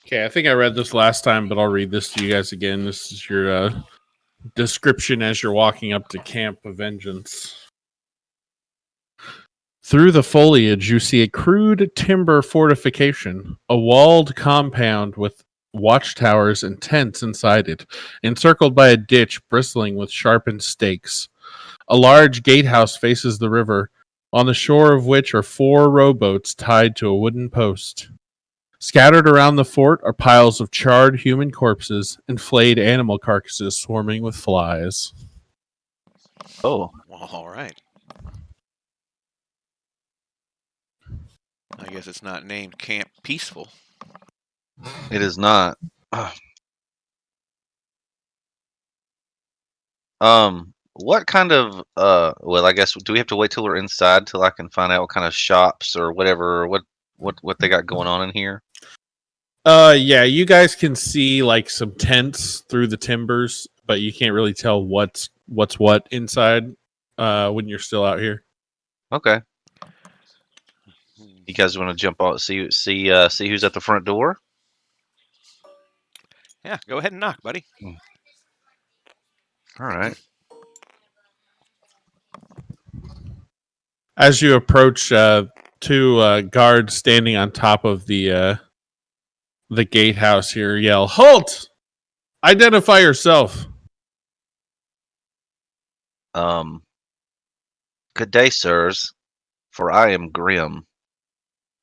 Okay, I think I read this last time, but I'll read this to you guys again. This is your description as you're walking up to Camp of Vengeance. Through the foliage, you see a crude timber fortification, a walled compound with watchtowers and tents inside it, encircled by a ditch bristling with sharpened stakes. A large gatehouse faces the river, on the shore of which are 4 rowboats tied to a wooden post. Scattered around the fort are piles of charred human corpses and flayed animal carcasses swarming with flies. Oh, Well, all right. I guess it's not named Camp Peaceful. it is not. What kind of well, I guess do we have to wait till we're inside till I can find out what kind of shops or whatever what they got going on in here? Yeah, you guys can see like some tents through the timbers, but you can't really tell what's what inside when you're still out here. Okay. You guys want to jump on see who's at the front door? Yeah, go ahead and knock, buddy. All right. As you approach, 2 guards standing on top of the gatehouse here yell, "Halt! Identify yourself." Good day, sirs, for I am Grim,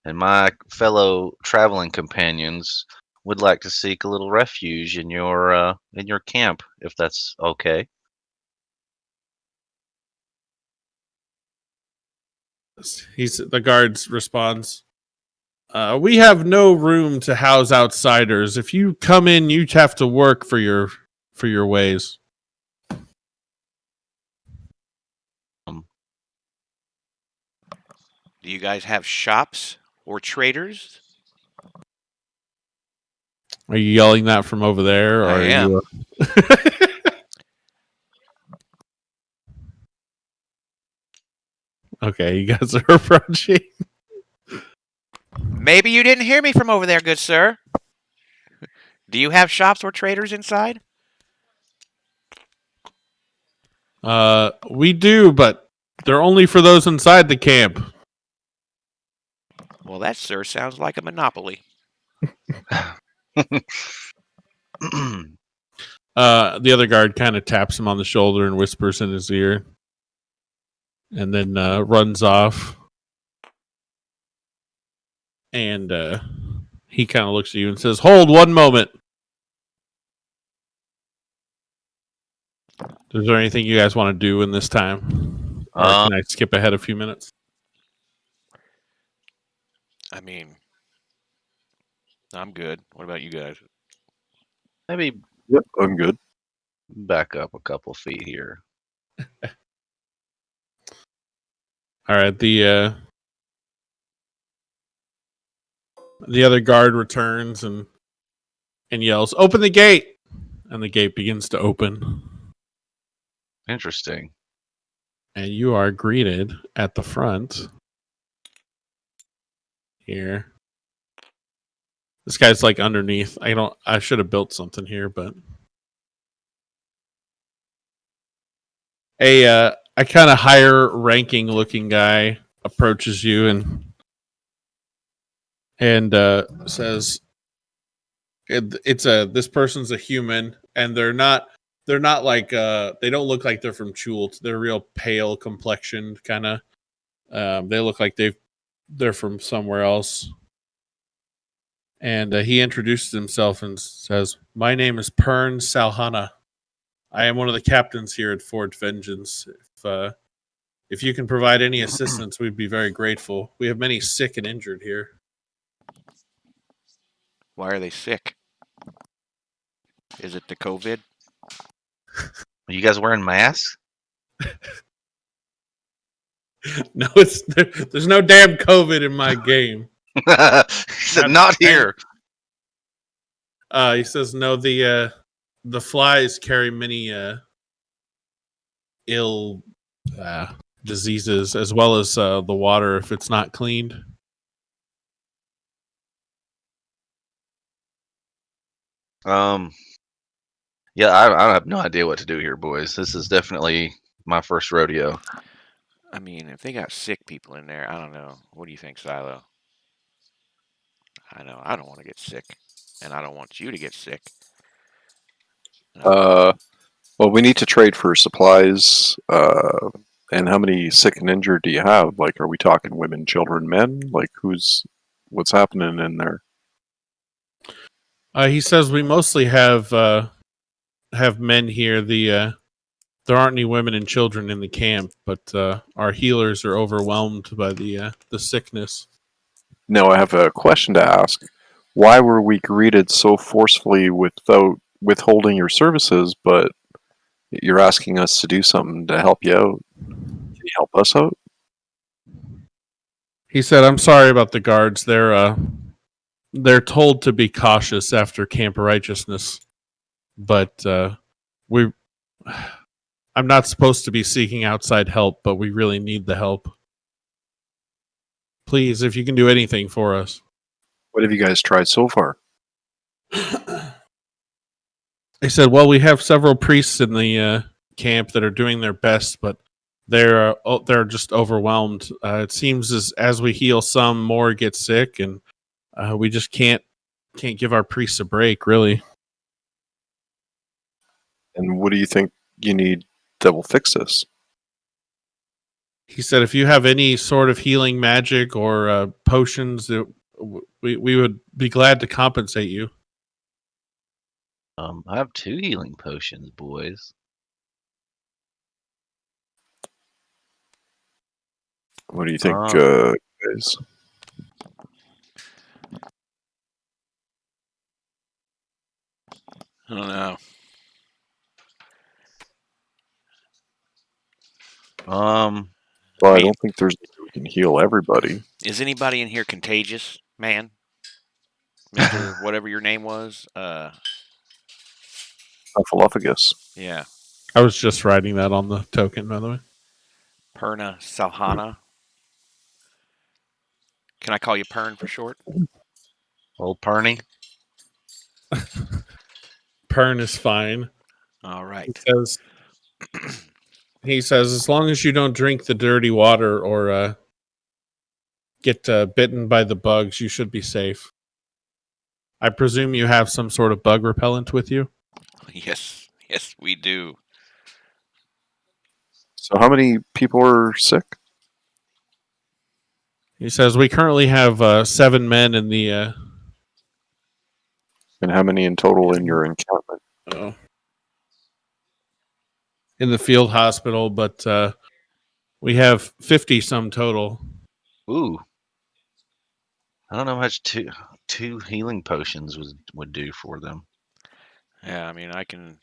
and my fellow traveling companions would like to seek a little refuge in your camp, if that's okay. The guards responds, "We have no room to house outsiders. If you come in, you have to work for your ways." Do you guys have shops or traders? Are you yelling that from over there? Or I am. You, okay, you guys are approaching. Maybe you didn't hear me from over there, good sir. Do you have shops or traders inside? We do, but they're only for those inside the camp. Well, that, sir, sounds like a monopoly. The other guard kind of taps him on the shoulder and whispers in his ear, and then runs off. And he kind of looks at you and says, "Hold 1 moment. Is there anything you guys want to do in this time? Or can I skip ahead a few minutes?" I mean, I'm good. What about you guys? Maybe Yep, I'm good. back up a couple feet here. All right, the other guard returns and yells, "Open the gate!" And the gate begins to open. Interesting. And you are greeted at the front here. This guy's like underneath. I should have built something here, but a kind of higher ranking looking guy approaches you and says, this person's a human, and they're not like they don't look like they're from Chult. They're real pale complexioned kind of. They look like they're from somewhere else. And he introduces himself and says, "My name is Pern Salhana. I am one of the captains here at Fort Vengeance. If you can provide any assistance, we'd be very grateful. We have many sick and injured here." Why are they sick? Is it the COVID? Are you guys wearing masks? No, there's no damn COVID in my game. He said, "Not here." He says, "No, the flies carry many ill diseases, as well as the water if it's not cleaned." Yeah, I have no idea what to do here, boys. This is definitely my first rodeo. I mean, if they got sick people in there, I don't know. What do you think, Silo? I know I don't want to get sick, and I don't want you to get sick. Well, we need to trade for supplies. And how many sick and injured do you have? Like, are we talking women, children, men? Like, what's happening in there? He says we mostly have men here. There aren't any women and children in the camp, but our healers are overwhelmed by the sickness. Now, I have a question to ask. Why were we greeted so forcefully without withholding your services, but you're asking us to do something to help you out? Can you help us out? He said, "I'm sorry about the guards. They're told to be cautious after Camp Righteousness, but we. I'm not supposed to be seeking outside help, but we really need the help. Please, if you can do anything for us." What have you guys tried so far? They said, "Well, we have several priests in the camp that are doing their best, but they're just overwhelmed. It seems as we heal, some more get sick, and we just can't give our priests a break, really." And what do you think you need that will fix this? He said, "If you have any sort of healing magic or potions, we would be glad to compensate you." I have 2 healing potions, boys. What do you think, guys? I don't know. Well, I don't think we can heal everybody. Is anybody in here contagious, man? Mister, whatever your name was. Snuffleupagus. Yeah, I was just writing that on the token, by the way. Perna Salhana. Can I call you Pern for short? Old Perny. Pern is fine. All right. He says, as long as you don't drink the dirty water or get bitten by the bugs, you should be safe. I presume you have some sort of bug repellent with you? Yes, we do. So how many people are sick? He says, we currently have 7 men in the... And how many in total in your encampment? in the field hospital, but we have 50 some total. Ooh. I don't know how much two healing potions would do for them. Yeah, I mean, I can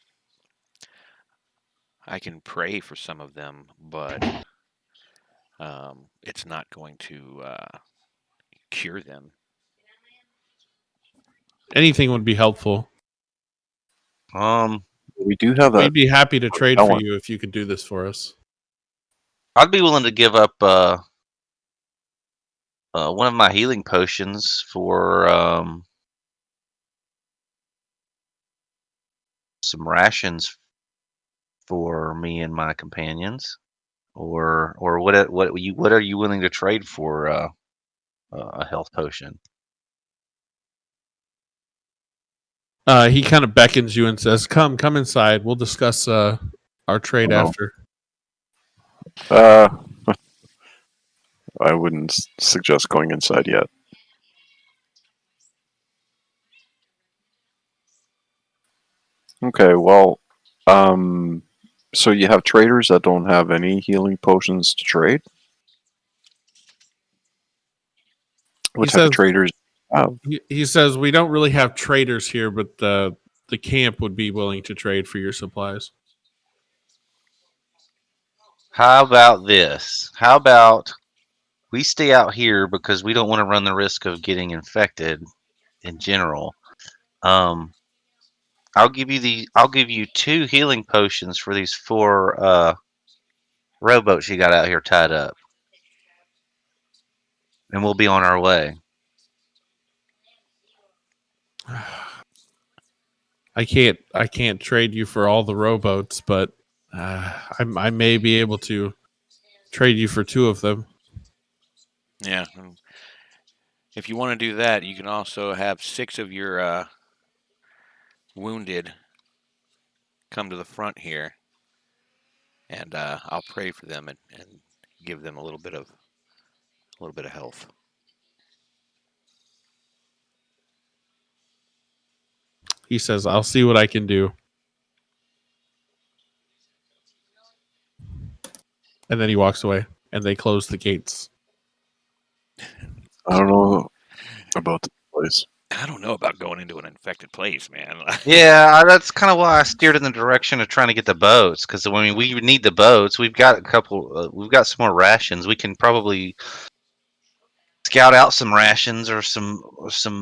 pray for some of them, but it's not going to cure them. Anything would be helpful. We do have We'd be happy to trade for you if you could do this for us. I'd be willing to give up one of my healing potions for some rations for me and my companions, or what are you willing to trade for a health potion? He kind of beckons you and says, come inside. We'll discuss our trade after. I wouldn't suggest going inside yet. Okay, well, so you have traders that don't have any healing potions to trade? What type of traders do you have? He says, we don't really have traders here, but the camp would be willing to trade for your supplies. How about this? How about we stay out here because we don't want to run the risk of getting infected in general. I'll give you 2 healing potions for these 4 rowboats you got out here tied up. And we'll be on our way. I can't trade you for all the rowboats, but I may be able to trade you for 2 of them. Yeah. If you want to do that, you can also have 6 of your wounded come to the front here, and I'll pray for them and give them a little bit of health. He says, "I'll see what I can do." And then he walks away, and they close the gates. I don't know about this place. I don't know about going into an infected place, man. Yeah, that's kind of why I steered in the direction of trying to get the boats. Because I mean, we need the boats. We've got a couple. We've got some more rations. We can probably scout out some rations or some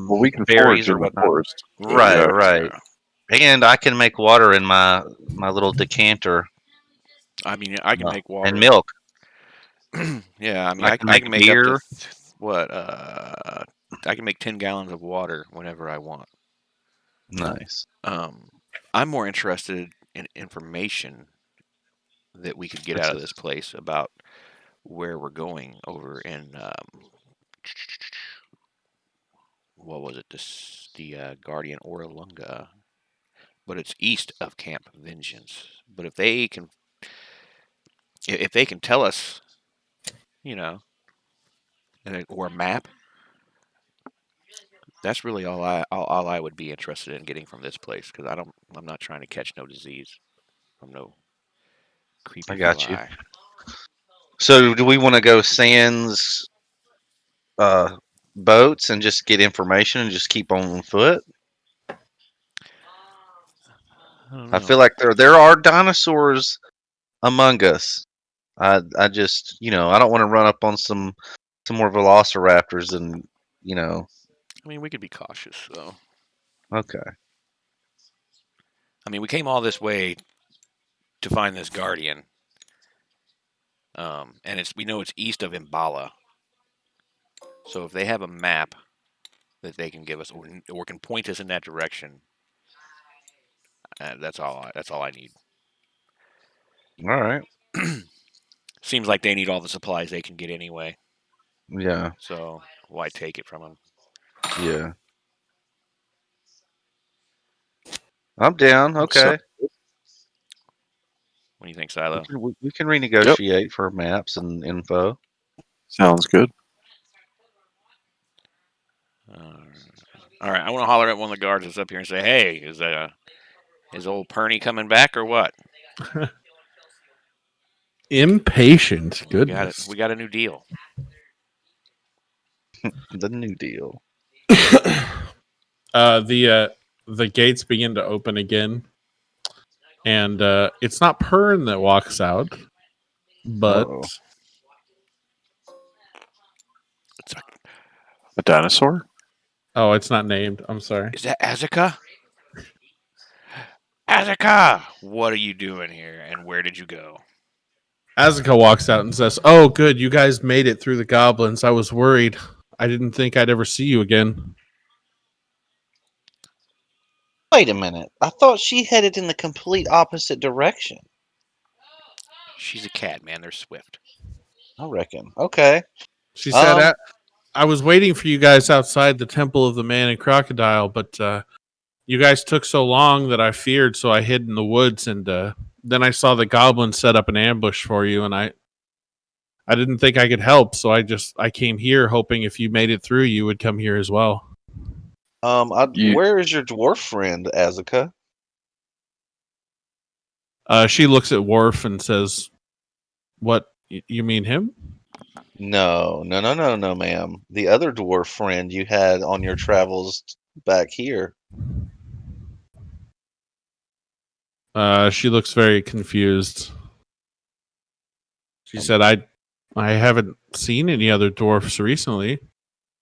Well, we can berries forage or in the whatnot. forest. Right, Yeah. right. And I can make water in my little decanter I mean, I can make water and milk. Yeah, I mean, I I can can make make up to beer. what? I can make 10 gallons of water whenever I want. Nice. I'm more interested in information that we could get out of this place about where we're going over in what was it? The Guardian Orlunga, but it's east of Camp Vengeance. But if they can tell us, you know, or a map, that's really all I would be interested in getting from this place, because I'm not trying to catch no disease from no creepy I got you. fly. So, do we want to go sans boats and just get information and just keep on foot? I don't I know. feel like there are dinosaurs among us. I just I don't want to run up on some more velociraptors and I mean, we could be cautious though. okay. I mean, we came all this way to find this guardian, and we know it's east of Imbala. So if they have a map that they can give us, or can point us in that direction, that's all I need. All right. Seems like they need all the supplies they can get anyway. Yeah. So why take it from them? Yeah. I'm down. Okay. What do you think, Silo? We can renegotiate for maps and info. Sounds good. All right, I want to holler at one of the guards that's up here and say, "Hey, is old Perny coming back or what?" Impatient. Goodness. We got a new deal. The New Deal. The gates begin to open again, and it's not Pern that walks out, but Uh-oh. It's like, A dinosaur? oh, it's not named. I'm sorry. is that Azaka? Azaka, what are you doing here, and where did you go? Azaka walks out and says, "Oh, good, you guys made it through the goblins. I was worried. I didn't think I'd ever see you again." Wait a minute. I thought she headed in the complete opposite direction. She's a cat, man. They're swift. I reckon. Okay. She said, "I was waiting for you guys outside the Temple of the Man and Crocodile, but you guys took so long that I feared, so I hid in the woods, and then I saw the goblins set up an ambush for you, and I didn't think I could help, so I came here hoping if you made it through, you would come here as well." Where is your dwarf friend, Azaka? She looks at Worf and says, "What, you mean him?" No, ma'am. The other dwarf friend you had on your travels back here. She looks very confused. She said, I haven't seen any other dwarfs recently.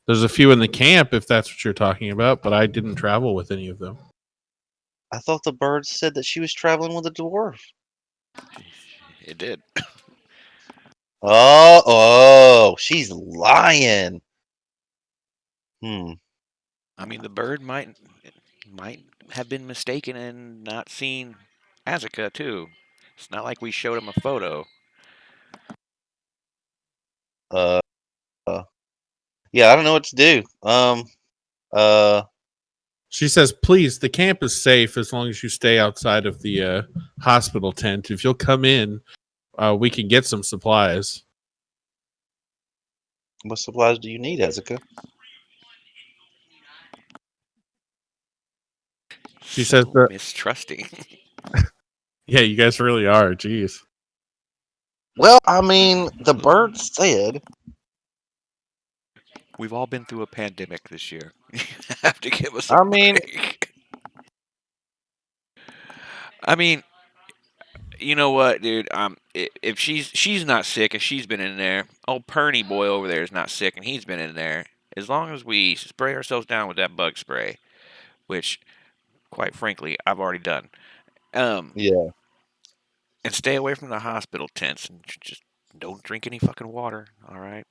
There's a few in the camp, if that's what you're talking about, but I didn't travel with any of them." I thought the bird said that she was traveling with a dwarf. It did. Oh, she's lying. I mean, the bird might. might have been mistaken and not seen Asuka too. It's not like we showed him a photo. Uh, yeah, I don't know what to do. She says, "Please, the camp is safe as long as you stay outside of the hospital tent. If you'll come in, we can get some supplies." What supplies do you need, Ezekiel? She says So that- mistrusting. Yeah, you guys really are. Jeez. Well, I mean, the bird said. We've all been through a pandemic this year. You have to give us a I mean, break. I mean, you know what, dude? If she's not sick, if she's been in there, old Perny boy over there is not sick, and he's been in there. As long as we spray ourselves down with that bug spray, which, quite frankly, I've already done, yeah. and stay away from the hospital tents, and just don't drink any fucking water. All right.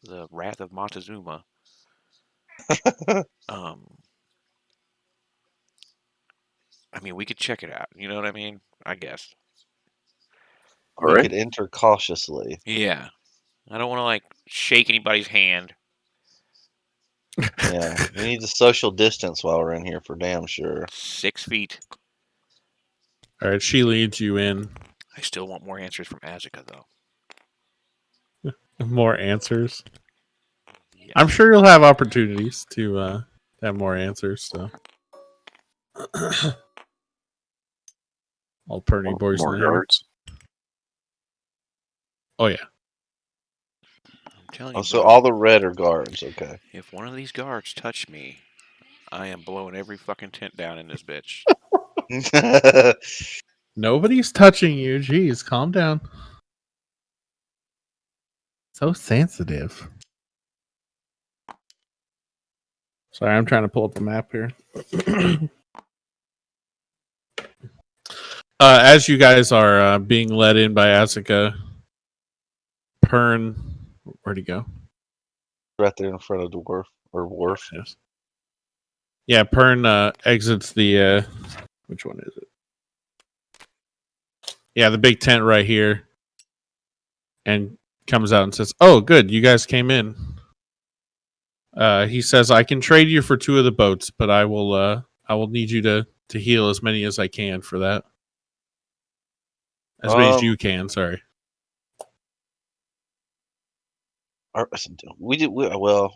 The Wrath of Montezuma. I mean, we could check it out. You know what I mean? I guess. All We right. could enter cautiously. Yeah. I don't want to like shake anybody's hand. Yeah, we need to social distance while we're in here for damn sure. 6 feet. All right, she leads you in. I still want more answers from Asuka, though. More answers. Yes. I'm sure you'll have opportunities to have more answers. So, all Perny boys More in there. guards. Oh yeah. I'm telling you, Oh, so bro, all the red are guards. Okay. if one of these guards touch me, I am blowing every fucking tent down in this bitch. Nobody's touching you. Jeez, calm down. So sensitive. Sorry, I'm trying to pull up a map here. As you guys are being led in by Asuka, Pern, where'd he go? Right there in front of Dwarf or Wharf. Yes. Yeah, Pern exits the. Which one is it? Yeah, the big tent right here, and comes out and says, "Oh, good, you guys came in." He says, "I can trade you for 2 of the boats, but I will need you to heal as many as I can for that. As many as you can. Sorry." Well,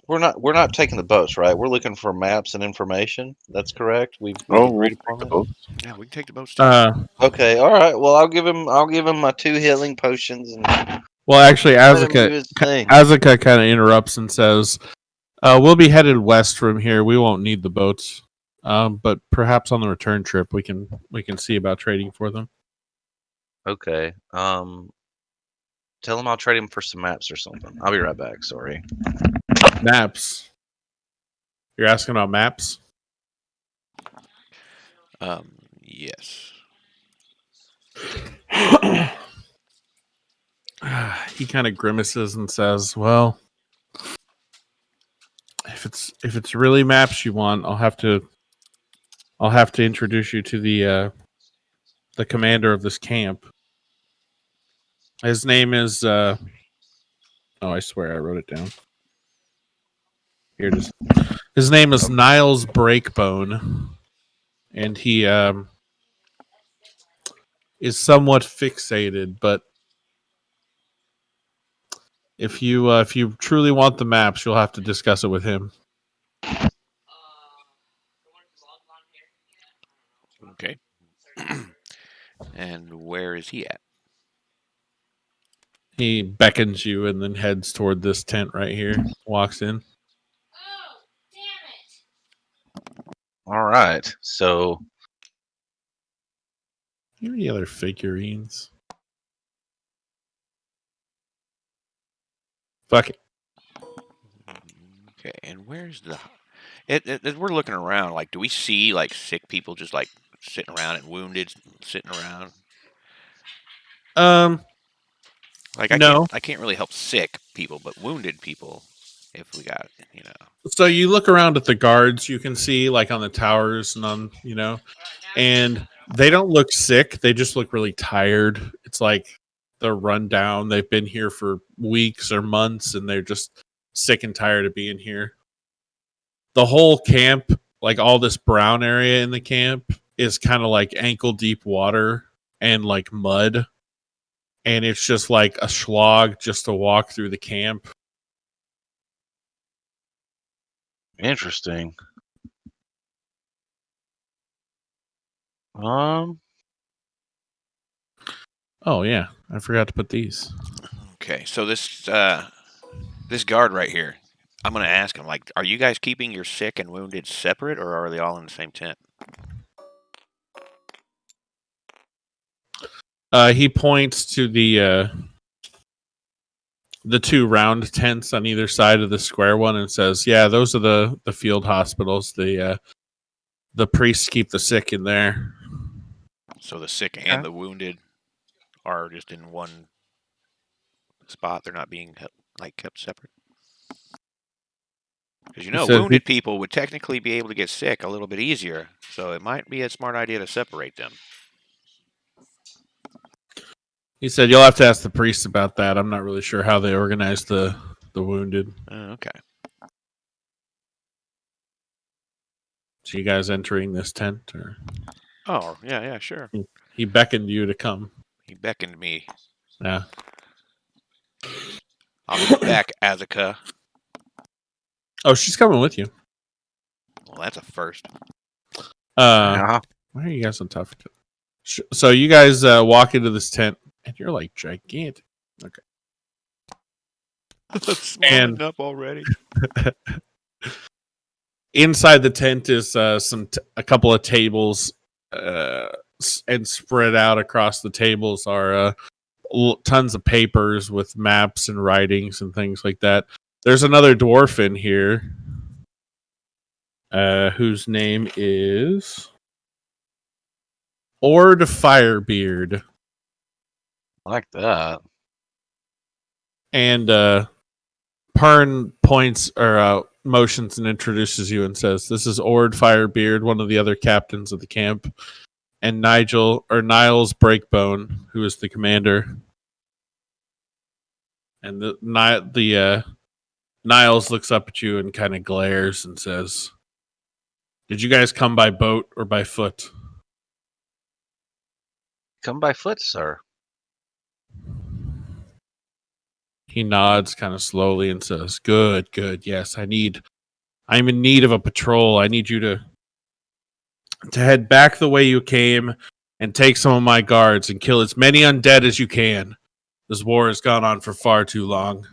we're not taking the boats, right? We're looking for maps and information. That's correct. We've Oh, agreed we'll upon take the that? boat. Yeah, we can take the boats too. Okay, all right. Well, I'll give him my 2 healing potions and Well, actually, let him do his thing. Asuka kind of interrupts and says, "We'll be headed west from here. We won't need the boats, but perhaps on the return trip we can see about trading for them." Okay. Tell him I'll trade him for some maps or something. I'll be right back. Sorry. Maps. You're asking about maps? Yes. He kind of grimaces and says, "Well, if it's really maps you want, I'll have to introduce you to the commander of this camp. His name is oh, I swear I wrote it down. Here it is. His name is Niles Breakbone, and he is somewhat fixated, but if you truly want the maps, you'll have to discuss it with him." Okay. And where is he at? He beckons you and then heads toward this tent right here. Walks in. All right. So Any other figurines? Fuck it. Okay, and where's the? As we're looking around, like, do we see like sick people just like sitting around and wounded sitting around? Like, No. I can't really help sick people, but wounded people. if we got, So you look around at the guards, you can see like on the towers and on, and they don't look sick. They just look really tired. It's like they're run down. They've been here for weeks or months and they're just sick and tired of being here. The whole camp, like all this brown area in the camp, is kind of like ankle deep water and like mud. And it's just like a slog just to walk through the camp. Interesting. Oh yeah, I forgot to put these. Okay, so this guard right here, I'm gonna ask him, like, are you guys keeping your sick and wounded separate, or are they all in the same tent? He points to the two round tents on either side of the square one and says, "Yeah, those are the field hospitals. The priests keep the sick in there." So the sick and the wounded are just in one spot. They're not being kept separate. Because wounded people would technically be able to get sick a little bit easier, so it might be a smart idea to separate them. He said, "You'll have to ask the priests about that. I'm not really sure how they organize the wounded." Okay. So you guys entering this tent, or? Oh, yeah, sure. He beckoned you to come. He beckoned me. Yeah. I'll be back, Azaka. Oh, she's coming with you. Well, that's a first. Why are you guys so tough? So you guys walk into this tent, and you're like gigantic. Okay. That's small enough already. Inside the tent is a couple of tables, and spread out across the tables are tons of papers with maps and writings and things like that. There's another dwarf in here, whose name is Ord Firebeard. I like that. And Pern points or motions and introduces you and says, "This is Ord Firebeard, one of the other captains of the camp, and Niles Breakbone, who is the commander." And the Niles looks up at you and kind of glares and says, "Did you guys come by boat or by foot?" Come by foot, sir. He nods kind of slowly and says, Good. Yes, I'm in need of a patrol. I need you to head back the way you came and take some of my guards and kill as many undead as you can. This war has gone on for far too long."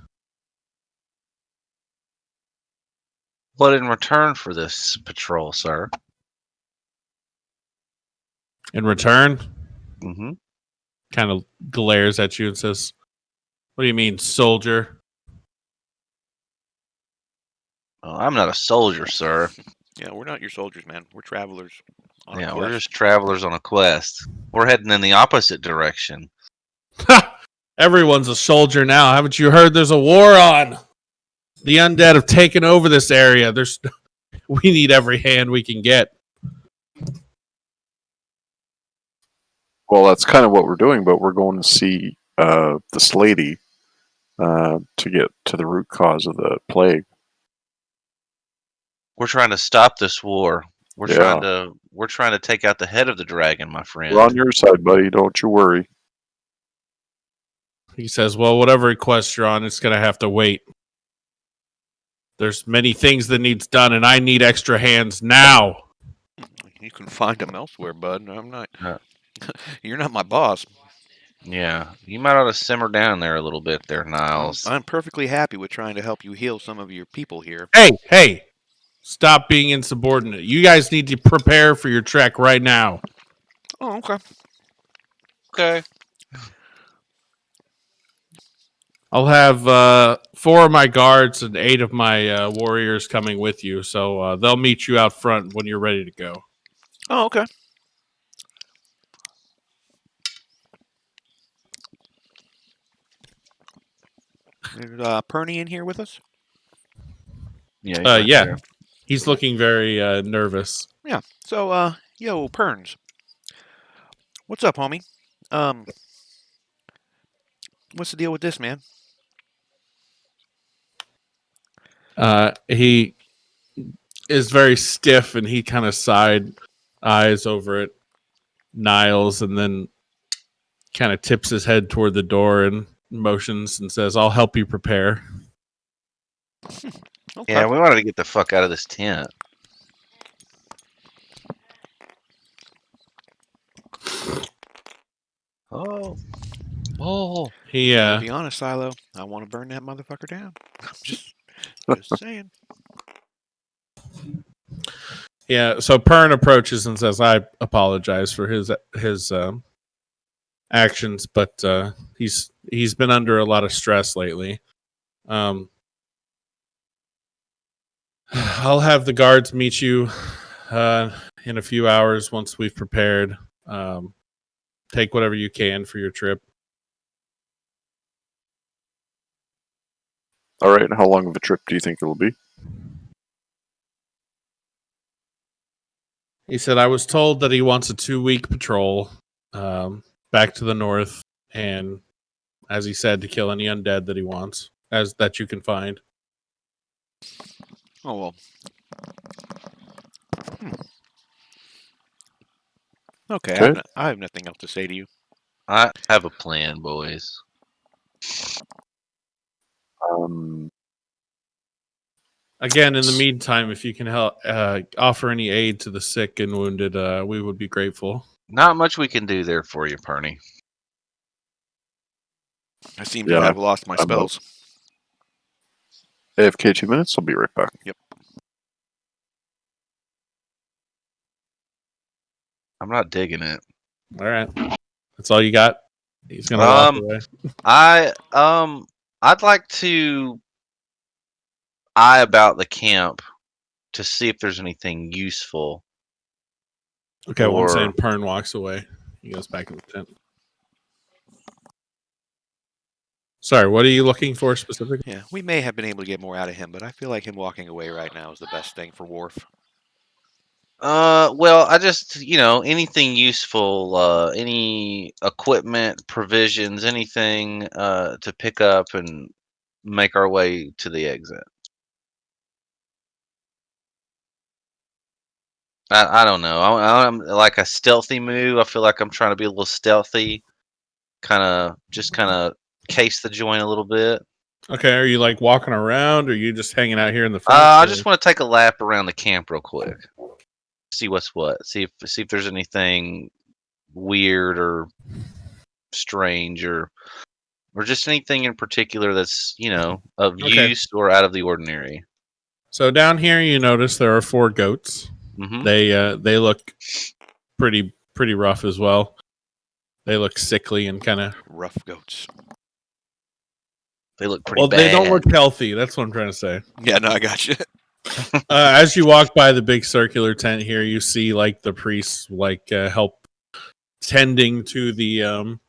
What in return for this patrol, sir? In return, Mm-hmm. kind of glares at you and says, "What do you mean, soldier?" Well, I'm not a soldier, sir. Yeah, we're not your soldiers, man. We're travelers. We're just travelers on a quest. We're heading in the opposite direction. Everyone's a soldier now. Haven't you heard there's a war on? The undead have taken over this area. We need every hand we can get. Well, that's kind of what we're doing, but we're going to see this lady to get to the root cause of the plague. We're trying to stop this war. We're Yeah. trying to take out the head of the dragon, my friend. We're on your side, buddy. Don't you worry. He says, "Well, whatever quest you're on, it's going to have to wait. There's many things that needs done, and I need extra hands now." You can find them elsewhere, bud. I'm not. Yeah. You're not my boss. Yeah, you might ought to simmer down there a little bit there, Niles. I'm perfectly happy with trying to help you heal some of your people here. Hey! Stop being insubordinate. You guys need to prepare for your trek right now. Oh, okay. Okay. I'll have 4 of my guards and 8 of my warriors coming with you, so they'll meet you out front when you're ready to go. Oh, okay. Is Perny in here with us? Yeah. He's right Yeah. there. He's looking very nervous. Yeah. So, yo, Perns, what's up, homie? What's the deal with this, man? He is very stiff, and he kind of side eyes over at Niles, and then kind of tips his head toward the door and motions and says, "I'll help you prepare." Okay. Yeah, we wanted to get the fuck out of this tent. Oh. He To be honest, Silo, I want to burn that motherfucker down. I'm just saying. Yeah, so Pern approaches and says, "I apologize for his actions, but he's been under a lot of stress lately. I'll have the guards meet you in a few hours once we've prepared. Take whatever you can for your trip." All right, and how long of a trip do you think it'll be? He said, "I was told that he wants a 2-week patrol back to the north, and as he said, to kill any undead that he wants, as that you can find." Oh, well. Okay, Okay. I have nothing else to say to you. I have a plan, boys. Again, in the meantime, if you can help offer any aid to the sick and wounded, we would be grateful. Not much we can do there for you, Perny. I seem Yeah, to have lost my I'm spells. AFK 2 minutes. I'll be right back. Yep. I'm not digging it. All right, that's all you got. He's gonna walk away. I'd like to eye about the camp to see if there's anything useful. Okay, well, I'm or- saying Pern walks away. He goes back in the tent. Sorry, what are you looking for specifically? Yeah, we may have been able to get more out of him, but I feel like him walking away right now is the best thing for Worf. Well, I just, anything useful, any equipment, provisions, anything to pick up and make our way to the exit. I don't know. I'm like a stealthy move. I feel like I'm trying to be a little stealthy, kind of case the joint a little bit. Okay, are you like walking around, or are you just hanging out here in the front? I just want to take a lap around the camp real quick, see what's what, see if there's anything weird or strange or just anything in particular that's of Okay. use or out of the ordinary. So down here, you notice there are 4 goats. Hmm. They look pretty rough as well. They look sickly and kind of Rough goats. They look pretty well. bad. They don't look healthy. That's what I'm trying to say. Yeah, no, I got you. As you walk by the big circular tent here, you see like the priests help tending to the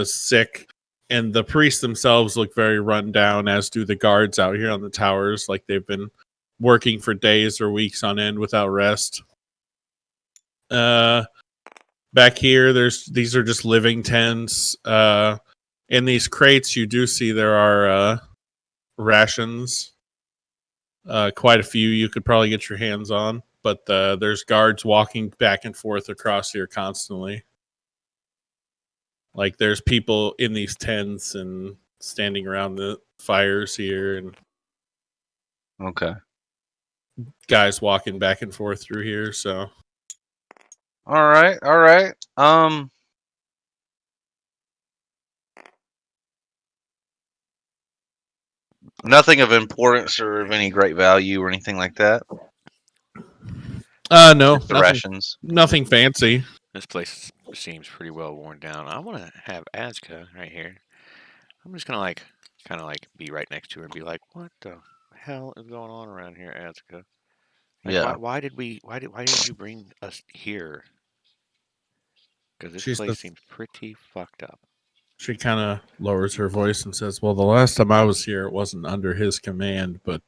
sick, and the priests themselves look very run down, as do the guards out here on the towers. Like they've been working for days or weeks on end without rest. Back here, these are just living tents. In these crates, you do see there are rations. Quite a few you could probably get your hands on, but there's guards walking back and forth across here constantly. Like there's people in these tents and standing around the fires here, and Okay. guys walking back and forth through here. So All right. Nothing of importance or of any great value or anything like that. no, Just the nothing, rations. nothing fancy. This place seems pretty well worn down. I want to have Azka right here. I'm just gonna kind of be right next to her and be like, "What the hell is going on around here, Azka? Like, Yeah. why did you bring us here? Because this She's place the- seems pretty fucked up." She kind of lowers her voice and says, "Well, the last time I was here, it wasn't under his command, but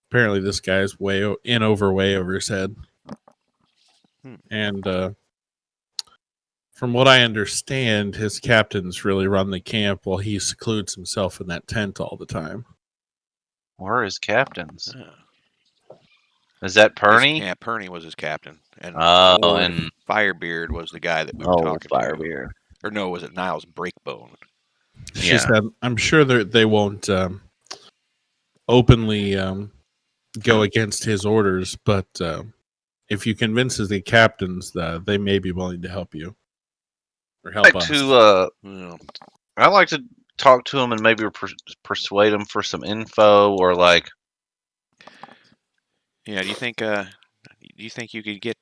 Apparently, this guy's way over his head, and from what I understand, his captains really run the camp while he secludes himself in that tent all the time. Where are his captains? Uh, Is that Perney? Yeah, Perney was his captain, and Oh, Lord and Firebeard was the guy that we were talking to. Firebeard. Or no, was it Niles Breakbone? She Yeah. said, "I'm sure that they won't openly go against his orders, but if you convince the captains, they may be willing to help you or help us." Yeah. I'd like to talk to him and maybe persuade him for some info or like. Yeah. Do you think you could get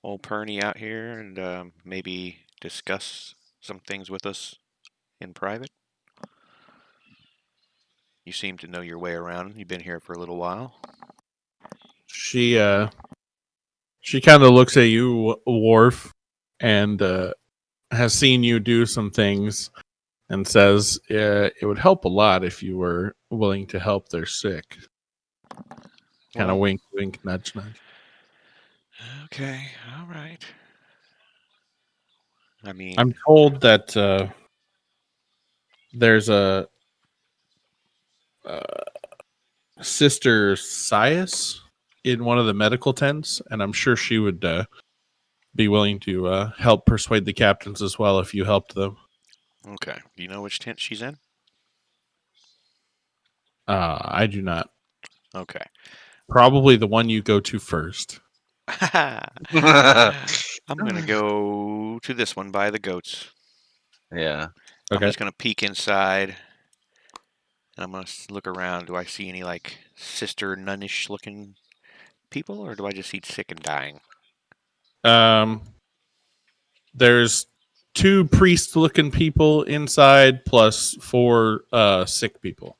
old Perney out here and maybe discuss some things with us in private? You seem to know your way around. You've been here for a little while. She kind of looks at you, Worf, and has seen you do some things, and says, "It would help a lot if you were willing to help their sick." Kind of Well, wink, wink, nudge, nudge. Okay. All right. I mean, I'm told that there's a Sister Sias in one of the medical tents, and I'm sure she would be willing to help persuade the captains as well if you helped them. okay. Do you know which tent she's in? I do not. Okay. Probably the one you go to first. I'm gonna go to this one by the goats. Yeah. I'm Okay. just gonna peek inside, and I'm gonna look around. Do I see any like sister nunnish looking people, or do I just see sick and dying? There's 2 priest-looking people inside, plus 4 sick people.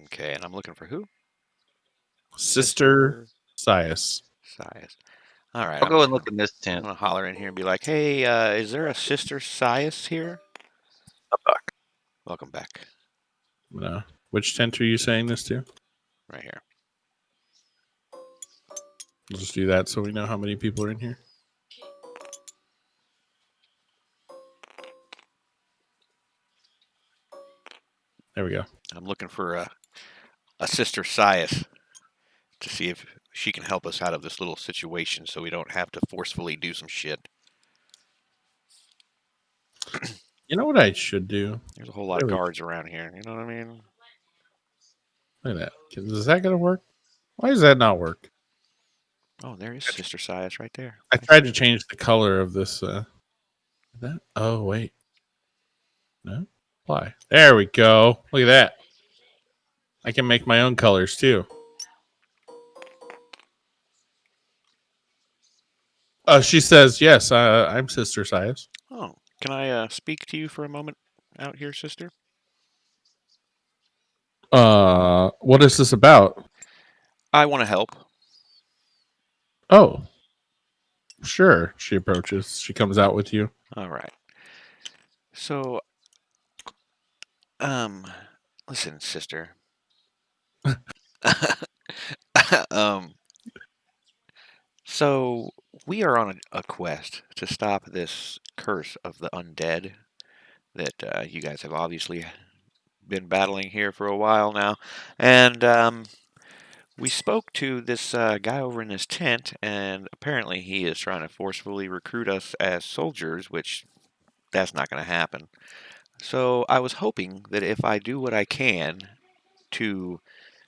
Okay, and I'm looking for who? Sister Sias. Sias. All right. I'll go and look in this I'm tent. gonna holler in here and be like, "Hey, is there a Sister Sias here?" I'm back. Welcome back. Which tent are you saying this to? Right here. We'll just do that so we know how many people are in here. There we go. I'm looking for a Sister Sias to see if she can help us out of this little situation so we don't have to forcefully do some shit. You know what I should do? There's a whole lot of guards around here. You know what I mean? Look at that. Is that going to work? Why does that not work? Oh, there is Sister Sias right there. I tried to change the color of this. That. Oh, wait. No? Why? There we go. Look at that. I can make my own colors too. She says, yes, I'm Sister Sias. Oh, can I speak to you for a moment out here, sister? What is this about? I want to help. Oh, sure. She approaches. She comes out with you. All right. So, listen, sister. So we are on a quest to stop this curse of the undead that you guys have obviously been battling here for a while now, and we spoke to this guy over in this tent, and apparently he is trying to forcefully recruit us as soldiers, which that's not going to happen. So I was hoping that if I do what I can to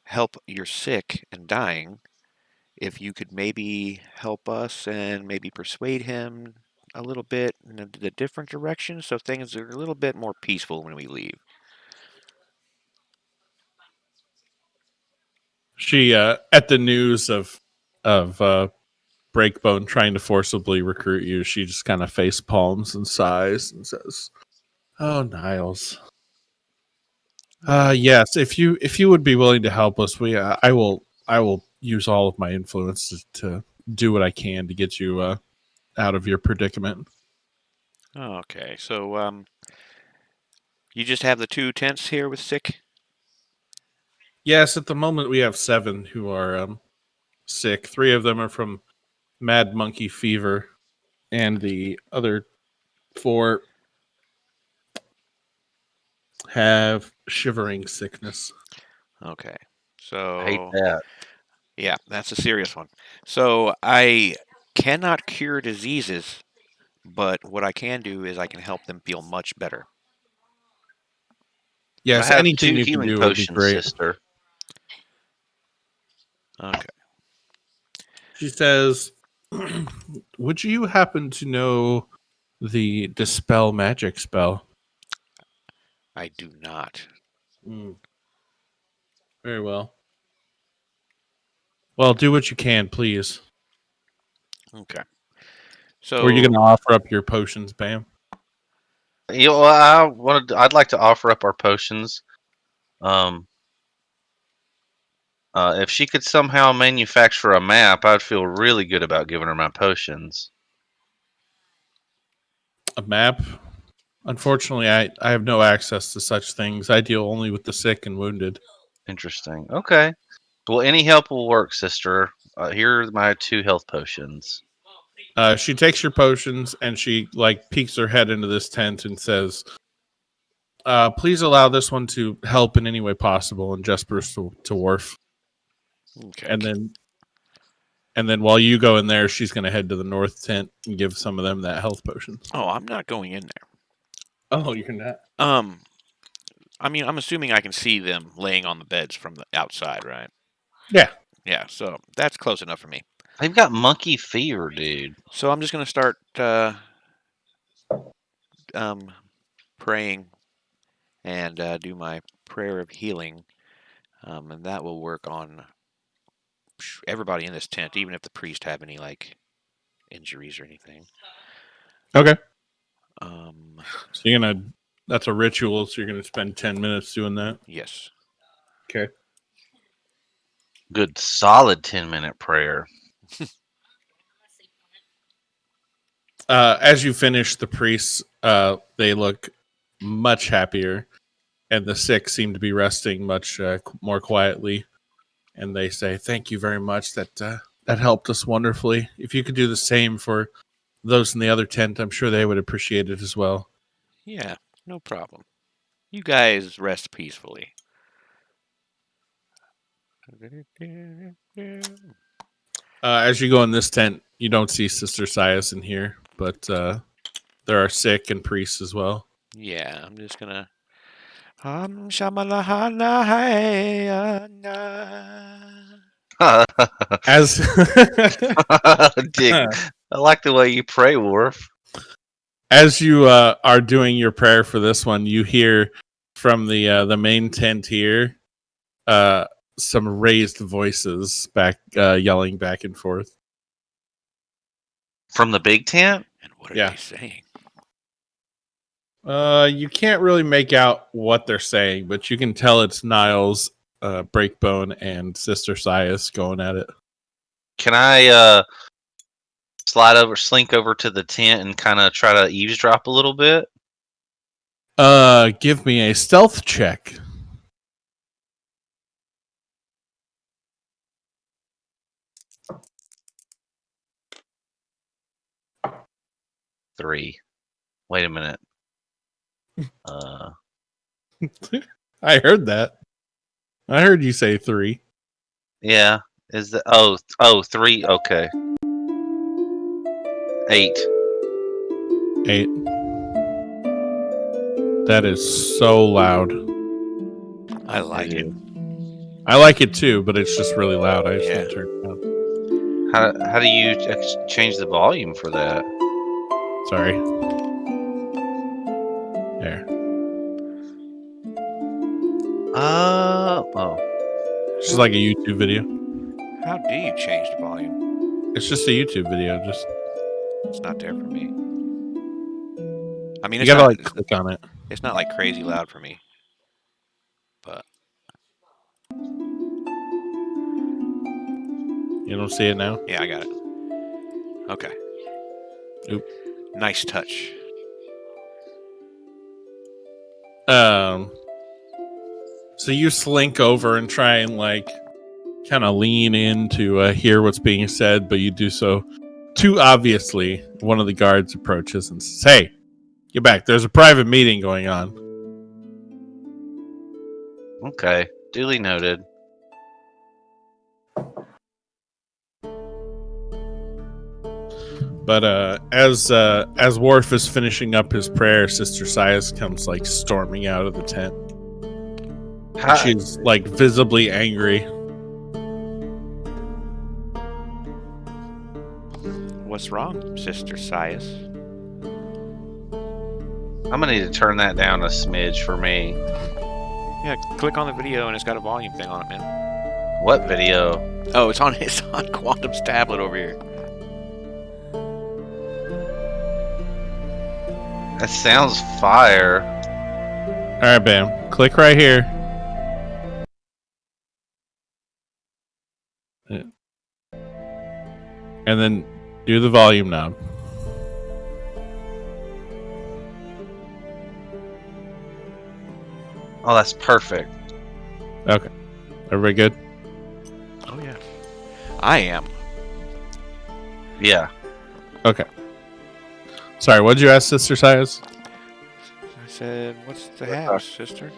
help your sick and dying, if you could maybe help us and maybe persuade him a little bit in a different direction so things are a little bit more peaceful when we leave. She, at the news of Breakbone trying to forcibly recruit you, she just kind of face palms and sighs and says, "Oh, Niles. Yes, if you would be willing to help us, I will use all of my influence to do what I can to get you out of your predicament." Okay, so you just have the 2 tents here with sick? Yes, at the moment we have 7 who are sick. 3 of them are from mad monkey fever, and the other 4 have shivering sickness. Okay. I hate So that. yeah, that's a serious one. So I cannot cure diseases, but what I can do is I can help them feel much better. I Yes, have anything 2 you can healing do would be potions, great. sister. Okay. She says, "Would you happen to know the dispel magic spell?" I do not. Mm, very well. Well, do what you can, please. Okay. Or are you So going to offer up your potions, Bam? You know, I'd like to offer up our potions. Um, if she could somehow manufacture a map, I'd feel really good about giving her my potions. A map? Unfortunately, I have no access to such things. I deal only with the sick and wounded. Interesting. Okay. Well, any help will work, sister. Here are my 2 health potions. She takes your potions and she peeks her head into this tent and says, "Please allow this one to help in any way possible," and gestures to Worf. okay. And then while you go in there, she's going to head to the north tent and give some of them that health potion. Oh, I'm not going in there. Oh, you're not. I mean, I'm assuming I can see them laying on the beds from the outside, right? Yeah. Yeah, so that's close enough for me. They've got monkey fever, dude. So I'm just gonna start um, praying and do my prayer of healing, and that will work on everybody in this tent, even if the priest have any injuries or anything. Okay. Um, So that's a ritual, so you're gonna spend 10 minutes doing that. yes. Okay. Good solid 10-minute prayer. As you finish, the priests they look much happier, and the sick seem to be resting much more quietly. And they say, "Thank you very much. That helped us wonderfully. If you could do the same for those in the other tent, I'm sure they would appreciate it as well." Yeah, no problem. You guys rest peacefully. As you go in this tent, you don't see Sister Sias in here, but there are sick and priests as well. Yeah, I'm just gonna. Dig. As I like the way you pray, Worf. as you are doing your prayer for this one, you hear from the main tent here some raised voices back yelling back and forth. From the big tent? And what are Yeah. they saying? You can't really make out what they're saying, but you can tell it's Niles, Breakbone, and Sister Sias going at it. Can I slink over to the tent and kind of try to eavesdrop a little bit? Give me a stealth check. Three. Wait a minute. I heard that. I heard you say 3. Yeah. Is the 3? Okay. 8. 8. That is so loud. I like it. I like it too, but it's just really loud. I just Yeah. want to turn it down. How do you change the volume for that? Sorry. There. Oh. It's just like a YouTube video. How do you change the volume? It's just a YouTube video. Just It's not there for me. I mean, you it's gotta not, click on it. it's not like crazy loud for me. But You don't see it now? yeah, I got it. Okay. Oop. Nice touch. So you slink over and try and like kind of lean in to hear what's being said, but you do so too obviously. One of the guards approaches and says, "Hey, get back. There's a private meeting going on." Okay, duly noted. But as Worf is finishing up his prayer, Sister Sias comes like storming out of the tent. She's like visibly angry. What's wrong, Sister Sias? I'm gonna need to turn that down a smidge for me. Yeah, click on the video and it's got a volume thing on it, man. What video? Oh, it's on Quantum's tablet over here. That sounds fire. All right, bam. Click right here. And then do the volume knob. Oh, that's perfect. Okay. Everybody good? Oh, yeah. I am. Yeah. Okay. Sorry, what'd you ask, Sister Sias? I said, what's the haps, sister?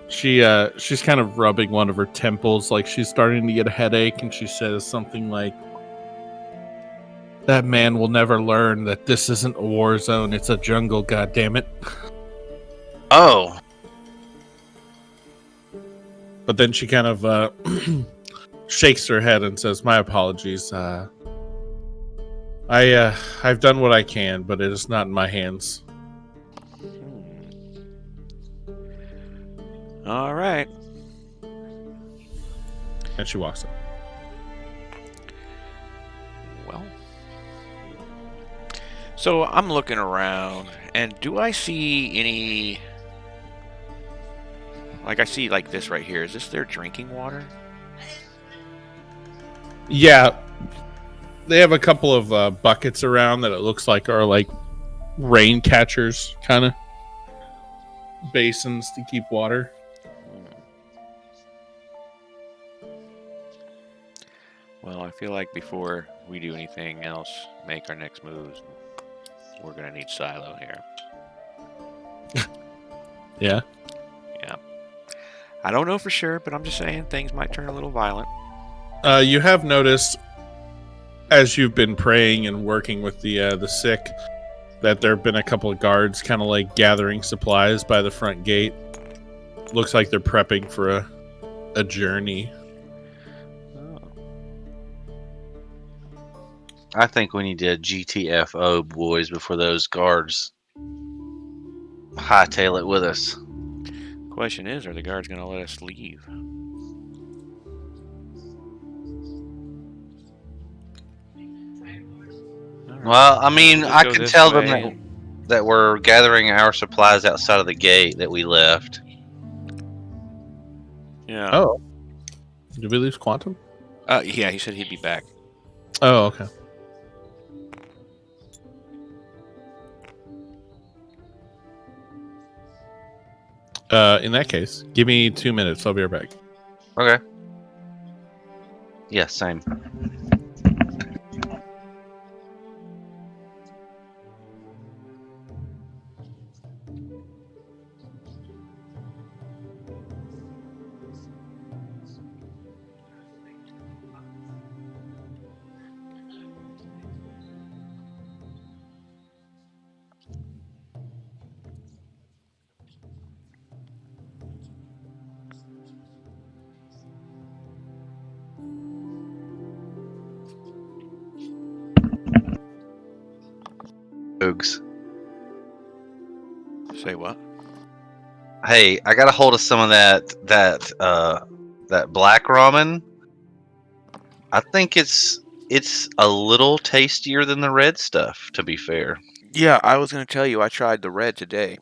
She's kind of rubbing one of her temples, like she's starting to get a headache, and she says something like, "That man will never learn that this isn't a war zone, it's a jungle, goddammit." Oh. But then she kind of shakes her head and says, "My apologies. I've done what I can, but it is not in my hands." All right. And she walks up. Well. So I'm looking around, and do I see any... Like, I see, like, this right here. Is this their drinking water? Yeah. They have a couple of buckets around that it looks like are like rain catchers, kind of basins to keep water. Well, I feel like before we do anything else, make our next moves, we're going to need Silo here. Yeah. Yeah. I don't know for sure, but I'm just saying things might turn a little violent. You have noticed, as you've been praying and working with the sick, that there have been a couple of guards kind of like gathering supplies by the front gate. Looks like they're prepping for a journey. I think we need to GTFO, boys, before those guards hightail it with us. Question is, are the guards going to let us leave? Well, I mean, Let's I go could this tell them way. that we're gathering our supplies outside of the gate that we left. Yeah. Oh. Did we lose Quantum? Yeah, he said he'd be back. Oh, okay. In that case, give me 2 minutes. I'll be right back. Okay. Yeah, same. Oogs. Say what? Hey, I got a hold of some of that black ramen. I think it's a little tastier than the red stuff, to be fair. Yeah, I was going to tell you, I tried the red today.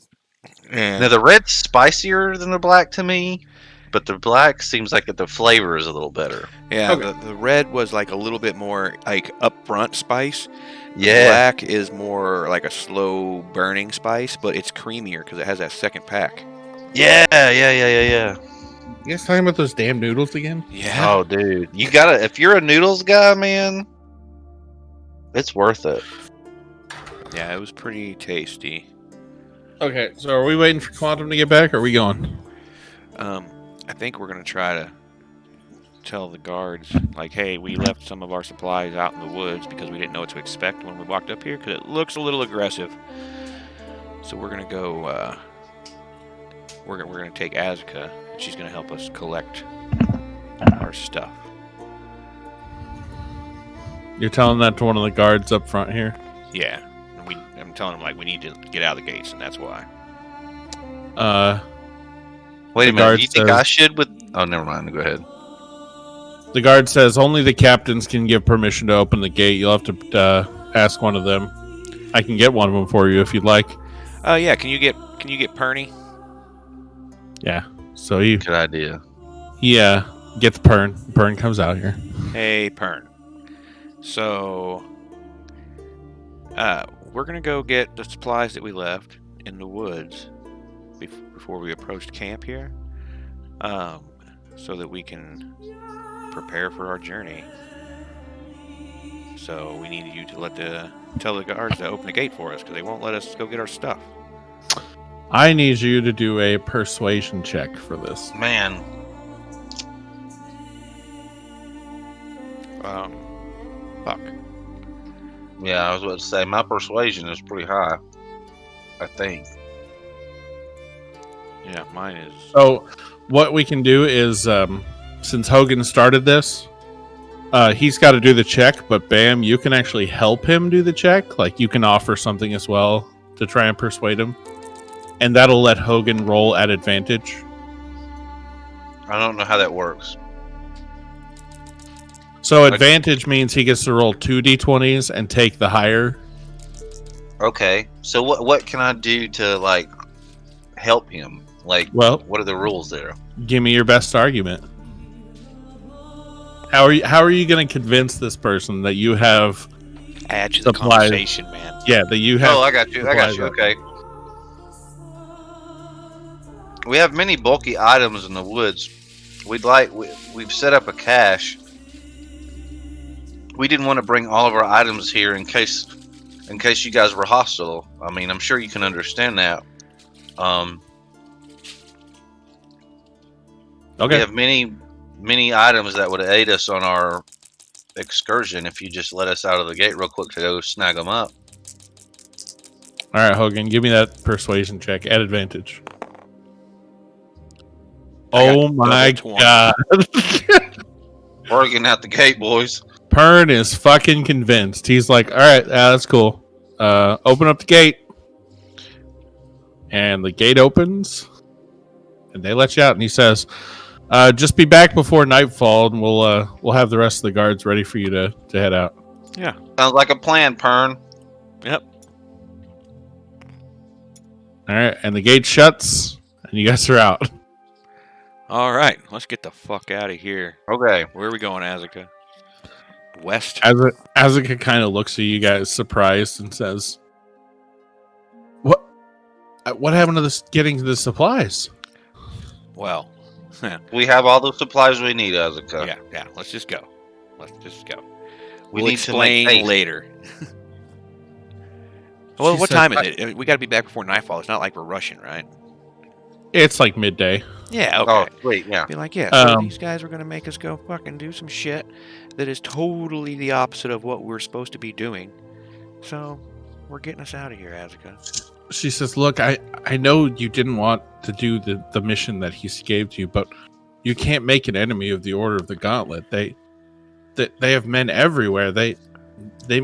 And Now the red's spicier than the black to me, but the black seems like the flavor is a little better. yeah, Okay. the red was like a little bit more like upfront spice. The Yeah. black is more like a slow burning spice, but it's creamier because it has that second pack. Yeah. You guys talking about those damn noodles again? Yeah. Oh, dude, you gotta. If you're a noodles guy, man, it's worth it. Yeah, it was pretty tasty. Okay, so are we waiting for Quantum to get back, or are we going? I think we're gonna try to tell the guards, like, hey, we left some of our supplies out in the woods because we didn't know what to expect when we walked up here, because it looks a little aggressive. So we're gonna go. We're gonna take Azaka. And she's gonna help us collect our stuff. You're telling that to one of the guards up front here? Yeah, and I'm telling them like we need to get out of the gates, and that's why. Wait a The minute. guard You think I says- should? Oh, never mind. Go ahead. The guard says only the captains can give permission to open the gate. You'll have to ask one of them. I can get one of them for you if you'd like. Yeah. Can you get Perny? Yeah. So he Good idea. gets Pern. Pern comes out here. Hey, Pern. So, we're gonna go get the supplies that we left in the woods before we approached camp here, so that we can prepare for our journey. So we need you to tell the guards to open the gate for us because they won't let us go get our stuff. I need you to do a persuasion check for this. Man, Fuck. yeah, I was about to say my persuasion is pretty high. I think. Yeah, mine is. So what we can do is, since Hogan started this, he's got to do the check, but Bam, you can actually help him do the check. Like, you can offer something as well to try and persuade him. And that'll let Hogan roll at advantage. I don't know how that works. So advantage means he gets to roll 2 d20s and take the higher. Okay, so what can I do to like help him? Like, Well, what are the rules there? give me your best argument. How are you going to convince this person that you have Add to the Supplies. conversation, man. that you have Oh, I got you. Okay. We have many bulky items in the woods. We've set up a cache. We didn't want to bring all of our items here in case you guys were hostile. I mean, I'm sure you can understand that. We Okay. have many items that would aid us on our excursion if you just let us out of the gate real quick to go snag them up. All right, Hogan, give me that persuasion check at advantage. I got Oh my double 20. god. We're getting out the gate, boys. Pern is fucking convinced. He's like, all right, that's cool. Open up the gate. And the gate opens. And they let you out. And he says, just be back before nightfall and we'll have the rest of the guards ready for you to head out. Sounds like a plan, Pern. Yep. All right. And the gate shuts. And you guys are out. All right, let's get the fuck out of here. Okay. Where are we going, Azaka? West. Azaka kind of looks at you guys surprised and says, What happened to this getting to the supplies? Well, We have all the supplies we need, Azaka. yeah. Let's just go. We We'll need to make explain haste. later. Well, She what said- time is it? We got to be back before nightfall. It's not like we're rushing, right? It's like midday. Yeah. Okay. Oh, sweet, yeah. Be like, yeah. So Um, these guys were gonna make us go fucking do some shit that is totally the opposite of what we're supposed to be doing. So we're getting us out of here, Azaka. She says, look, I know you didn't want to do the mission that he gave to you, but you can't make an enemy of the Order of the Gauntlet. They have men everywhere. They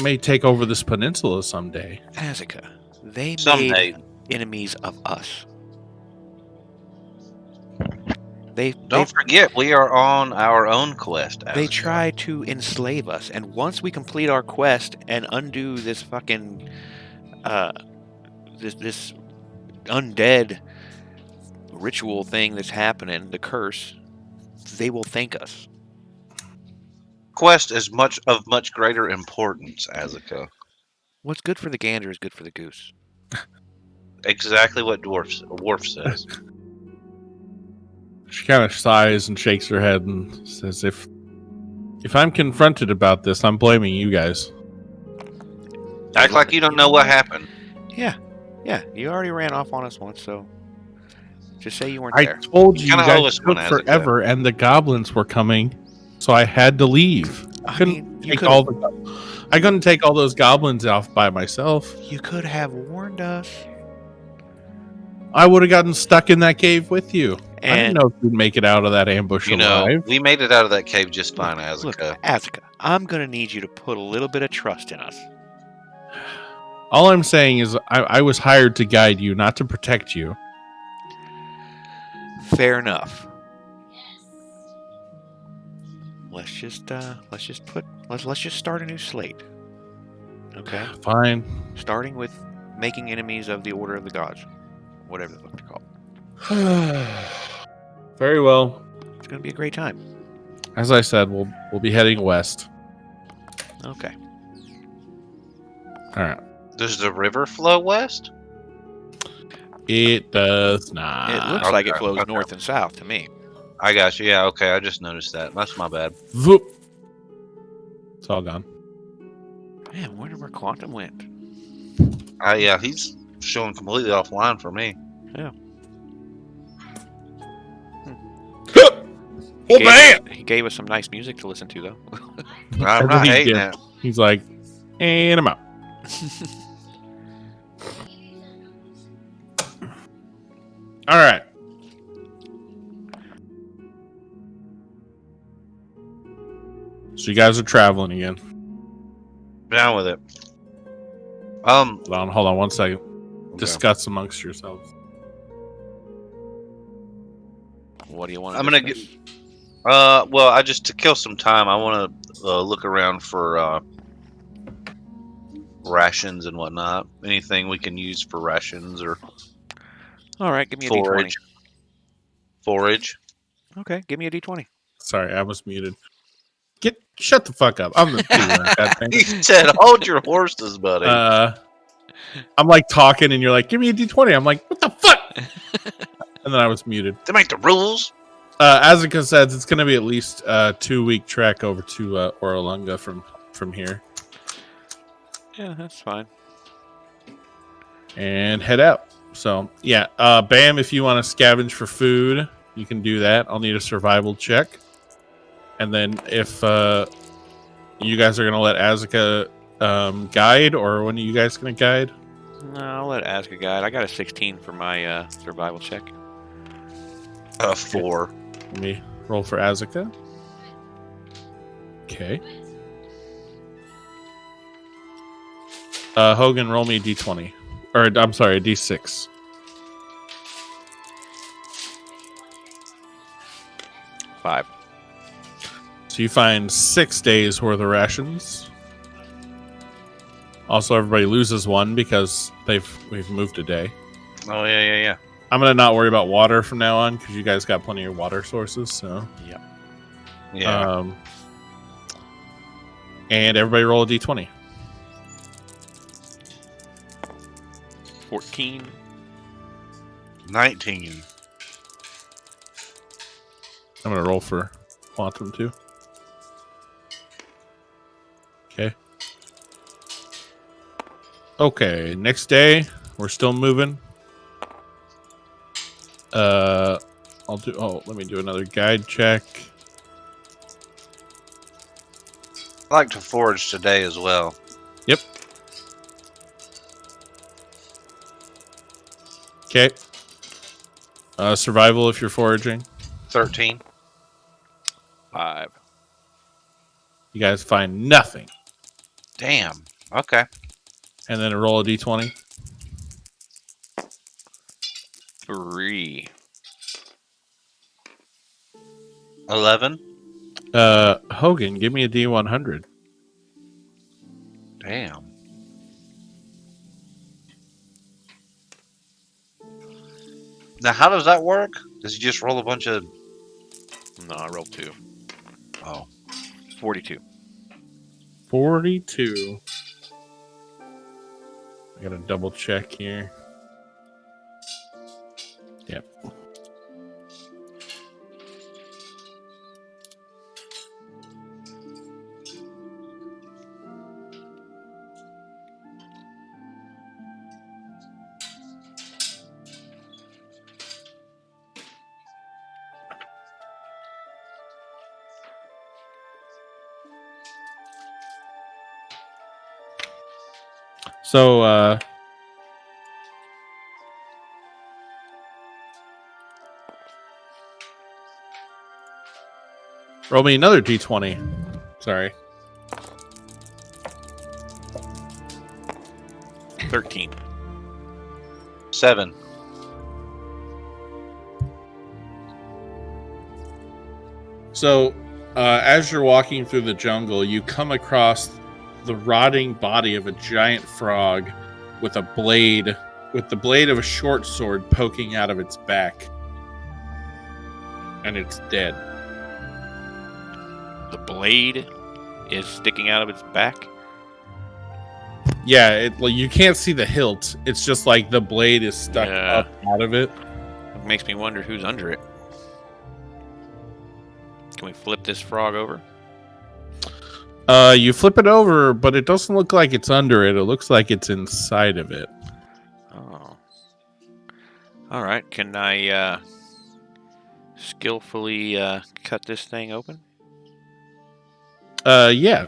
may take over this peninsula someday. Azaka, they Someday. made enemies of us. They Don't forget, we are on our own quest. They Azaka. try to enslave us, and once we complete our quest and undo this fucking this undead ritual thing that's happening, the curse, they will thank us. Quest is of much greater importance, Azaka. What's good for the gander is good for the goose. Exactly what Worf says. She kind of sighs and shakes her head and says, if I'm confronted about this, I'm blaming you guys. Act like you don't know what happened. Yeah. You already ran off on us once, so just say you weren't I there. told You you kinda guys owe us took one, Azaka. forever and the goblins were coming, so I had to leave. I Couldn't mean, you take could all I couldn't take all those goblins off by myself. you could have warned us. I would have gotten stuck in that cave with you. I didn't And know if we'd make it out of that ambush You know, alive. we made it out of that cave just fine, look, Azaka. Azaka, I'm gonna need you to put a little bit of trust in us. All I'm saying is I was hired to guide you, not to protect you. Fair enough. Let's just start a new slate. Okay? Fine. Starting with making enemies of the Order of the Gods. Whatever the fuck they're called. Very well. It's gonna be a great time. As I said, we'll be heading west. Okay. All right. Does the river flow west? It does not. It looks like it okay, flows okay. north and south to me. I got you. Yeah, okay. I just noticed that. That's my bad. Voop. It's all gone. Man, I wonder where Quantum went. Yeah, he's showing completely offline for me. He gave us some nice music to listen to, though. I'm That's what not he hating did. it. He's like, and I'm out. All right. So you guys are traveling again. Down with it. Hold on 1 second. Okay. Discuss amongst yourselves. What do you want to I'm gonna discuss? well, I just to kill some time. I want to look around for rations and whatnot. Anything we can use for rations or All right, give me a forage. Forage. D20. Okay, give me a D20. Sorry, I was muted. Shut the fuck up. I'm the PD. He said, "Hold your horses, buddy." I'm like talking, and you're like, "Give me a D20." I'm like, "What the fuck?" And then I was muted. They make the rules. Azaka says it's going to be at least a 2-week trek over to Orolunga from here, Yeah, that's fine. and head out. So yeah, Bam, if you want to scavenge for food, you can do that. I'll need a survival check, and then if you guys are going to let Azaka guide, or when are you guys going to guide? No, I'll let Azka guide. I got a 16 for my survival check. 4. Let me roll for Azaka. Okay. Hogan, roll me a D20. Or, I'm sorry, a D6. 5. So you find 6 days worth of rations. Also, everybody loses one because we've moved a day. Oh yeah. I'm gonna not worry about water from now on because you guys got plenty of water sources. So Yeah. and everybody roll a D20. 14. 19. I'm gonna roll for Quantum too. Okay. Okay. Next day, we're still moving. Let me do another guide check. I like to forage today as well. Yep. Okay. Survival if you're foraging. 13. 5. You guys find nothing. Damn. Okay. And then roll a D20. 3. 11. Hogan, give me a D100. Damn. Now, how does that work? Does he just roll a bunch of? No, I rolled 2. Oh. 42. 42. I gotta double check here. Yep. So, roll me another d20. Sorry. 13. 7. So, as you're walking through the jungle, you come across the rotting body of a giant frog with the blade of a short sword poking out of its back. And it's dead. The blade is sticking out of its back. Yeah, you can't see the hilt. It's just like the blade is stuck Yeah. up out of it. It makes me wonder who's under it. Can we flip this frog over? You flip it over, but it doesn't look like it's under it. It looks like it's inside of it. Oh. All right. Can I skillfully cut this thing open? Yeah.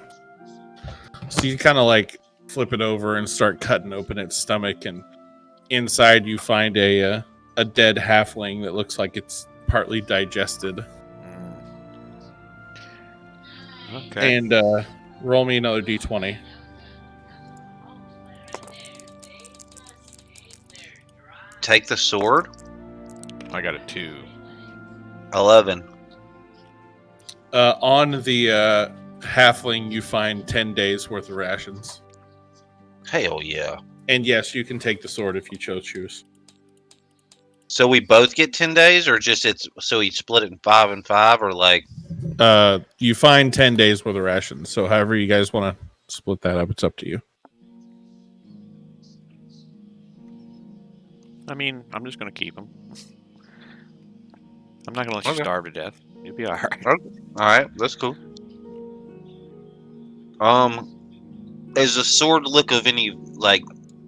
So you kind of like flip it over and start cutting open its stomach, and inside you find a dead halfling that looks like it's partly digested. Okay. And roll me another d20. Take the sword. I got a 2. 11. On the halfling, you find 10 days worth of rations. Hell yeah. And yes, you can take the sword if you choose. So we both get 10 days, or just so he split it in 5 and 5, or like? You find 10 days worth of rations. So however you guys want to split that up, it's up to you. I mean, I'm just going to keep them. I'm not going to let you Okay. starve to death. You'll be all right. All right, that's cool. Is the sword look of any like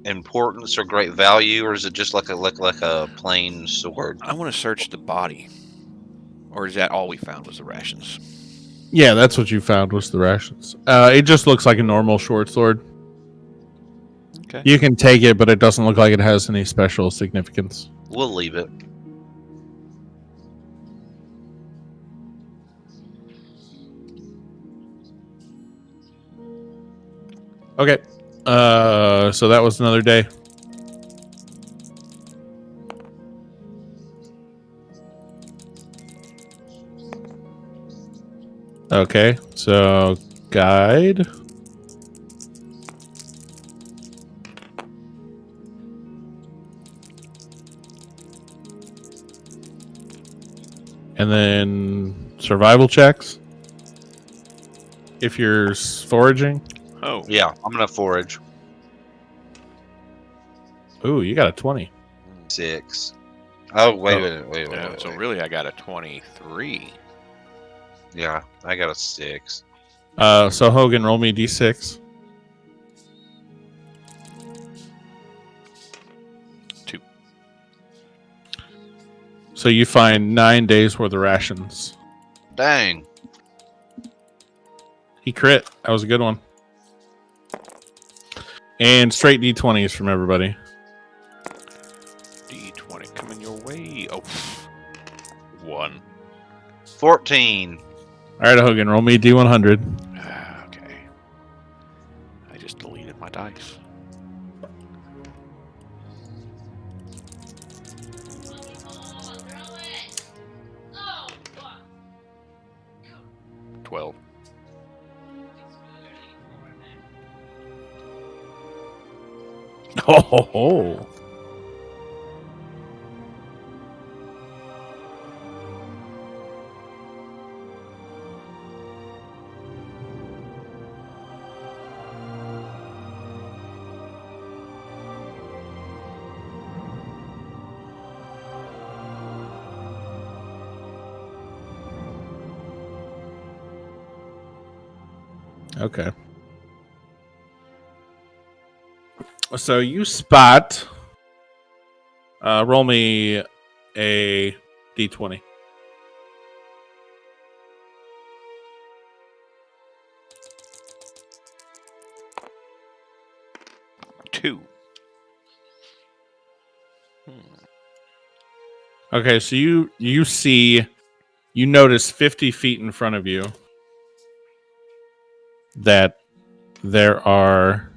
importance or great value, or is it just like a plain sword? I want to search the body. Or is that all we found was the rations? Yeah, that's what you found was the rations. It just looks like a normal short sword. Okay. You can take it, but it doesn't look like it has any special significance. We'll leave it. Okay. So that was another day. Okay, so guide. And then survival checks. If you're foraging. Oh. Yeah, I'm gonna forage. Ooh, you got a 20. 6. Oh, wait a Oh. minute. Wait. Yeah, so really, I got a 23. Yeah, I got a 6. So Hogan, roll me a d6. 2. So you find 9 days worth of rations. Dang. He crit. That was a good one. And straight d20s from everybody. D20 coming your way. Oh, 1. 14. All right, Hogan, roll me a d100. Okay. I just deleted my dice. Oh, 12. Oh, ho, ho. Okay. So you spot. Roll me a d20. 2. Okay, so you notice 50 feet in front of you that there are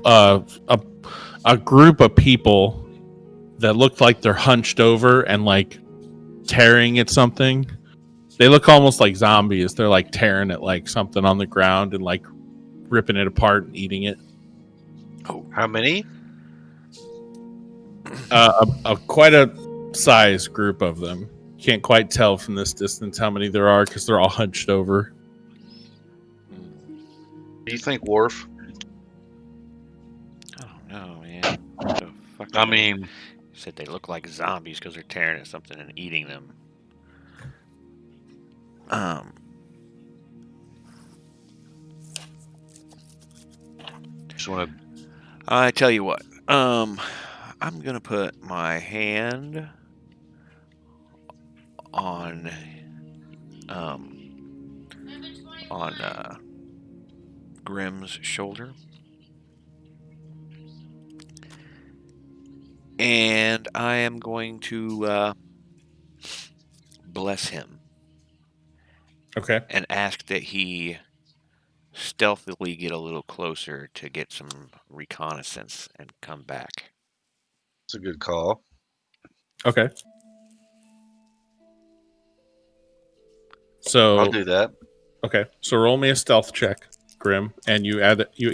a group of people that look like they're hunched over and like tearing at something. They look almost like zombies. They're like tearing at like something on the ground and like ripping it apart and eating it. How many? Quite a size group of them. Can't quite tell from this distance how many there are because they're all hunched over. Do you think Worf? I don't know, man. What the fuck? I mean, said they look like zombies because they're tearing at something and eating them. just want to. I tell you what. I'm gonna put my hand on Grimm's shoulder, and I am going to bless him Okay. and ask that he stealthily get a little closer to get some reconnaissance and come back. It's a good call. Okay. So I'll do that. okay. So roll me a stealth check, Grim, and you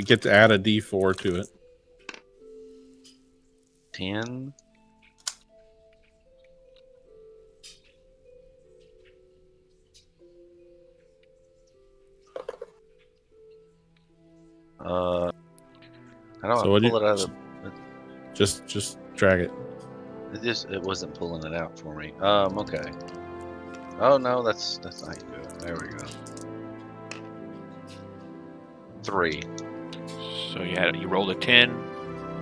get to add a D4 to it. 10. I don't So know. what'd Pull you- it out of Just drag it. it wasn't pulling it out for me. Okay. Oh no, that's not good. There we go. 3. So you rolled a 10.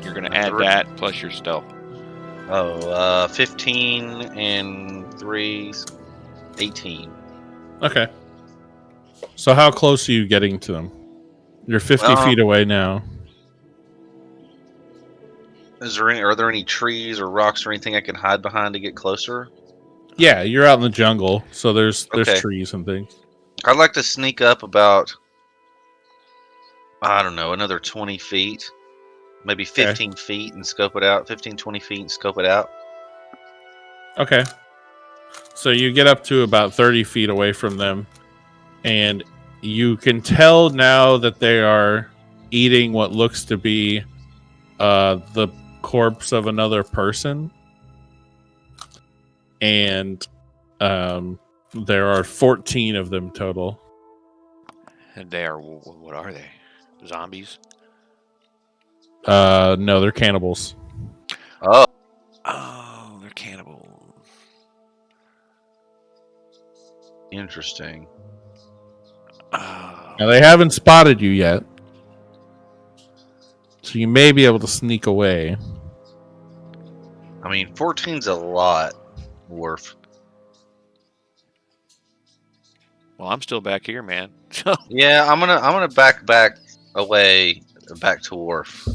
You're gonna A add 3. that plus your stealth. 15 and 3, 18. Okay. So how close are you getting to them? You're 50 feet away now. Are there any trees or rocks or anything I can hide behind to get closer? Yeah, you're out in the jungle, so there's Okay. trees and things. I'd like to sneak up about, I don't know, another 20 feet. Maybe 15 feet and scope it out. 15, 20 feet and scope it out. Okay. So you get up to about 30 feet away from them, and you can tell now that they are eating what looks to be the corpse of another person. And there are 14 of them total. And they are, what are they? Zombies? No, they're cannibals. Oh, Oh, they're cannibals. interesting. Oh. Now, they haven't spotted you yet. So you may be able to sneak away. I mean, 14's a lot, Worf. Well, I'm still back here, man. So Yeah, I'm gonna back away, back to Worf.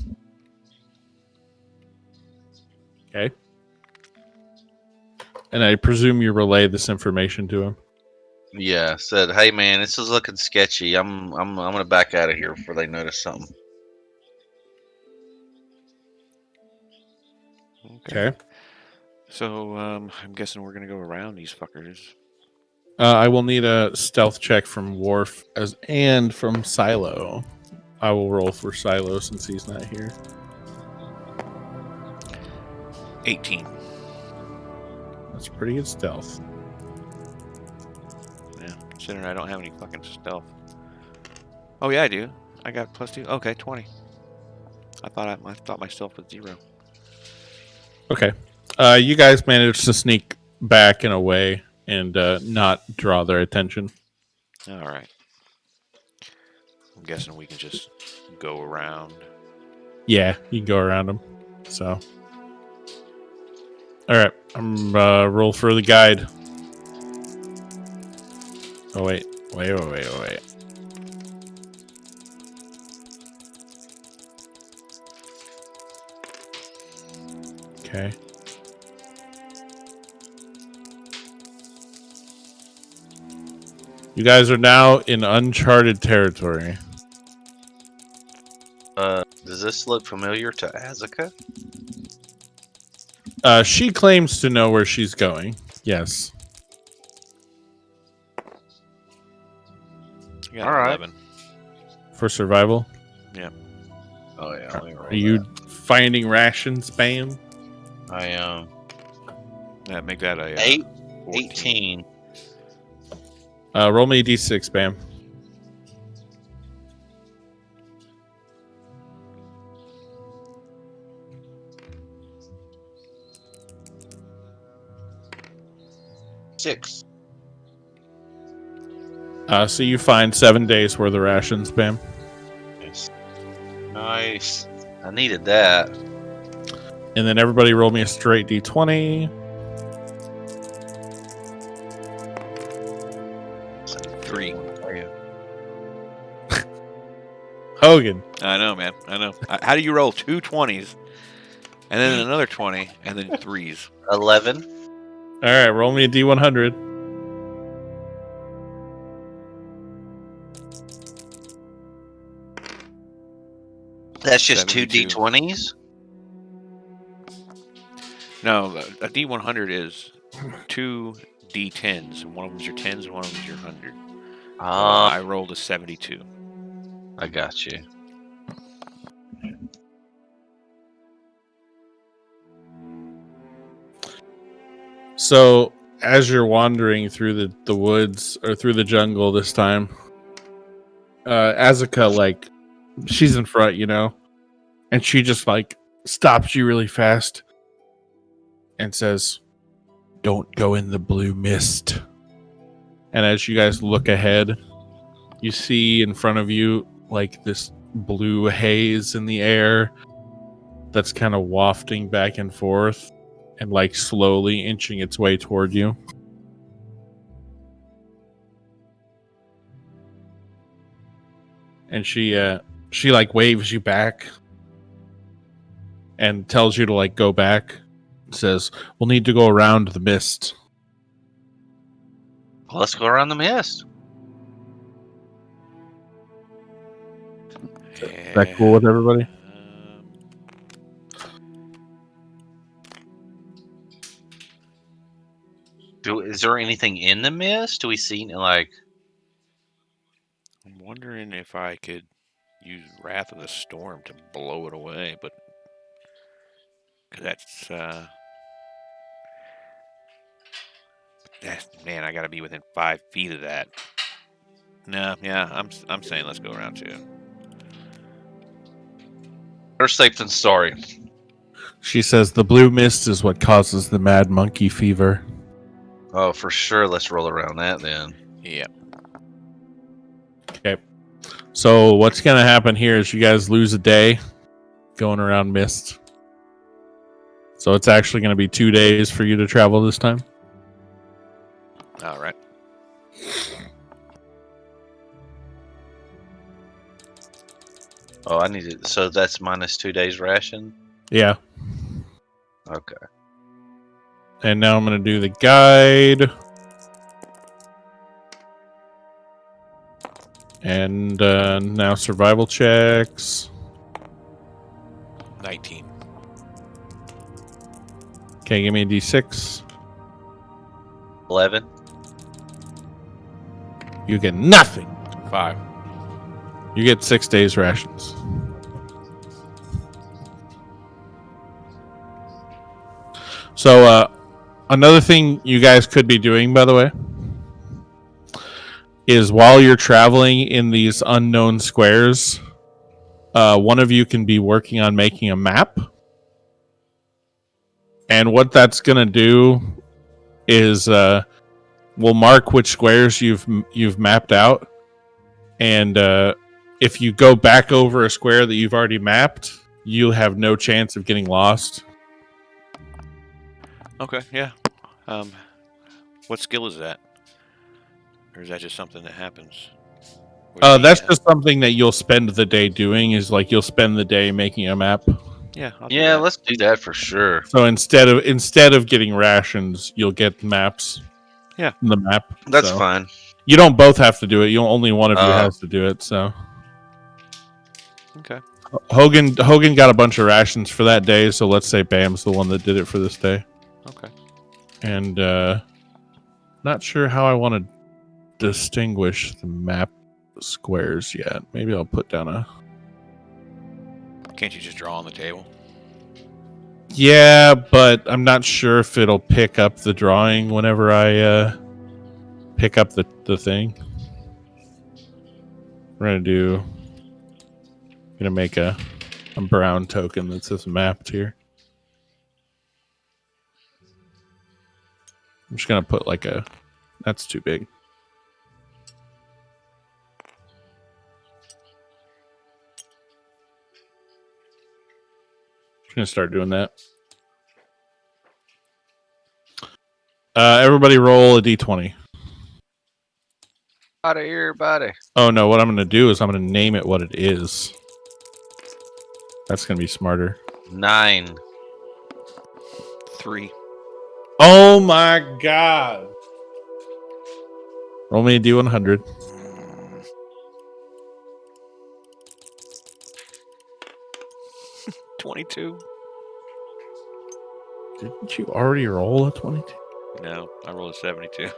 Okay. And I presume you relay this information to him. Yeah, said, hey man, this is looking sketchy. I'm gonna back out of here before they notice something. Okay. So I'm guessing we're gonna go around these fuckers. I will need a stealth check from Worf and from Silo. I will roll for Silo since he's not here. 18. That's pretty good stealth. Yeah, considering I don't have any fucking stealth. Oh yeah, I do. I got +2. Okay, 20. I thought my stealth was 0. Okay. You guys managed to sneak back and away and not draw their attention. All right. I'm guessing we can just go around. Yeah, you can go around them. So, all right, I'm roll for the guide. Oh wait, Wait. Okay. You guys are now in uncharted territory. Does this look familiar to Azaka? She claims to know where she's going. Yes. You got All right. 11. For survival. Oh yeah. let me roll Are you that. finding rations, Bam? I am Yeah, make that a 14. 18. Roll me a d6, Bam. Six. So you find 7 days worth of rations, Bam. Yes. Nice. I needed that. And then everybody roll me a straight d20. 3. Hogan. I know, man. I know. How do you roll 2 20s and then another 20 and then 3s? 11. All right, roll me a d100. That's just 2 72. D20s. No, a D100 is 2 D10s. One of them's your 10s and one of them's your 100. I rolled a 72. I got you. So as you're wandering through the woods or through the jungle this time, Azaka, like, she's in front, you know, and she just like stops you really fast and says, "Don't go in the blue mist." And as you guys look ahead, you see in front of you like this blue haze in the air that's kind of wafting back and forth and like slowly inching its way toward you. And she like waves you back and tells you to like go back. Says, "We'll need to go around the mist." Let's go around the mist. Is that cool with everybody? Is there anything in the mist? Do we see like? I'm wondering if I could use Wrath of the Storm to blow it away, but 'cause that's man, I gotta be within 5 feet of that. No, yeah, I'm saying let's go around 2. Better safe than sorry. She says the blue mist is what causes the mad monkey fever. Oh, for sure. Let's roll around that then. Yeah. Okay. So what's going to happen here is you guys lose a day going around mist. So it's actually going to be 2 days for you to travel this time. All right. Oh, I need it. So that's minus 2 days ration. Yeah. Okay. And now I'm going to do the guide. And now survival checks. 19. Okay, give me a d6. 11. You get nothing. 5. You get 6 days rations. So, another thing you guys could be doing, by the way, is while you're traveling in these unknown squares, one of you can be working on making a map. And what that's going to do is we'll mark which squares you've mapped out. And if you go back over a square that you've already mapped, you'll have no chance of getting lost. Okay, yeah. What skill is that? Or is that just something that happens? Or That's just something that you'll spend the day doing. Is like you'll spend the day making a map. yeah. I'll do Yeah, that. let's do that for sure. So instead of getting rations, you'll get maps. Yeah. The map. That's So fine. you don't both have to do it. You only one of you Oh. has to do it. So Okay. Hogan got a bunch of rations for that day. So let's say Bam's the one that did it for this day. Okay. And not sure how I want to distinguish the map squares yet. Maybe I'll put down a. Can't you just draw on the table? Yeah, but I'm not sure if it'll pick up the drawing whenever I pick up the thing. We're gonna make a brown token that says mapped here. I'm just gonna put like a. That's too big. Just gonna start doing that. Everybody roll a d20. Out of here, buddy. Oh no, what I'm gonna do is I'm gonna name it what it is. That's gonna be smarter. 9. 3. Oh my god. Roll me a d100. 22. Didn't you already roll a 22? No, I rolled a 72. You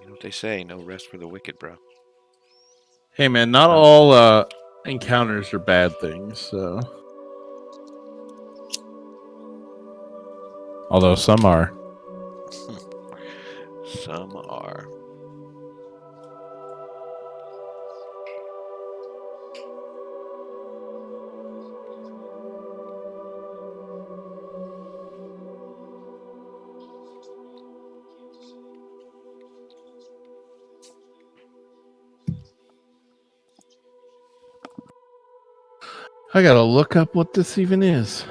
know what they say? No rest for the wicked, bro. Hey man, not all encounters are bad things, so. Although some are. Some are. I gotta look up what this even is.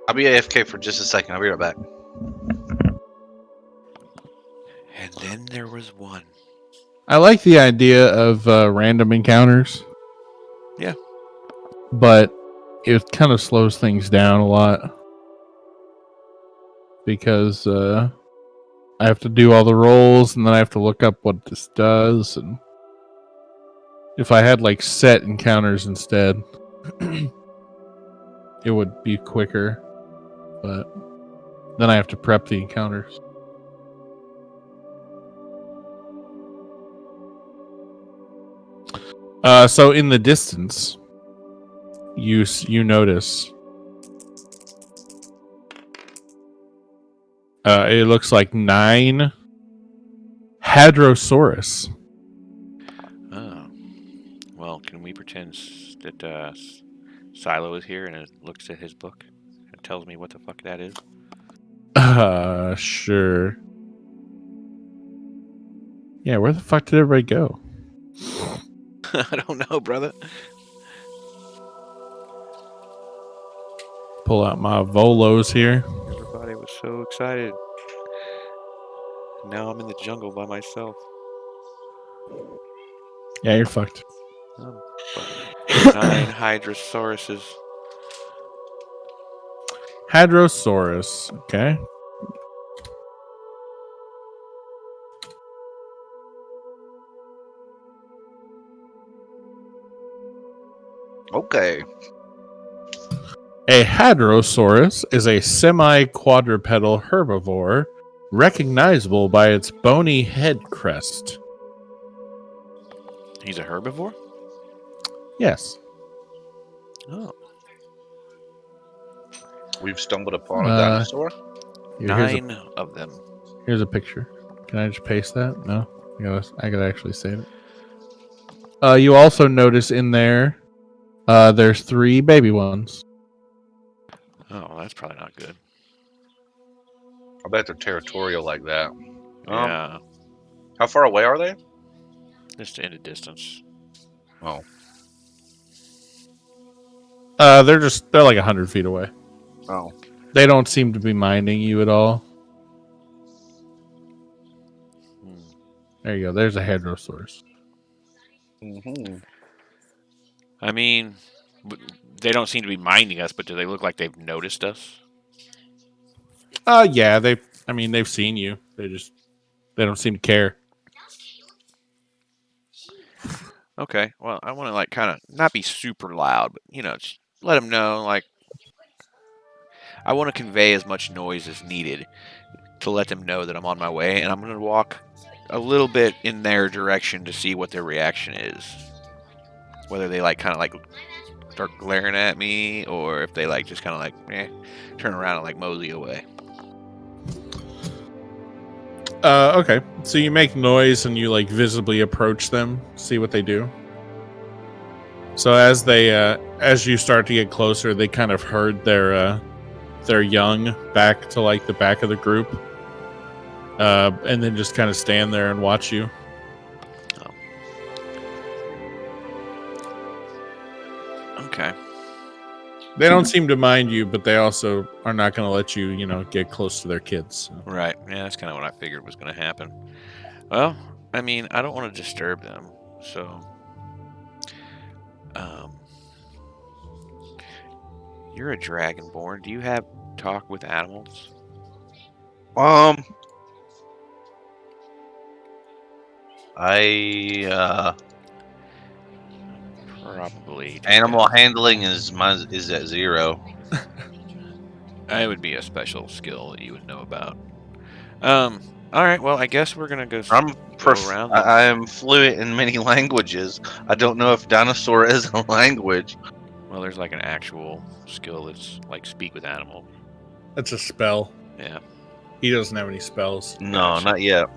I'll be AFK for just a second. I'll be right back. And then there was one. I like the idea of random encounters. Yeah. But it kind of slows things down a lot. Because I have to do all the rolls and then I have to look up what this does. And if I had like set encounters instead, it would be quicker. But then I have to prep the encounters. So in the distance, you notice it looks like 9 Hadrosaurus. Oh. Well, can we pretend that Silo is here and it looks at his book and tells me what the fuck that is? Sure. Yeah, where the fuck did everybody go? I don't know, brother. Pull out my Volos here. Everybody was so excited. Now I'm in the jungle by myself. Yeah, you're fucked. 9 Hydrosauruses. Hadrosaurus. Okay. Okay. A Hadrosaurus is a semi-quadrupedal herbivore recognizable by its bony head crest. He's a herbivore? Yes. Oh. We've stumbled upon a dinosaur. Here's 9 of them. Here's a picture. Can I just paste that? No. I gotta actually save it. You also notice in there, there's 3 baby ones. Oh, that's probably not good. I bet they're territorial like that. Yeah. How far away are they? Just in a distance. Oh. They're like 100 feet away. Oh. They don't seem to be minding you at all. There you go. There's a Hadrosaurus. I mean, they don't seem to be minding us, but do they look like they've noticed us? Yeah, they've seen you. They don't seem to care. Okay, well, I want to like kind of not be super loud, but just let them know. Like, I want to convey as much noise as needed to let them know that I'm on my way, and I'm going to walk a little bit in their direction to see what their reaction is. Whether they like kind of like start glaring at me, or if they like just kind of like turn around and like mosey away. Okay. So you make noise and you like visibly approach them, see what they do. So as you start to get closer, they kind of herd their young back to like the back of the group, and then just kind of stand there and watch you. Okay. They don't seem to mind you, but they also are not going to let you, get close to their kids. So. Right. Yeah, that's kind of what I figured was going to happen. Well, I mean, I don't want to disturb them, so you're a dragonborn. Do you have talk with animals? Probably animal handling is at 0. It would be a special skill that you would know about. All right. Well, I guess we're gonna go. Around. I am fluent in many languages. I don't know if dinosaur is a language. Well, there's like an actual skill that's like speak with animal. That's a spell. Yeah. He doesn't have any spells. No, not yet.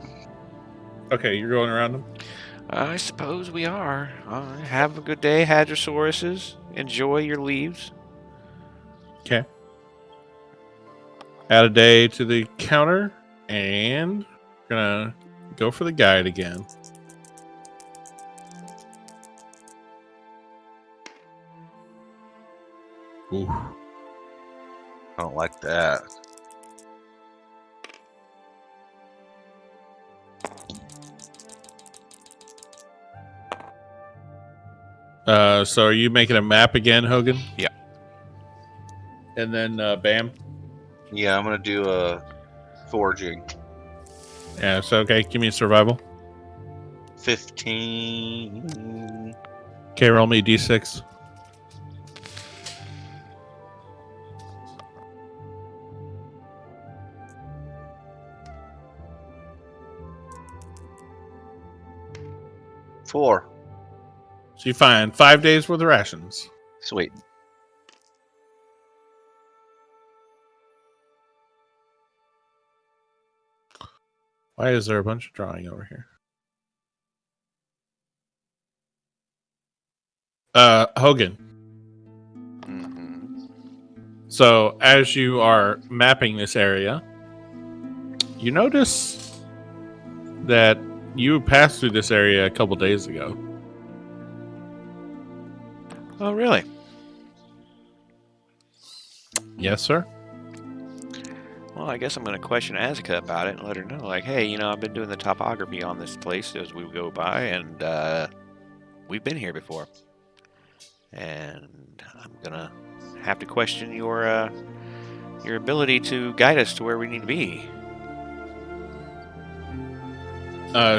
Okay, you're going around him? I suppose we are. Have a good day, Hadrosauruses. Enjoy your leaves. Okay. Add a day to the counter, and gonna go for the guide again. Ooh. I don't like that. So are you making a map again, Hogan? Yeah. And then Bam? Yeah, I'm gonna do a foraging. Yeah, so okay, give me a survival. 15. Okay, roll me a d6. Four. So you find 5 days worth of rations. Sweet. Why is there a bunch of drawing over here? Hogan. Mm-hmm. So as you are mapping this area, you notice that you passed through this area a couple days ago. Oh, really? Yes, sir. Well, I guess I'm going to question Azaka about it and let her know, like, hey, I've been doing the topography on this place as we go by, and we've been here before. And I'm going to have to question your ability to guide us to where we need to be.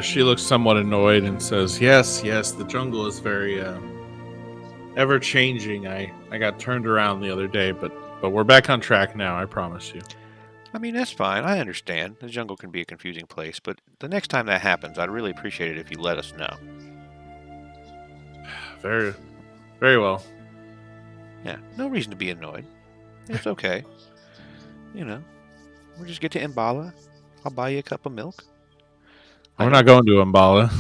She looks somewhat annoyed and says, yes, the jungle is very ever-changing. I got turned around the other day, but we're back on track now, I promise you. I mean, that's fine. I understand. The jungle can be a confusing place, but the next time that happens, I'd really appreciate it if you let us know. Very, very well. Yeah, no reason to be annoyed. It's okay. We'll just get to Imbala. I'll buy you a cup of milk. We're not going to Umbala.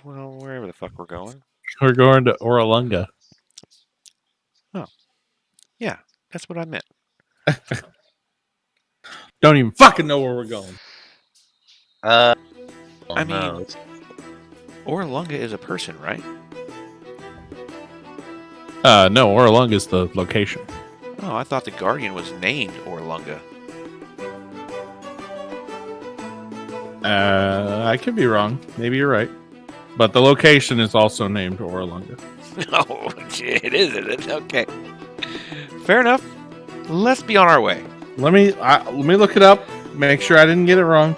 Well, wherever the fuck we're going. We're going to Oralunga. Oh. Yeah, that's what I meant. Don't even fucking know where we're going. I mean, Oralunga is a person, right? No, Oralunga is the location. Oh, I thought the Guardian was named Orlunga. I could be wrong. Maybe you're right. But the location is also named Orlunga. No, it isn't. Okay. Fair enough. Let's be on our way. Let me look it up. Make sure I didn't get it wrong.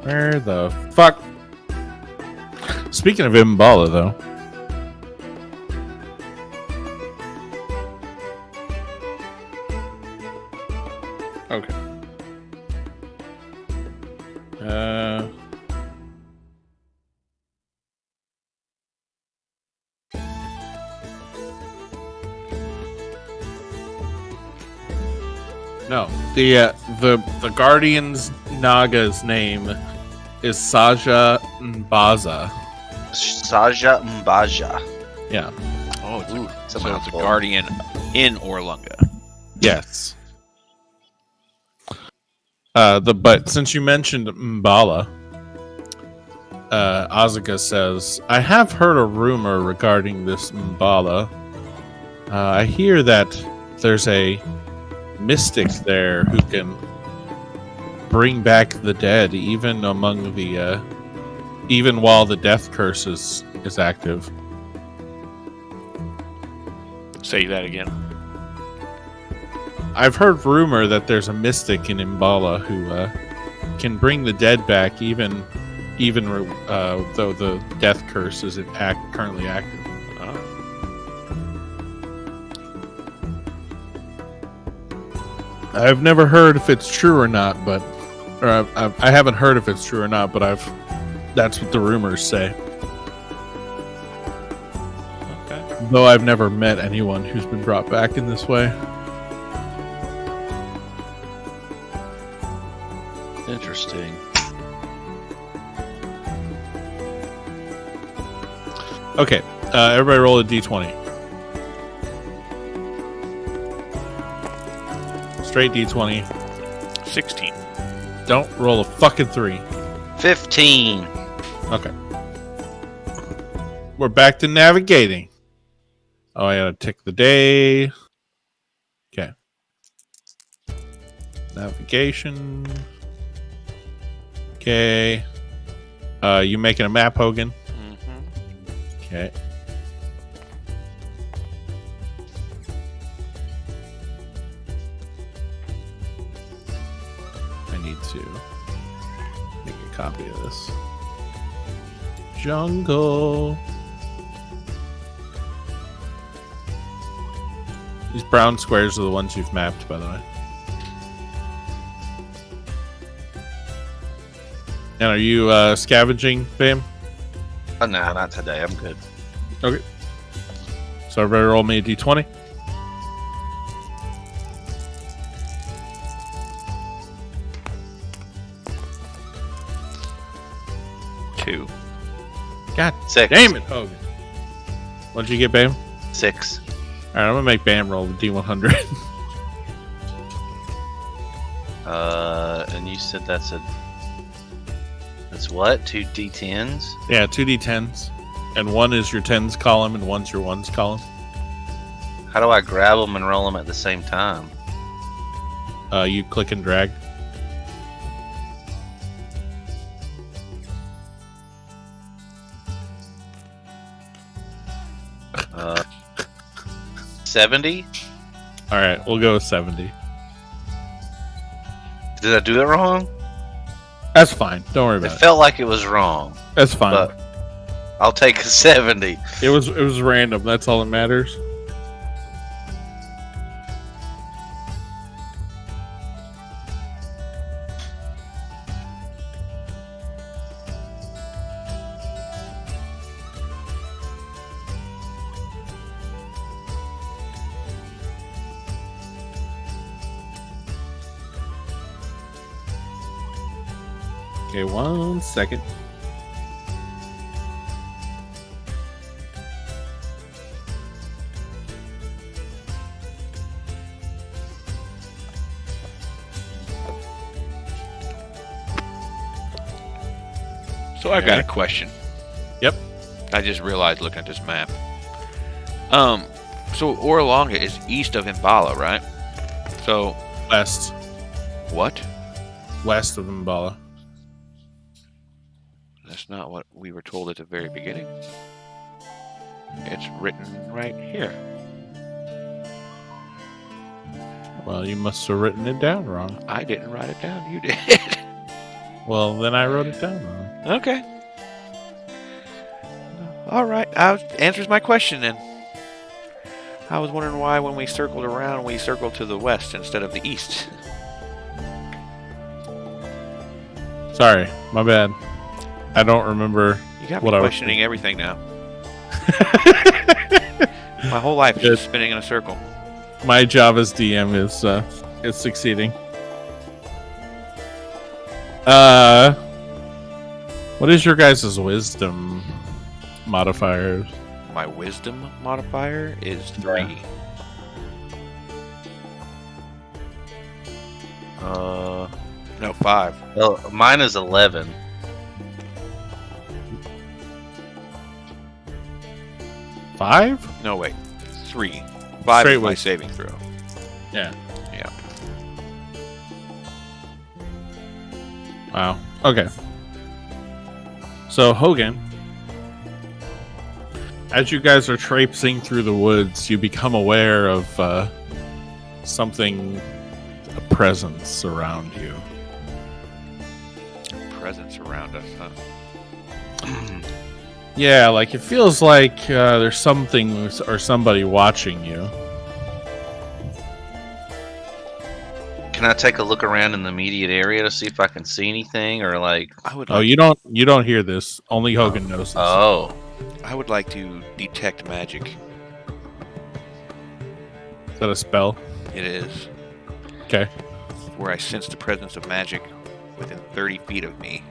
Where the fuck? Speaking of Mbala, though. Okay. No, the Guardian's Naga's name is Saja Mbaza. Saja Mbaja. Yeah. Oh, it's Ooh, so it's a Guardian in Orlunga. Yes. But since you mentioned Mbala, Azuka says, I have heard a rumor regarding this Mbala. I hear that there's a mystic there who can bring back the dead, even among the, even while the death curse is active. Say that again. I've heard rumor that there's a mystic in Mbala who can bring the dead back, even though the death curse isn't currently active. I've never heard if it's true or not, but I haven't heard if it's true or not, but that's what the rumors say. Okay. Though I've never met anyone who's been brought back in this way. Interesting. Okay, everybody roll a d20. Straight d20. 16. Don't roll a fucking 3. 15. Okay. We're back to navigating. Oh, I gotta tick the day. Okay. Navigation. Okay. You making a map, Hogan? Mm-hmm. Okay. I need to make a copy of this. Jungle. These brown squares are the ones you've mapped, by the way. And are you scavenging, Bam? Oh, no, not today. I'm good. Okay. So everybody roll me a d20. Two. God 6. damn it, Hogan. What'd you get, Bam? 6. Alright, I'm gonna make Bam roll the d100. And you said that's what? 2 D10s? Yeah, 2 d10s. And one is your 10s column and one's your 1s column. How do I grab them and roll them at the same time? You click and drag. Uh, 70? Alright, we'll go with 70. Did I do it wrong? That's fine. Don't worry It about it. felt like it was wrong, That's fine. but I'll take a 70. It was random. That's all that matters. Okay, 1 second. So I've got a question. Yep. I just realized looking at this map. So Oralonga is east of Imbala, right? So West. what? West of Mbala. That's not what we were told at the very beginning. It's written right here. Well, you must have written it down wrong. I didn't write it down. You did. Well, then I wrote it down wrong. Okay. All right. Answers my question then. I was wondering why when we circled around, we circled to the west instead of the east. Sorry, my bad. I don't remember. You got What me I was questioning everything now. My whole life is just spinning in a circle. My job as DM is succeeding. What is your guys' wisdom modifiers? My wisdom modifier is 3. No, 5. Well, mine is 11. Five? No, wait. 3. 5 Straight is my with- saving throw. Yeah. Yeah. Wow. Okay. So Hogan, as you guys are traipsing through the woods, you become aware of something, a presence around you. Presence around us, huh? Yeah, like it feels like there's something or somebody watching you. Can I take a look around in the immediate area to see if I can see anything or like? I would Oh, like, you don't hear this. Only Hogan knows this. Oh, I would like to detect magic. Is that a spell? It is Okay. where I sense the presence of magic within 30 feet of me.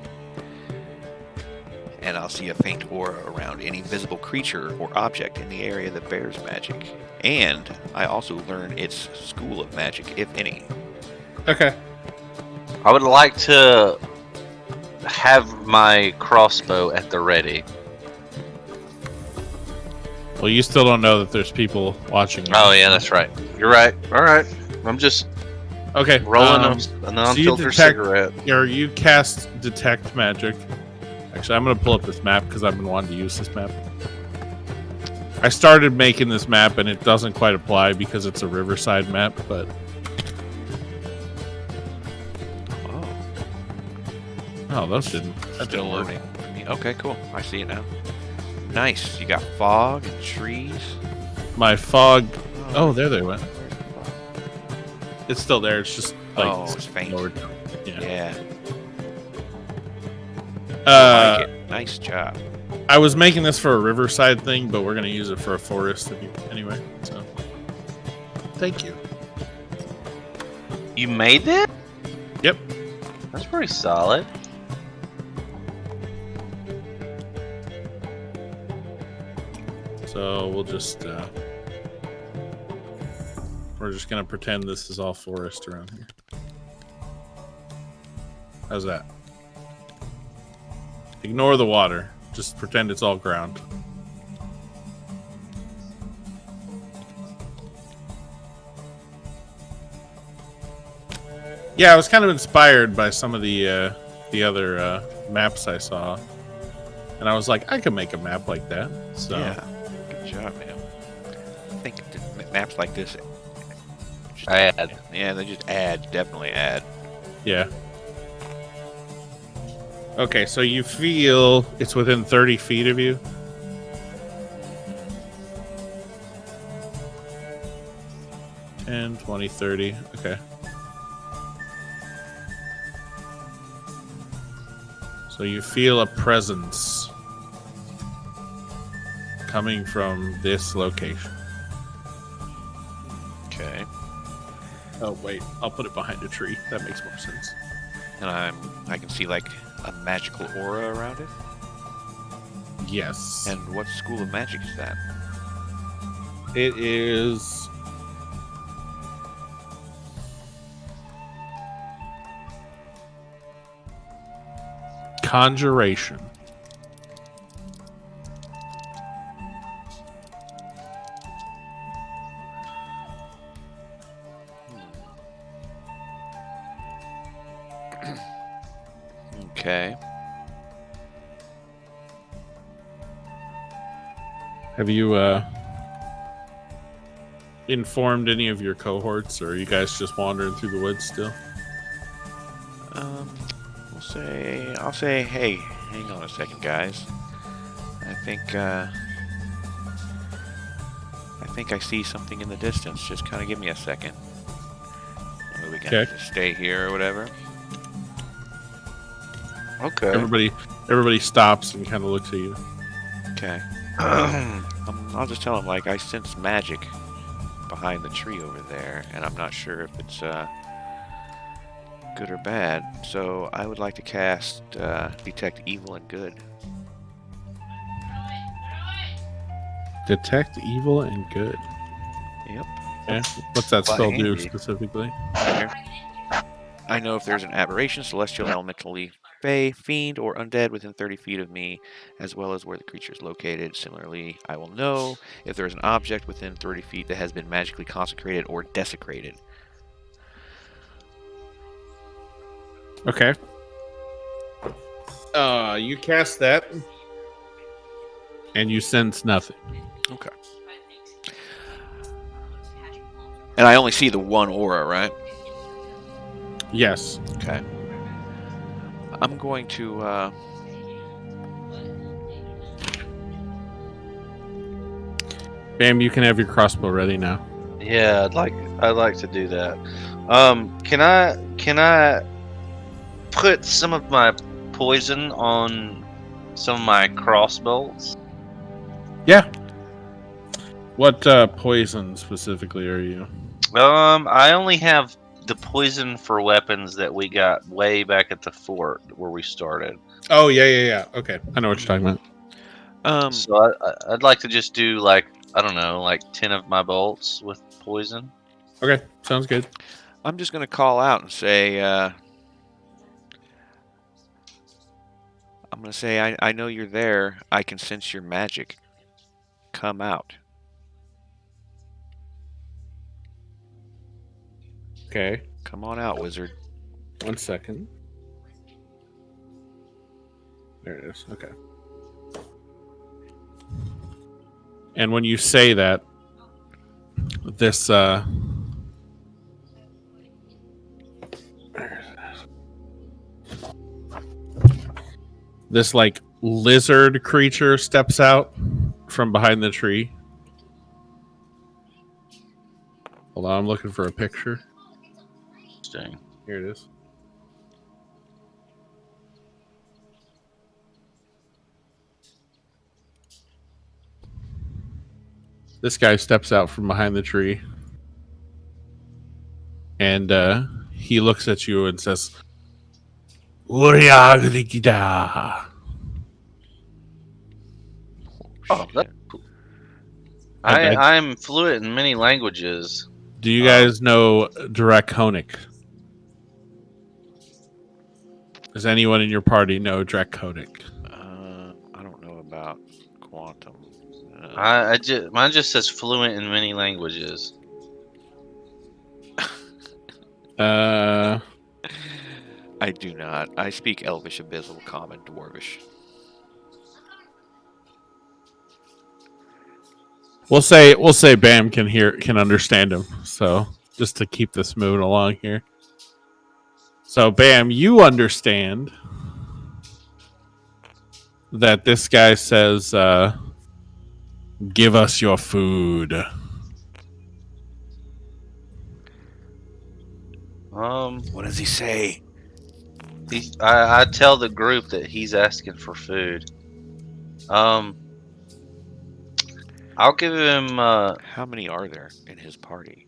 And I'll see a faint aura around any visible creature or object in the area that bears magic. And I also learn its school of magic, if any. Okay. I would like to have my crossbow at the ready. Well, you still don't know that there's people watching you. Oh yeah, that's right. You're right. All right. I'm just Okay. rolling a so you non-filter detect- cigarette. Or you cast detect magic. Actually, I'm gonna pull up this map because I've been wanting to use this map. I started making this map and it doesn't quite apply because it's a riverside map, but Oh, those didn't. That still didn't work. loading for me. Okay, cool. I see it now. Nice. You got fog and trees. My fog. Oh, there they went. Where's the fog? It's still there. It's just like Oh, it's faint. lowered down. Yeah. Yeah. I like it. Nice job. I was making this for a riverside thing, but we're gonna use it for a forest anyway. So, thank you. You made it? Yep. That's pretty solid. So we'll just we're just gonna pretend this is all forest around here. How's that? Ignore the water. Just pretend it's all ground. Yeah, I was kind of inspired by some of the other maps I saw, and I was like, I could make a map like that. So Yeah. Good job, man. I think maps like this. just- Add. Yeah, they just add. Definitely add. yeah. Okay, so you feel it's within 30 feet of you. And 20, 30. Okay. So you feel a presence coming from this location. Okay. Oh, wait. I'll put it behind a tree. That makes more sense. And I can see like a magical aura around it. Yes. And what school of magic is that? It is conjuration. Okay. Have you informed any of your cohorts, or are you guys just wandering through the woods still? I'll say, hey, hang on a second, guys. I think I see something in the distance. Just kind of give me a second. Maybe we can Okay. just stay here or whatever. Okay. Everybody stops and kind of looks at you. Okay. I'll just tell him, like, I sense magic behind the tree over there, and I'm not sure if it's good or bad. So I would like to cast Detect Evil and Good. Detect evil and good. Yep. Okay. What's that Quite spell do handy. specifically? Here. I know if there's an aberration, celestial, elementally, fey, fiend, or undead within 30 feet of me, as well as where the creature is located. Similarly, I will know if there is an object within 30 feet that has been magically consecrated or desecrated. Okay. You cast that, and you sense nothing. Okay. And I only see the one aura, right? Yes. Okay. I'm going to Bam, you can have your crossbow ready now. Yeah, I'd like to do that. Can I put some of my poison on some of my crossbolts? Yeah. What poison specifically are you? I only have the poison for weapons that we got way back at the fort where we started. Oh, yeah. Okay. I know what you're talking about. So I'd like to just do like, I don't know, like 10 of my bolts with poison. Okay. Sounds good. I'm just going to call out and say I'm going to say I know you're there. I can sense your magic. Come out. Okay. Come on out, wizard. 1 second. There it is. Okay. And when you say that, this this like lizard creature steps out from behind the tree. Hold on, I'm looking for a picture. Interesting. Here it is. This guy steps out from behind the tree. And he looks at you and says, "Uriagligida." Oh, shit. that's cool. Okay. I'm fluent in many languages. Do you guys know Draconic? Does anyone in your party know Draconic? I don't know about quantum. Mine just says fluent in many languages. I do not. I speak Elvish, Abyssal, Common, Dwarvish. We'll say Bam can understand him. So just to keep this moving along here. So Bam, you understand that this guy says, "Give us your food." What does he say? I tell the group that he's asking for food. I'll give him. How many are there in his party?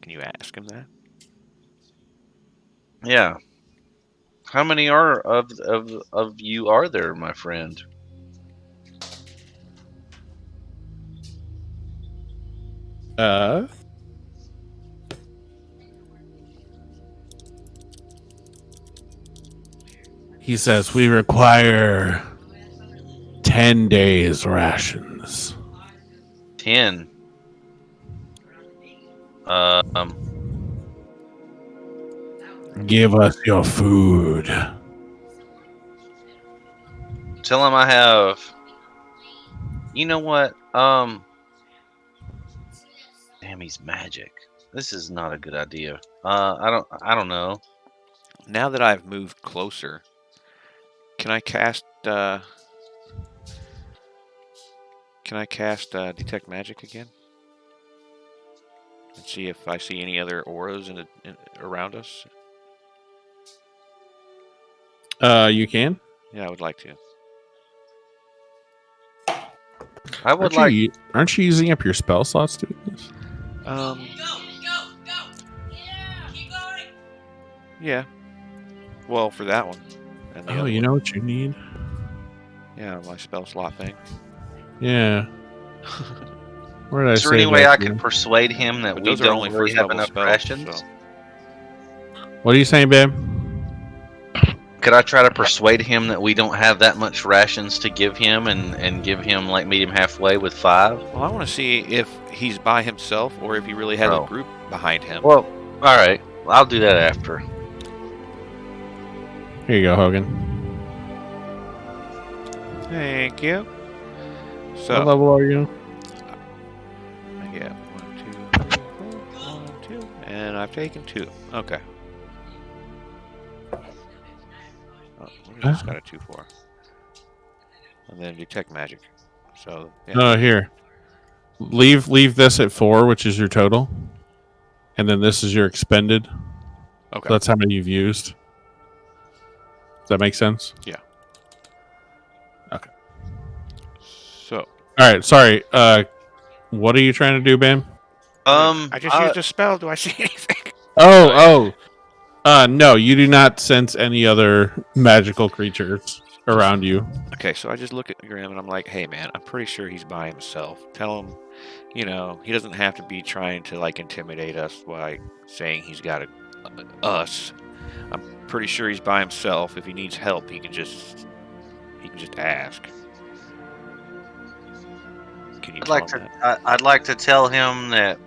Can you ask him that? Yeah. How many are of you are there, my friend? He says we require 10 days rations. 10. Give us your food. Tell him I have. You know what? Damn, he's magic. This is not a good idea. I don't know. Now that I've moved closer, can I cast? Can I cast detect magic again? And see if I see any other auras around us. You can. Yeah, I would like to. I would like. Aren't you using up your spell slots doing this? Go! Yeah. Well, for that one. And the Oh, other you one. know what you need? Yeah, my spell slot thing. Yeah. Where did I Is there say any way that I to you? could persuade him that But we those are don't only really first have level enough spells, rations? so. What are you saying, babe? Could I try to persuade him that we don't have that much rations to give him and give him like meet him halfway with 5? Well, I want to see if he's by himself or if he really has Oh. a group behind him. Well, all right. I'll do that after. Here you go, Hogan. Thank you. What So, level are you? I get 1, 2, 3, 4, 1, 2, and I've taken 2. Okay. Oh, we just got a 2 for. And then detect magic. So, yeah. Oh, here. Leave this at 4, which is your total, and then this is your expended. Okay. So that's how many you've used. Does that make sense? Yeah. Okay. So, All right. Sorry. What are you trying to do, Bam? I just used a spell. Do I see anything? Oh. No, you do not sense any other magical creatures around you. Okay, so I just look at Grim and I'm like, hey man, I'm pretty sure he's by himself. Tell him, he doesn't have to be trying to like intimidate us by saying he's got us. I'm pretty sure he's by himself. If he needs help, he can just ask. Can you tell him that? I'd like to tell him that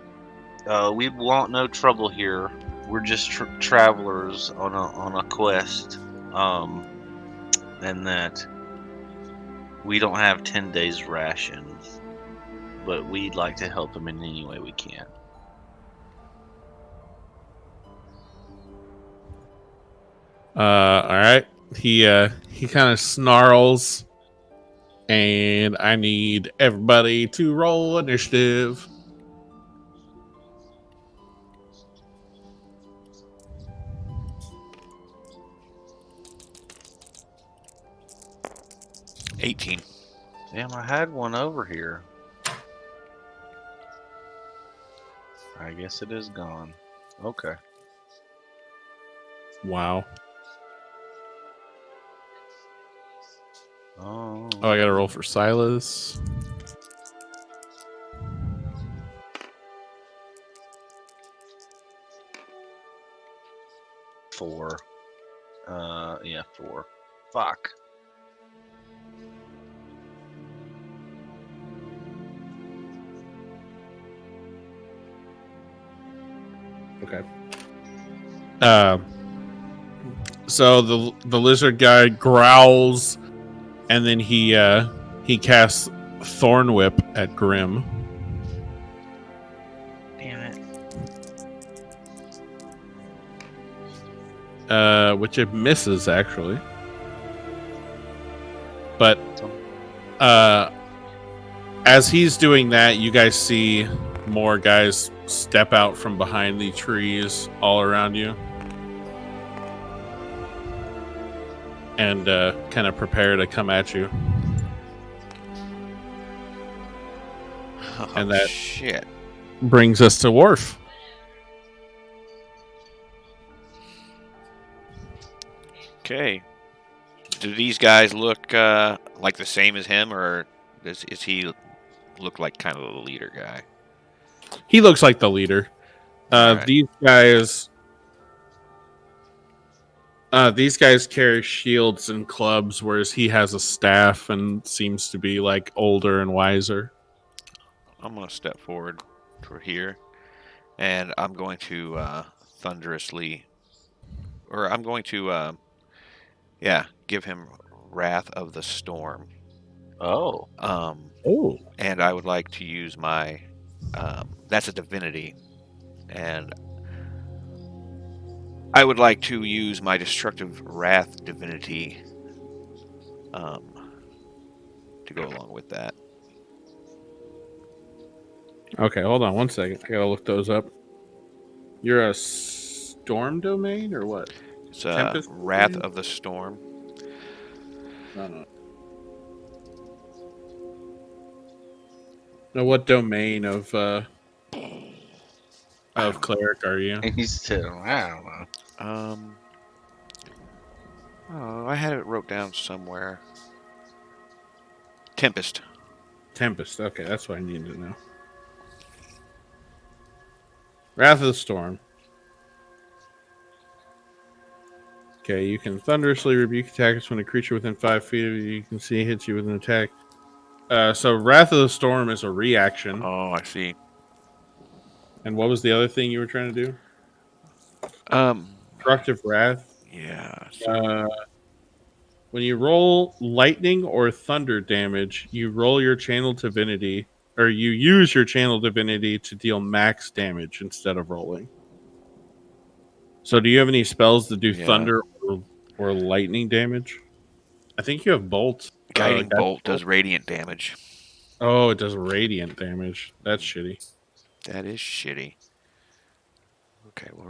we want no trouble here. We're just travelers on a quest, and that we don't have 10 days rations, but we'd like to help him in any way we can. All right. He kind of snarls, and I need everybody to roll initiative. $18. Damn, I had one over here. I guess it is gone. Okay. Wow. Oh, I gotta roll for Silas. four. Yeah, 4. Fuck. Okay. So the lizard guy growls, and then he casts Thorn Whip at Grim. Damn it. Which it misses actually. But as he's doing that, you guys see more guys step out from behind the trees all around you. And kind of prepare to come at you. Oh, And that- shit. Brings us to Worf. Okay. Do these guys look like the same as him, or is he look like kind of the leader guy? He looks like the leader. Alright. These guys carry shields and clubs, whereas he has a staff and seems to be like older and wiser. I'm going to step forward to here, and I'm going to thunderously, or I'm going to, give him Wrath of the Storm. Oh. Oh. And I would like to use my. That's a divinity, and I would like to use my Destructive Wrath divinity to go along with that. Okay, hold on one second. I gotta look those up. You're a storm domain or what? It's Tempest Wrath domain? of the Storm. No. Now, what domain of cleric are you? He said, I don't know. Oh, I had it wrote down somewhere. Tempest. Tempest. Okay, that's what I need to know. Wrath of the Storm. Okay, you can thunderously rebuke attackers when a creature within 5 feet of you can see hits you with an attack. So Wrath of the Storm is a reaction. Oh, I see. And what was the other thing you were trying to do? Destructive Wrath. Yeah. When you roll lightning or thunder damage, you roll your channel divinity, or you use your channel divinity to deal max damage instead of rolling. So do you have any spells that do Yeah. thunder or lightning damage? I think you have bolt. Guiding Guiding Bolt does radiant damage. Oh, it does radiant damage. That's shitty. That is shitty. Okay, well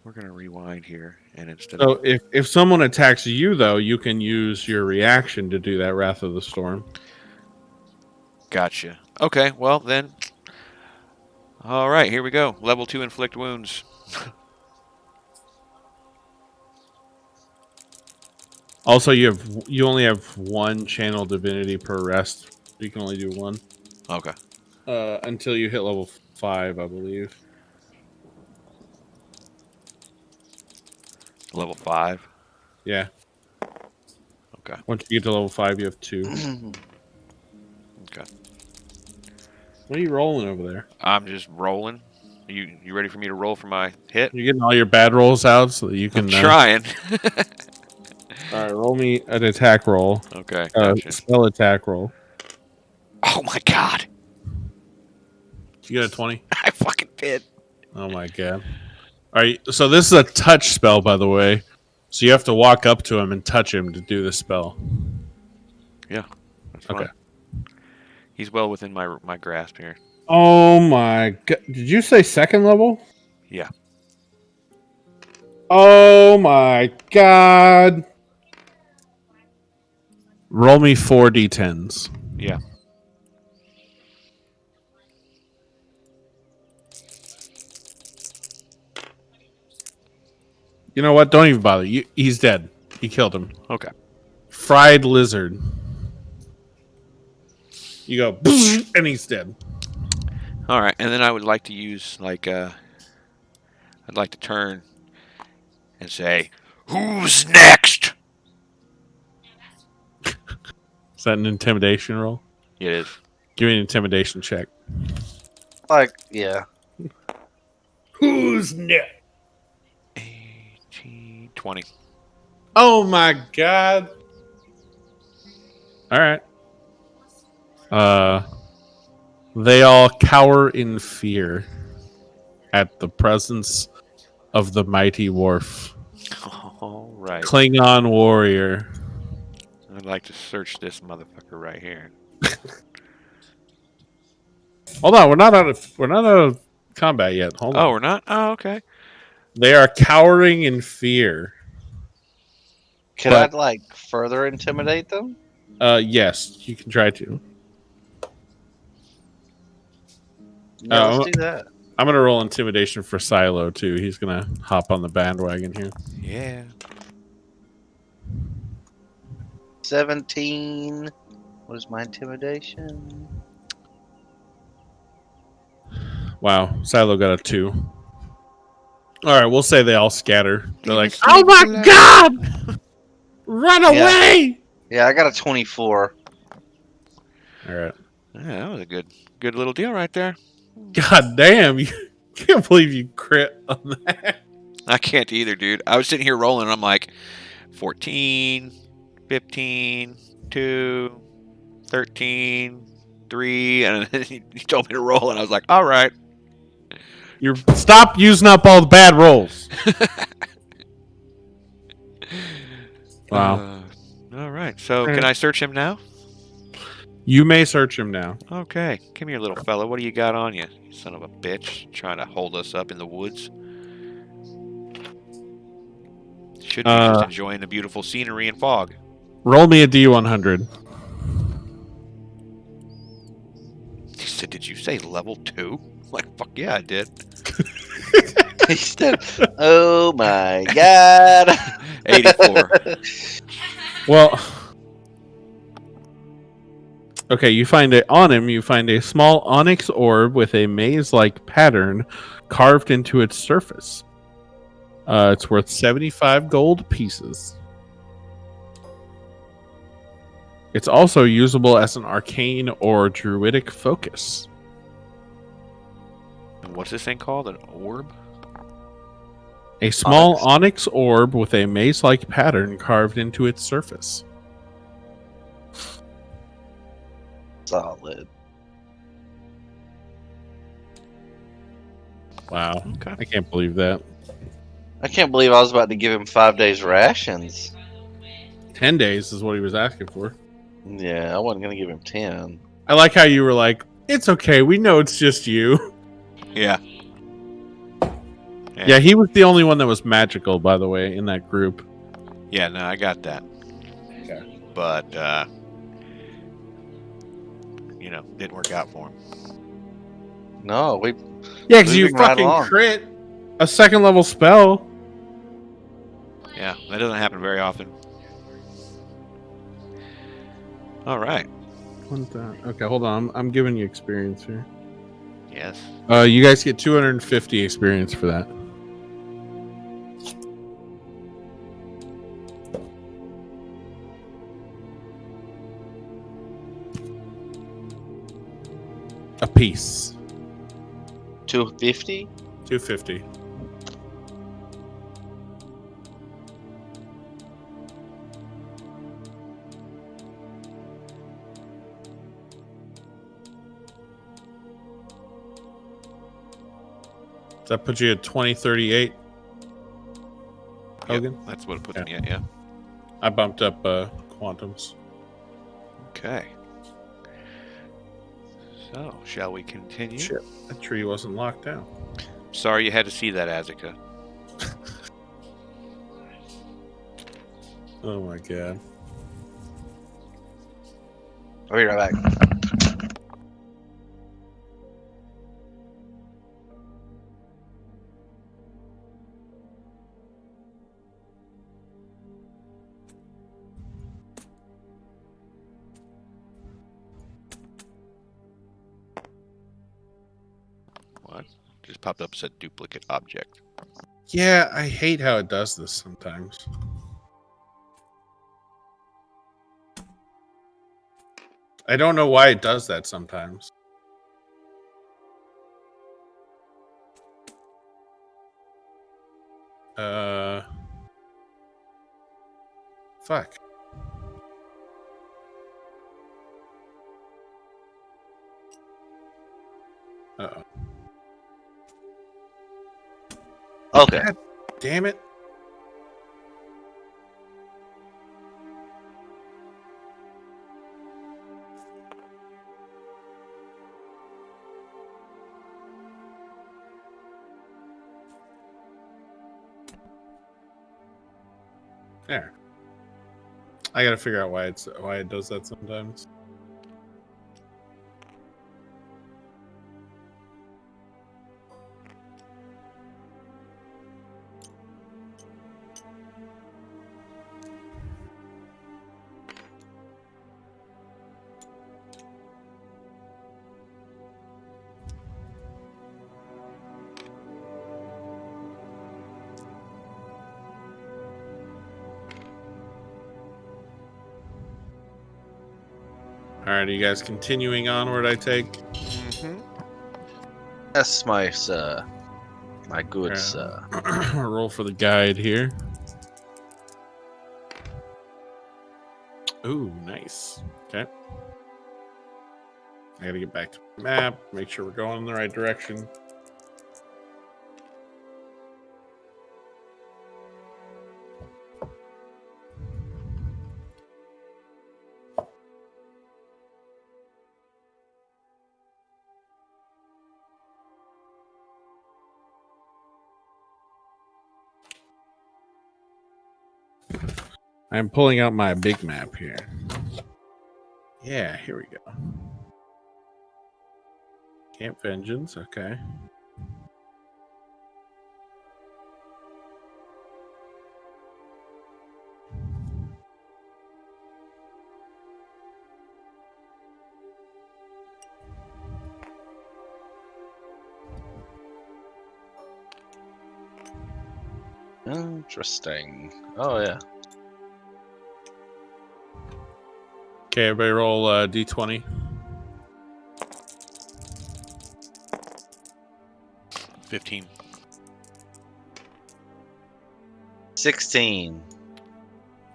we're gonna rewind here, and instead So of if someone attacks you, though, you can use your reaction to do that Wrath of the Storm. gotcha. Okay, well then. All right, here we go. Level 2 inflict wounds. Also, you only have one channel divinity per rest. You can only do one Okay. until you hit level 5, I believe. Level 5. Yeah. Okay. Once you get to level 5, you have 2. Okay. What are you rolling over there? I'm just rolling. You ready for me to roll for my hit? You're getting all your bad rolls out so that you can. I'm trying. All right, roll me an attack roll. Okay, gotcha. Spell attack roll. Oh my god. Did you get a 20? I fucking did. Oh my god. All right, so this is a touch spell, by the way. So you have to walk up to him and touch him to do the spell. Yeah. That's fine. Okay. He's well within my grasp here. Oh my god. Did you say second level? Yeah. Oh my god. Roll me 4 d10s. Yeah. You know what? Don't even bother. He's dead. He killed him. Okay. Fried lizard. You go, and he's dead. All right, and then I would like to use I'd like to turn and say, "Who's next?" Is that an intimidation roll? It is. Give me an intimidation check. Like, yeah. Who's next? 18, 20. Oh my god. All right. They all cower in fear at the presence of the mighty Worf. All right. Klingon warrior. I'd like to search this motherfucker right here. Hold on, we're not out of combat yet. Hold on. Oh, we're not? Oh, okay. They are cowering in fear. Could But- I, like, further intimidate them? Yes, you can try to. Yeah, Oh. let's do that. I'm gonna roll intimidation for Silo too. He's gonna hop on the bandwagon here. Yeah. 17. What is my intimidation? Wow, Silo got a 2. All right, we'll say they all scatter. They're like, "Oh my god, run away!" Yeah, I got a 24. All right. Yeah, that was a good little deal right there. God damn, you can't believe you crit on that. I can't either, dude. I was sitting here rolling, and I'm like, 14, 15, 2, 13, 3, and then he told me to roll, and I was like, all right. You stop using up all the bad rolls. Wow. All right. So Yeah. can I search him now? You may search him now. Okay. Come here, little fella. What do you got on you, you son of a bitch? Trying to hold us up in the woods. Should be just enjoying the beautiful scenery and fog. Roll me a D100. He said, did you say level 2? Like, fuck yeah, I did. He said, "Oh my god." 84. Well, okay, you find you find a small onyx orb with a maze-like pattern carved into its surface. It's worth 75 gold pieces. It's also usable as an arcane or druidic focus. And what's this thing called? An orb? A small Onyx. onyx orb with a maze-like pattern carved into its surface. Solid. Wow. Okay. I can't believe that. I can't believe I was about to give him 5 days rations. 10 days is what he was asking for. Yeah, I wasn't gonna give him 10. I like how you were like, it's okay, we know it's just you. Yeah. Yeah, he was the only one that was magical, by the way, in that group. Yeah, no, I got that. Okay. But, didn't work out for him. No, we Yeah, because you Moving right fucking along. crit a second level spell. Yeah, that doesn't happen very often. All right. Okay, hold on. I'm giving you experience here. Yes. You guys get 250 experience for that. A piece. 250. 250. Does that put you at 2038? Hogan? Yep, that's what it puts me at, yeah. I bumped up quantums. Okay. So, shall we continue? Shit, that tree wasn't locked down. Sorry you had to see that, Azika. Oh my god. I'll be right back. What? Just popped up, said duplicate object. Yeah, I hate how it does this sometimes. I don't know why it does that sometimes. Fuck. Uh-oh. Okay. God damn it. There. I gotta figure out why it does that sometimes. Alright, are you guys continuing onward, I take? Mm-hmm. That's my my good Roll for the guide here. Ooh, nice. Okay. I gotta get back to the map, make sure we're going in the right direction. I'm pulling out my big map here. Yeah, here we go. Camp Vengeance, okay. Interesting. Oh yeah. Okay, everybody roll D20. 15. 16.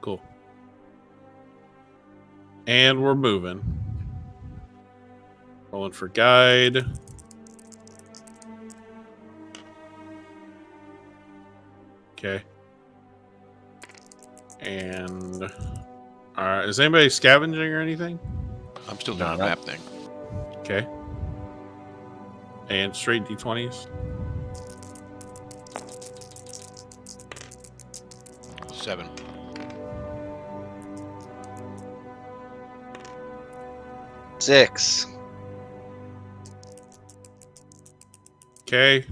Cool. And we're moving. Rolling for guide. Okay. And is anybody scavenging or anything? I'm still doing No, a no. map thing. Okay. And straight D20s. 7. Six. Okay.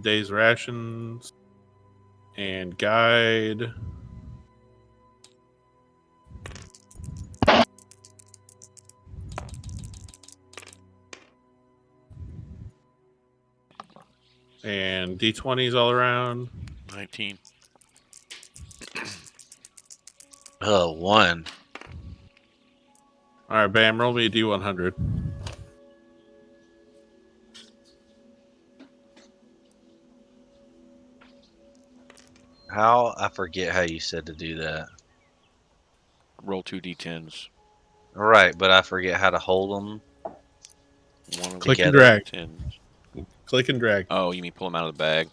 Day's rations. And guide. And D20s all around. 19. Oh, 1. All right, bam. Roll me a D100. How? I forget how you said to do that. Roll 2 d10s. Right, but I forget how to hold them. One of Click and Together. drag. 10s. Click and drag. Oh, you mean pull them out of the bag?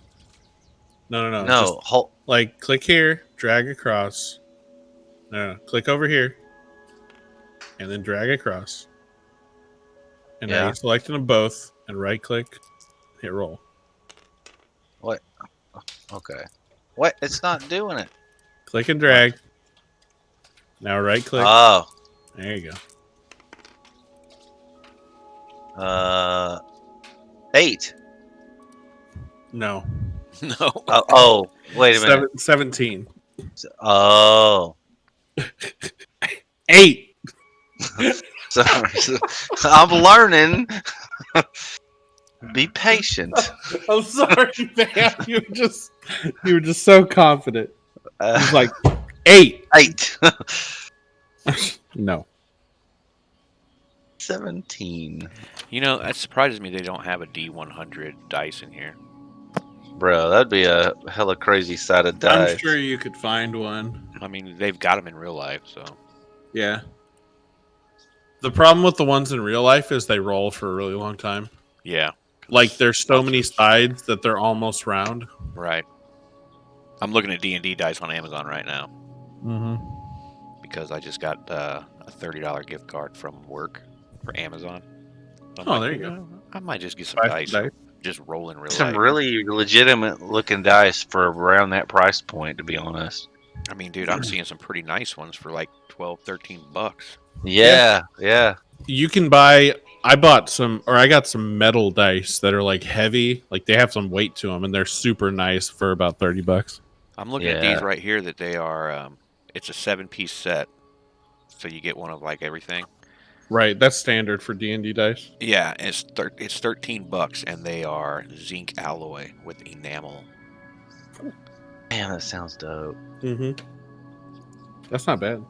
No. No, Just hold. like click here, drag across. No. Click over here, and then drag across. And now Yeah. you selecting them both, and right click, hit roll. What? Okay. What? It's not doing it. Click and drag. Now right click. Oh. There you go. 8. No. No. Oh, wait a minute. 17. Oh. 8. So, I'm learning. Be patient. I'm sorry, man. You were just so confident. He's like 8. 8. No. 17. You know, that surprises me they don't have a D100 dice in here. Bro, that'd be a hella crazy side of dice. I'm sure you could find one. I mean, they've got them in real life, so. Yeah. The problem with the ones in real life is they roll for a really long time. Yeah. Like there's so many sides that they're almost round. Right. I'm looking at D&D dice on Amazon right now Mm-hmm. because I just got a $30 gift card from work for Amazon. I'm Oh, there you go. know, I might just get some Buy dice. some dice. Just roll in real Some life. really legitimate looking dice for around that price point, to be honest. I mean, dude, I'm seeing some pretty nice ones for like 12, 13 bucks. Yeah. You can buy. I got some metal dice that are like heavy, like they have some weight to them, and they're super nice for about $30. I'm looking at these Yeah. right here that they are. It's a 7-piece set, so you get one of like everything. Right, that's standard for D&D dice. Yeah, and it's 13 bucks, and they are zinc alloy with enamel. Man, that sounds dope. Mm-hmm. That's not bad.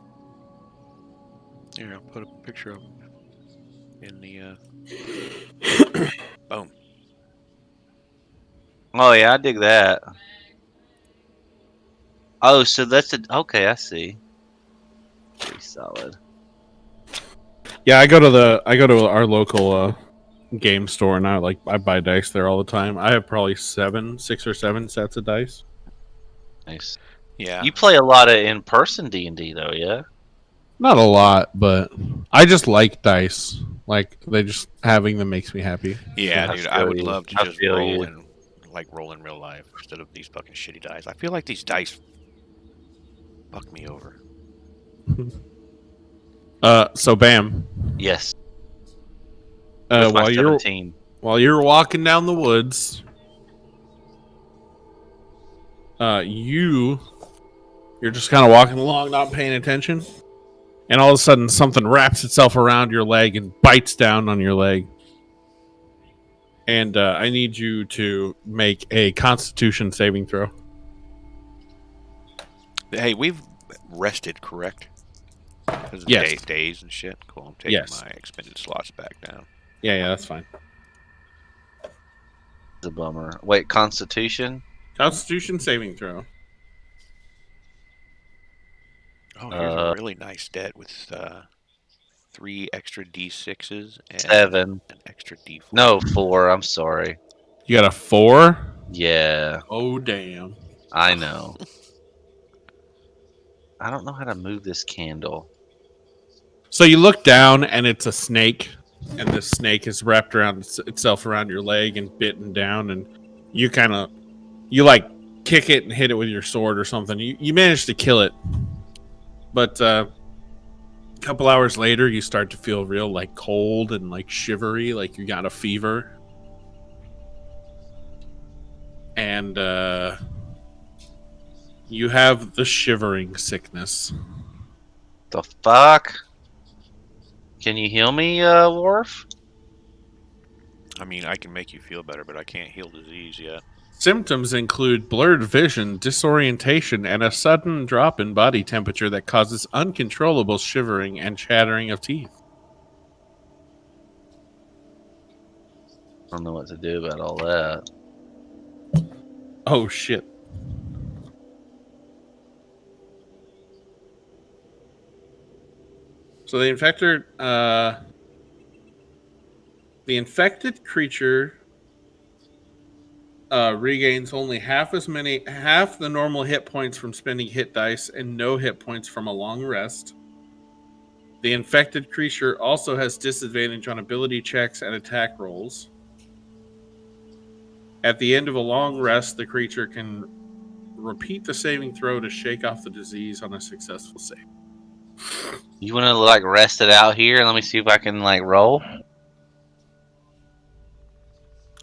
Here, I'll put a picture of them in the. Boom. Oh yeah, I dig that. Oh, so that's okay. I see. pretty solid. Yeah, I go to our local game store and I buy dice there all the time. I have probably 6 or 7 sets of dice. Nice. Yeah. You play a lot of in-person D&D though, yeah? Not a lot, but I just like dice. Like they just having them makes me happy. Yeah, I dude. feel I would you. love to I just feel roll you. in, like roll in real life instead of these fucking shitty dice. I feel like these dice fuck me over. So Bam, Yes. With my while 17. you're walking down the woods, you're just kind of walking along, not paying attention, and all of a sudden something wraps itself around your leg and bites down on your leg. And I need you to make a Constitution saving throw. Hey, we've rested, correct? Because of Yes. days and shit. Cool. I'm taking Yes. my expended slots back down. Yeah, that's fine. It's a bummer. Wait, Constitution? Constitution saving throw. Oh, here's a really nice debt with 3 extra D6s and 7. an extra D4. No, 4. I'm sorry. You got a 4? Yeah, Oh, damn. I know. I don't know how to move this candle. So you look down and it's a snake, and this snake is wrapped around itself around your leg and bitten down, and you like kick it and hit it with your sword or something. You manage to kill it, but a couple hours later you start to feel real like cold and like shivery, like you got a fever, and you have the shivering sickness. The fuck? Can you heal me, Worf? I mean, I can make you feel better, but I can't heal disease yet. Symptoms include blurred vision, disorientation, and a sudden drop in body temperature that causes uncontrollable shivering and chattering of teeth. I don't know what to do about all that. Oh, shit. So the infected creature regains only half the normal hit points from spending hit dice and no hit points from a long rest. The infected creature also has disadvantage on ability checks and attack rolls. At the end of a long rest, the creature can repeat the saving throw to shake off the disease on a successful save. You want to like rest it out here and let me see if I can like roll?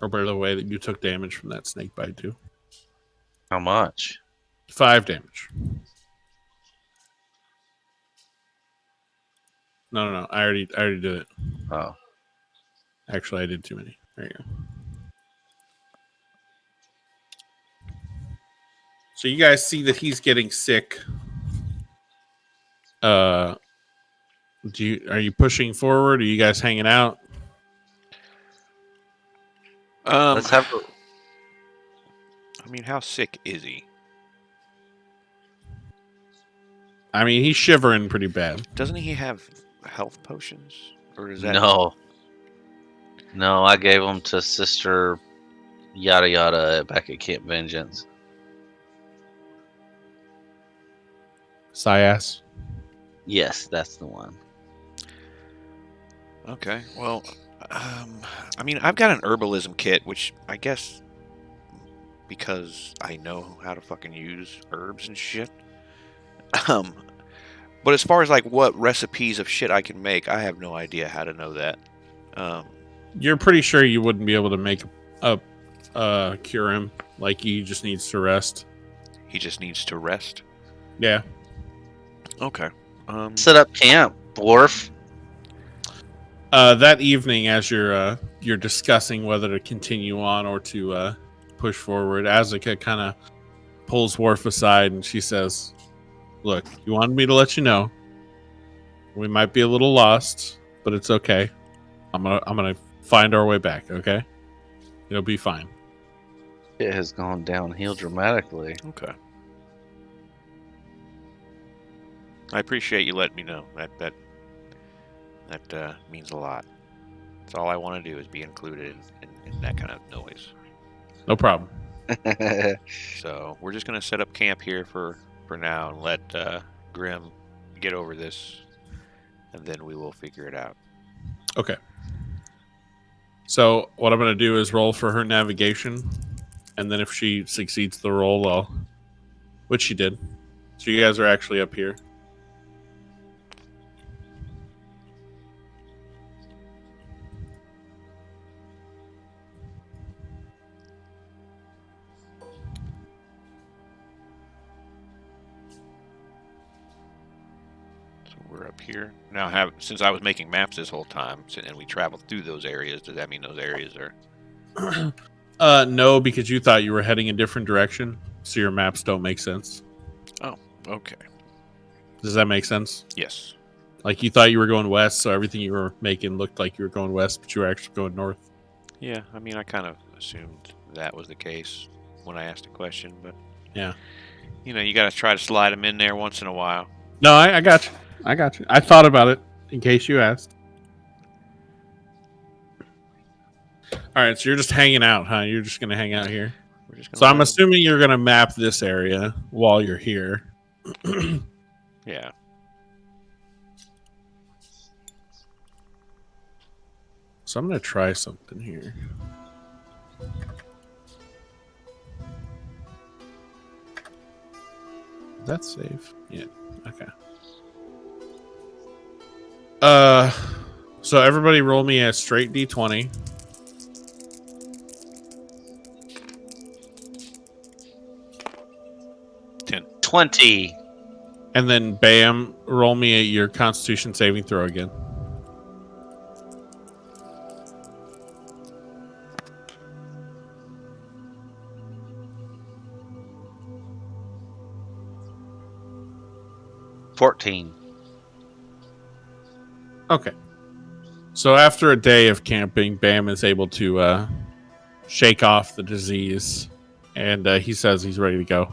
Or by the way, that you took damage from that snake bite too. How much? 5 damage. No. I already did it. Oh. Actually, I did too many. There you go. So you guys see that he's getting sick. Are you pushing forward? Are you guys hanging out? Let's have I mean, how sick is he? I mean, he's shivering pretty bad. Doesn't he have health potions? Or is that No. No, I gave them to Sister Yada Yada back at Camp Vengeance. Sias. Yes, that's the one. Okay, well, I mean, I've got an herbalism kit, which I guess because I know how to fucking use herbs and shit. But as far as like what recipes of shit I can make, I have no idea how to know that. You're pretty sure you wouldn't be able to make a cure him. Like he just needs to rest. He just needs to rest. Yeah. Okay. Set up camp, Worf. That evening, as you're discussing whether to continue on or to push forward, Azaka kind of pulls Worf aside and she says, "Look, you wanted me to let you know. We might be a little lost, but it's okay. I'm gonna find our way back. Okay, it'll be fine." It has gone downhill dramatically. Okay. I appreciate you letting me know. That means a lot. That's all I want to do is be included in that kind of noise. No problem. So we're just gonna set up camp here for now and let Grim get over this, and then we will figure it out. Okay. So what I'm going to do is roll for her navigation, and then if she succeeds the roll, which she did. So you guys are actually up here. So we're up here now. Since I was making maps this whole time, and we traveled through those areas, does that mean those areas are? No, because you thought you were heading a different direction, so your maps don't make sense. Oh, okay. Does that make sense? Yes. Like you thought you were going west, so everything you were making looked like you were going west, but you were actually going north. Yeah, I mean, I kind of assumed that was the case when I asked the question, but Yeah. you know, you got to try to slide them in there once in a while. No, I got you. I got you. I thought about it in case you asked. All right, so you're just hanging out, huh? You're just going to hang out here. We're just gonna So I'm let 'em- assuming you're going to map this area while you're here. Yeah. So I'm going to try something here. That's safe. Yeah. Okay. So everybody roll me a straight D20. Ten. 20. And then bam, roll me your Constitution saving throw again. $14. Okay. So after a day of camping, Bam is able to shake off the disease, and he says he's ready to go.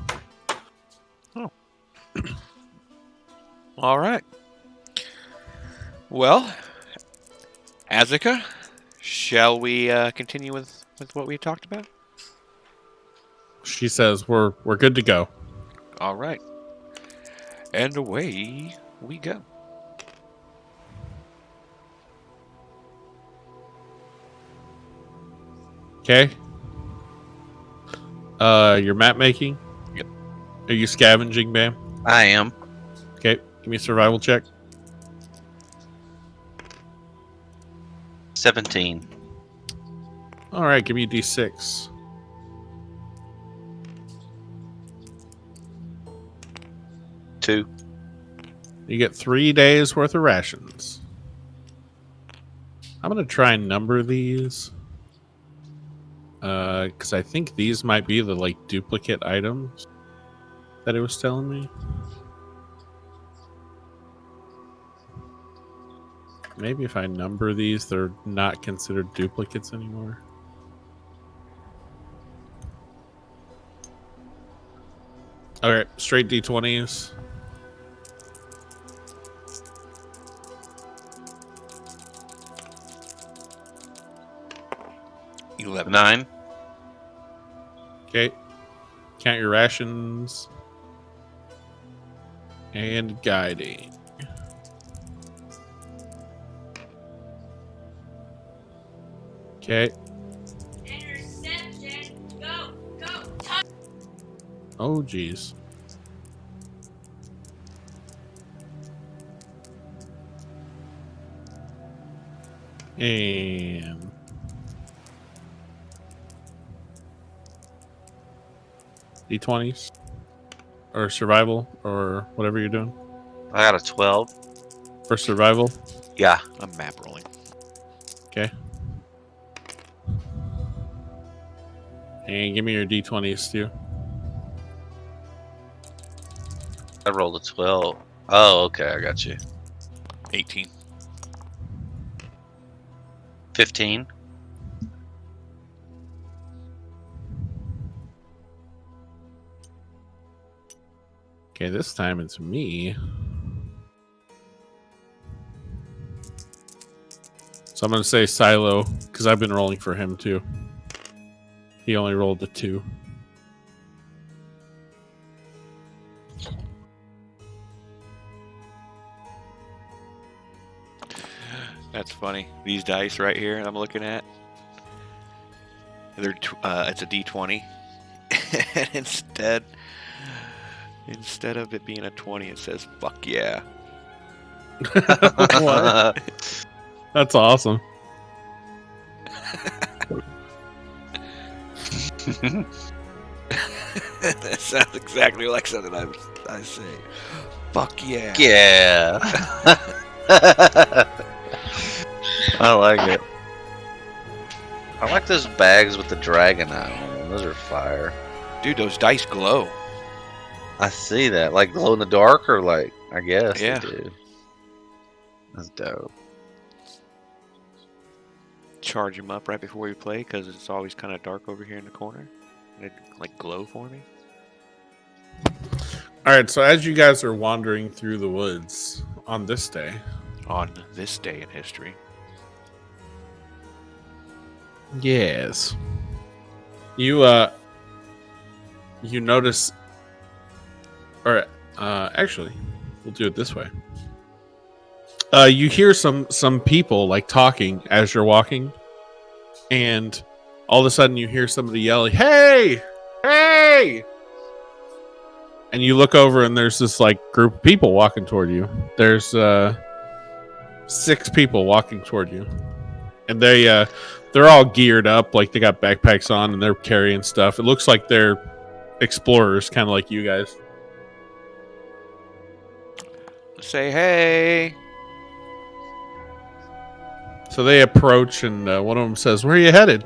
All right. Well, Azika, shall we continue with what we talked about? She says we're good to go. All right. And away we go. Okay. You're map making? Yep. Are you scavenging, Bam? I am. Okay. Give me a survival check. 17. All right. Give me a D6. Two. You get 3 days worth of rations. I'm gonna try and number these. Because I think these might be the like duplicate items that it was telling me. Maybe if I number these, they're not considered duplicates anymore. Okay, straight D20s. $11. 9. Okay. Count your rations. And guiding. Okay. Interception. Go. Oh, geez. And D20s or survival or whatever you're doing I got a 12. for survival. Yeah. I'm map rolling. Okay. And give me your D20s too. I rolled a 12. Oh, okay. I got you. 18. 15. Okay, this time it's me. So I'm going to say Silo, because I've been rolling for him too. He only rolled a 2. That's funny. These dice right here I'm looking at. It's a D20. And instead of it being a 20, it says "fuck yeah." What? That's awesome. That sounds exactly like something I say. Fuck yeah. Yeah. I like it. I like those bags with the dragon eye on them. Those are fire. Dude, those dice glow. I see that. Like glow in the dark, or like, I guess Yeah. they do. That's dope. Charge them up right before we play because it's always kind of dark over here in the corner. They like glow for me. All right, so as you guys are wandering through the woods on this day, On this day in history. yes, you notice, or actually, we'll do it this way. You hear some people like talking as you're walking, and all of a sudden you hear somebody yelling, "Hey, hey!" And you look over, and there's this like group of people walking toward you. There's 6 people walking toward you, and they're all geared up, like they got backpacks on, and they're carrying stuff. It looks like they're explorers, kind of like you guys. Say hey. So they approach, and one of them says, "Where are you headed?"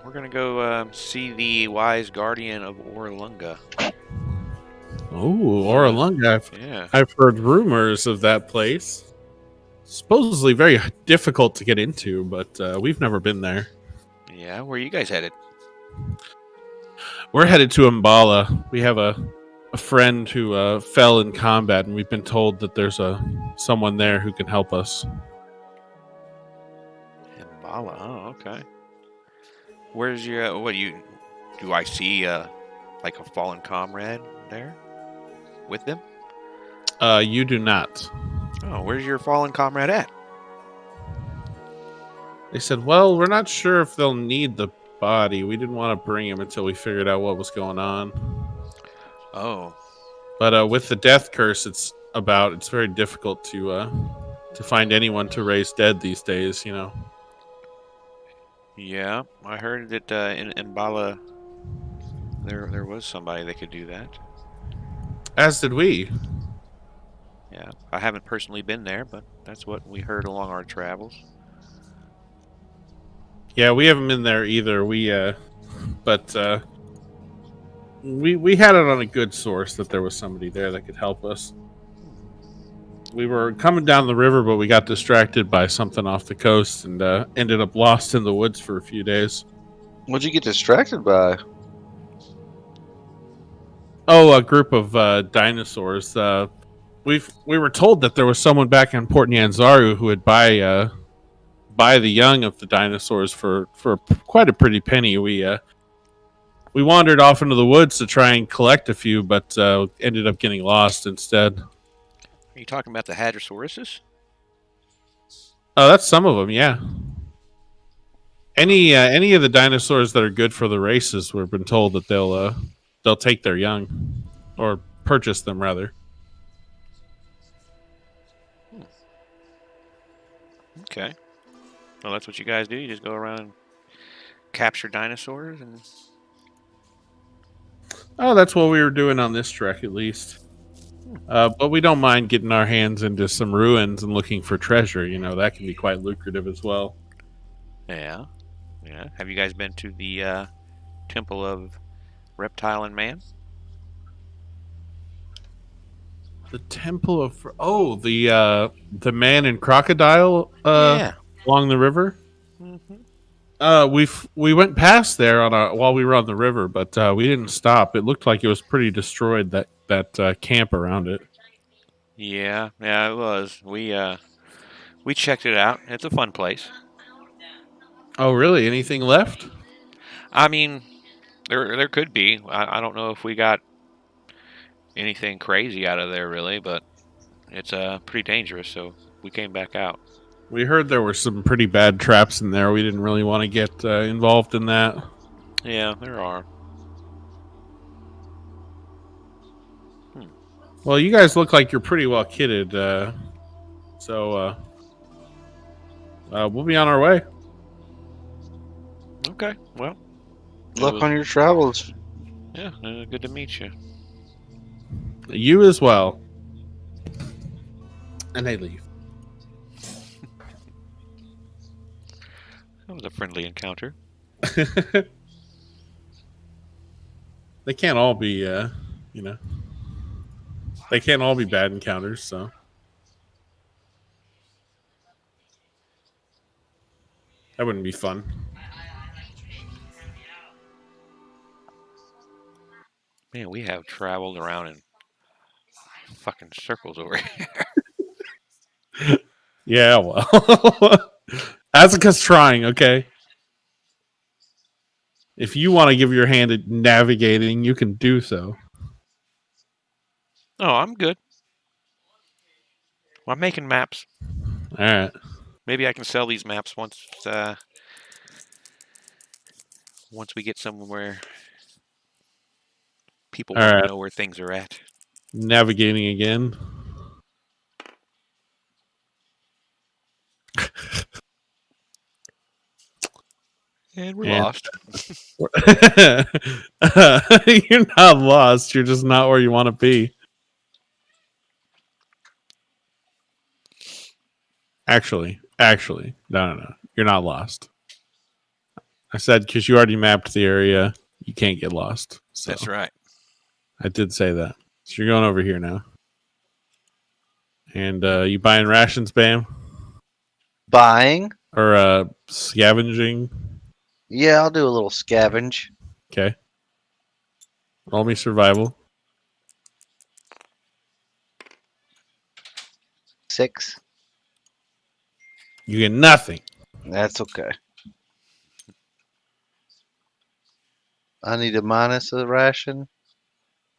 We're gonna go see the wise guardian of Orlunga. Oh, Oralunga. Yeah. I've heard rumors of that place. Supposedly very difficult to get into, but we've never been there. Yeah, where are you guys headed? We're headed to Mbala. We have a friend who fell in combat, and we've been told that there's someone there who can help us. Mbala. Oh, okay. Where's your do I see like a fallen comrade there with them? You do not. Oh, where's your fallen comrade at? They said, "Well, we're not sure if they'll need the body. We didn't want to bring him until we figured out what was going on. Oh, But with the death curse, it's very difficult to find anyone to raise dead these days. You know." yeah. I heard that in Mbala there was somebody that could do that. As did we. Yeah, I haven't personally been there, but that's what we heard along our travels. Yeah, we haven't been there either. But we had it on a good source that there was somebody there that could help us. We were coming down the river, but we got distracted by something off the coast and ended up lost in the woods for a few days. What'd you get distracted by? Oh, a group of dinosaurs. We were told that there was someone back in Port Nyanzaru who would buy the young of the dinosaurs for quite a pretty penny. We wandered off into the woods to try and collect a few, but ended up getting lost instead. Are you talking about the Hadrosauruses? Oh, that's some of them, yeah. Any of the dinosaurs that are good for the races, we've been told that they'll take their young, or purchase them rather. Okay. Well, that's what you guys do. You just go around and capture dinosaurs and. Oh, that's what we were doing on this trek, at least. But we don't mind getting our hands into some ruins and looking for treasure. You know, that can be quite lucrative as well. Yeah. Yeah. Have you guys been to the Temple of Reptile and Man? The Temple of the man and crocodile Yeah. along the river. Mm-hmm. We went past there while we were on the river, but we didn't stop. It looked like it was pretty destroyed, that camp around it. Yeah. Yeah, it was. We We checked it out. It's a fun place. Oh, really? Anything left? I mean, there could be. I don't know if we got anything crazy out of there really, but it's pretty dangerous. So we came back out. We heard there were some pretty bad traps in there. We didn't really want to get involved in that. Yeah, there are. Well, you guys look like you're pretty well kitted, so we'll be on our way. Okay. Well, Luck on your travels. yeah. Good to meet you. You as well. And they leave. That was a friendly encounter. They can't all be, they can't all be bad encounters, so. That wouldn't be fun. Man, we have traveled around in fucking circles over here. Yeah, well. Asuka's trying, okay? If you want to give your hand at navigating, you can do so. Oh, I'm good. Well, I'm making maps. All right. Maybe I can sell these maps once we get somewhere people All want right. to know where things are at. Navigating again. And we're And- lost. You're not lost. You're just not where you want to be. Actually, no. You're not lost. I said because you already mapped the area, you can't get lost. So That's right. I did say that. So you're going over here now. And you buying rations, Bam? Buying? Or scavenging? Yeah, I'll do a little scavenge. Okay. Roll me survival. 6. You get nothing. That's okay. I need a minus a ration.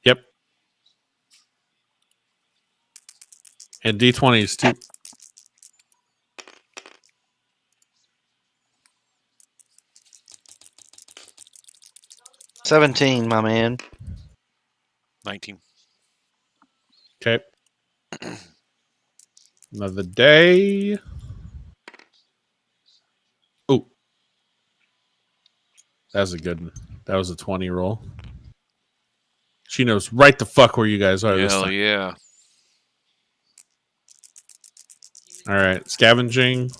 Yep. And D20s too. $17, my man. 19. Okay. Another day. Oh. That was a good one. That was a 20 roll. She knows right the fuck where you guys are this Hell time. yeah. All right. Scavenging.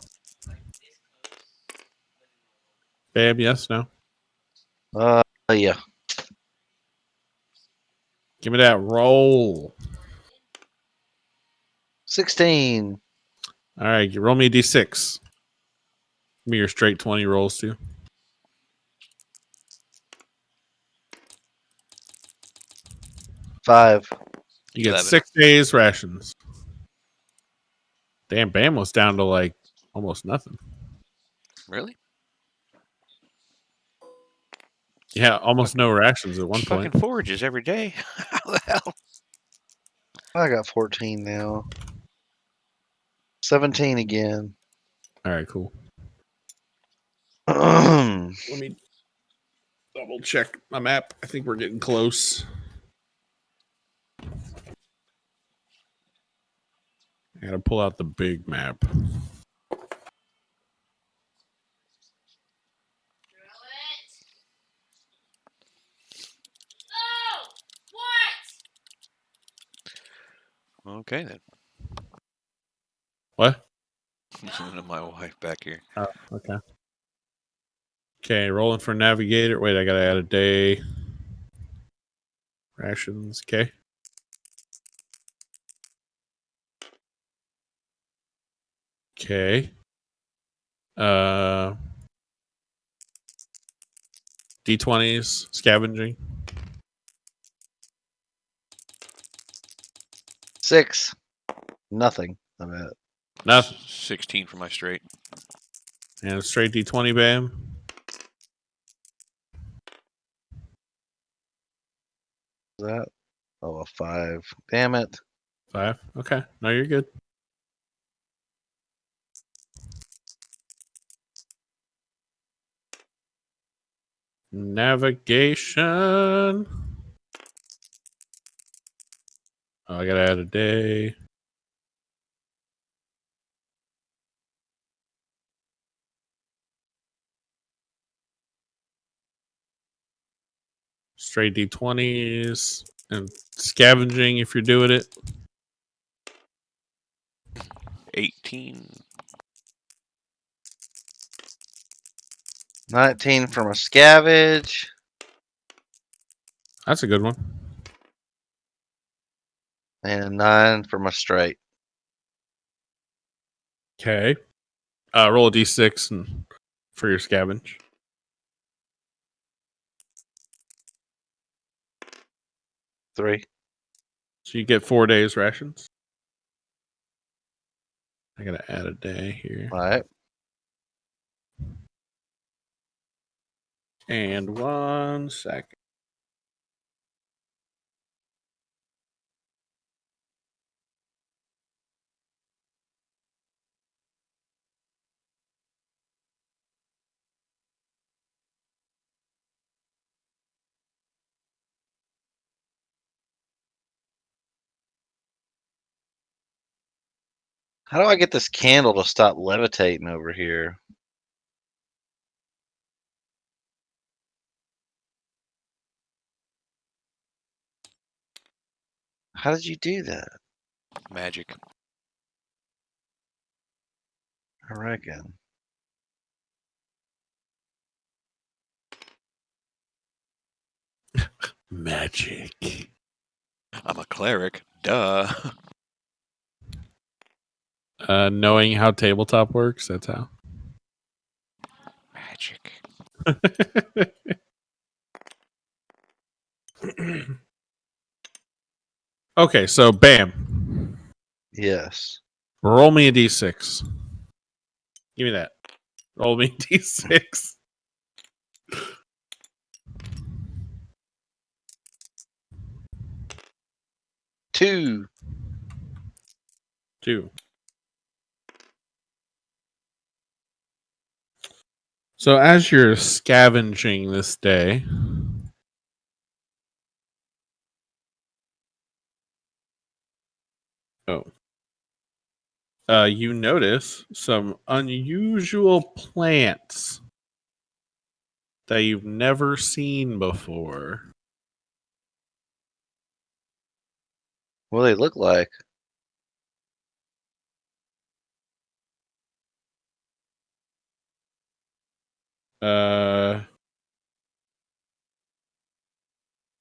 Bam, yes, no? Yeah. Give me that roll. 16. All right. You roll me a D6. Give me your straight 20 rolls too. 5. You get 11. 6 days rations. Damn, Bam was down to like almost nothing. Really? Yeah, almost no rations at one Fucking point. forages every day. How the hell? I got 14 now. 17 again. All right, cool. Well, Let me double check my map. I think we're getting close. I gotta pull out the big map. Okay then. What? Listening to my wife back here. Oh, okay. Okay, rolling for navigator. Wait, I gotta add a day. Rations. Okay. Okay. D20s, scavenging. 6. Nothing. I bet. Nothing. 16 for my straight. And a straight D20, Bam. That? Oh, a 5. Damn it. 5. Okay. No, you're good. Navigation. Oh, I gotta add a day. Straight D20s and scavenging if you're doing it. 18. 19 from a scavenge. That's a good one. And 9 from a straight. Okay. Roll a D6 and for your scavenge. 3. So you get 4 days rations. I gotta add a day here. Alright. And 1 second. How do I get this candle to stop levitating over here? How did you do that? Magic. I reckon. Magic. I'm a cleric. Duh. Knowing how tabletop works, that's how. Magic. Okay, so Bam. Yes. Roll me a D6. Give me that. Roll me a D6. Two. 2. So as you're scavenging this day, you notice some unusual plants that you've never seen before. What do they look like?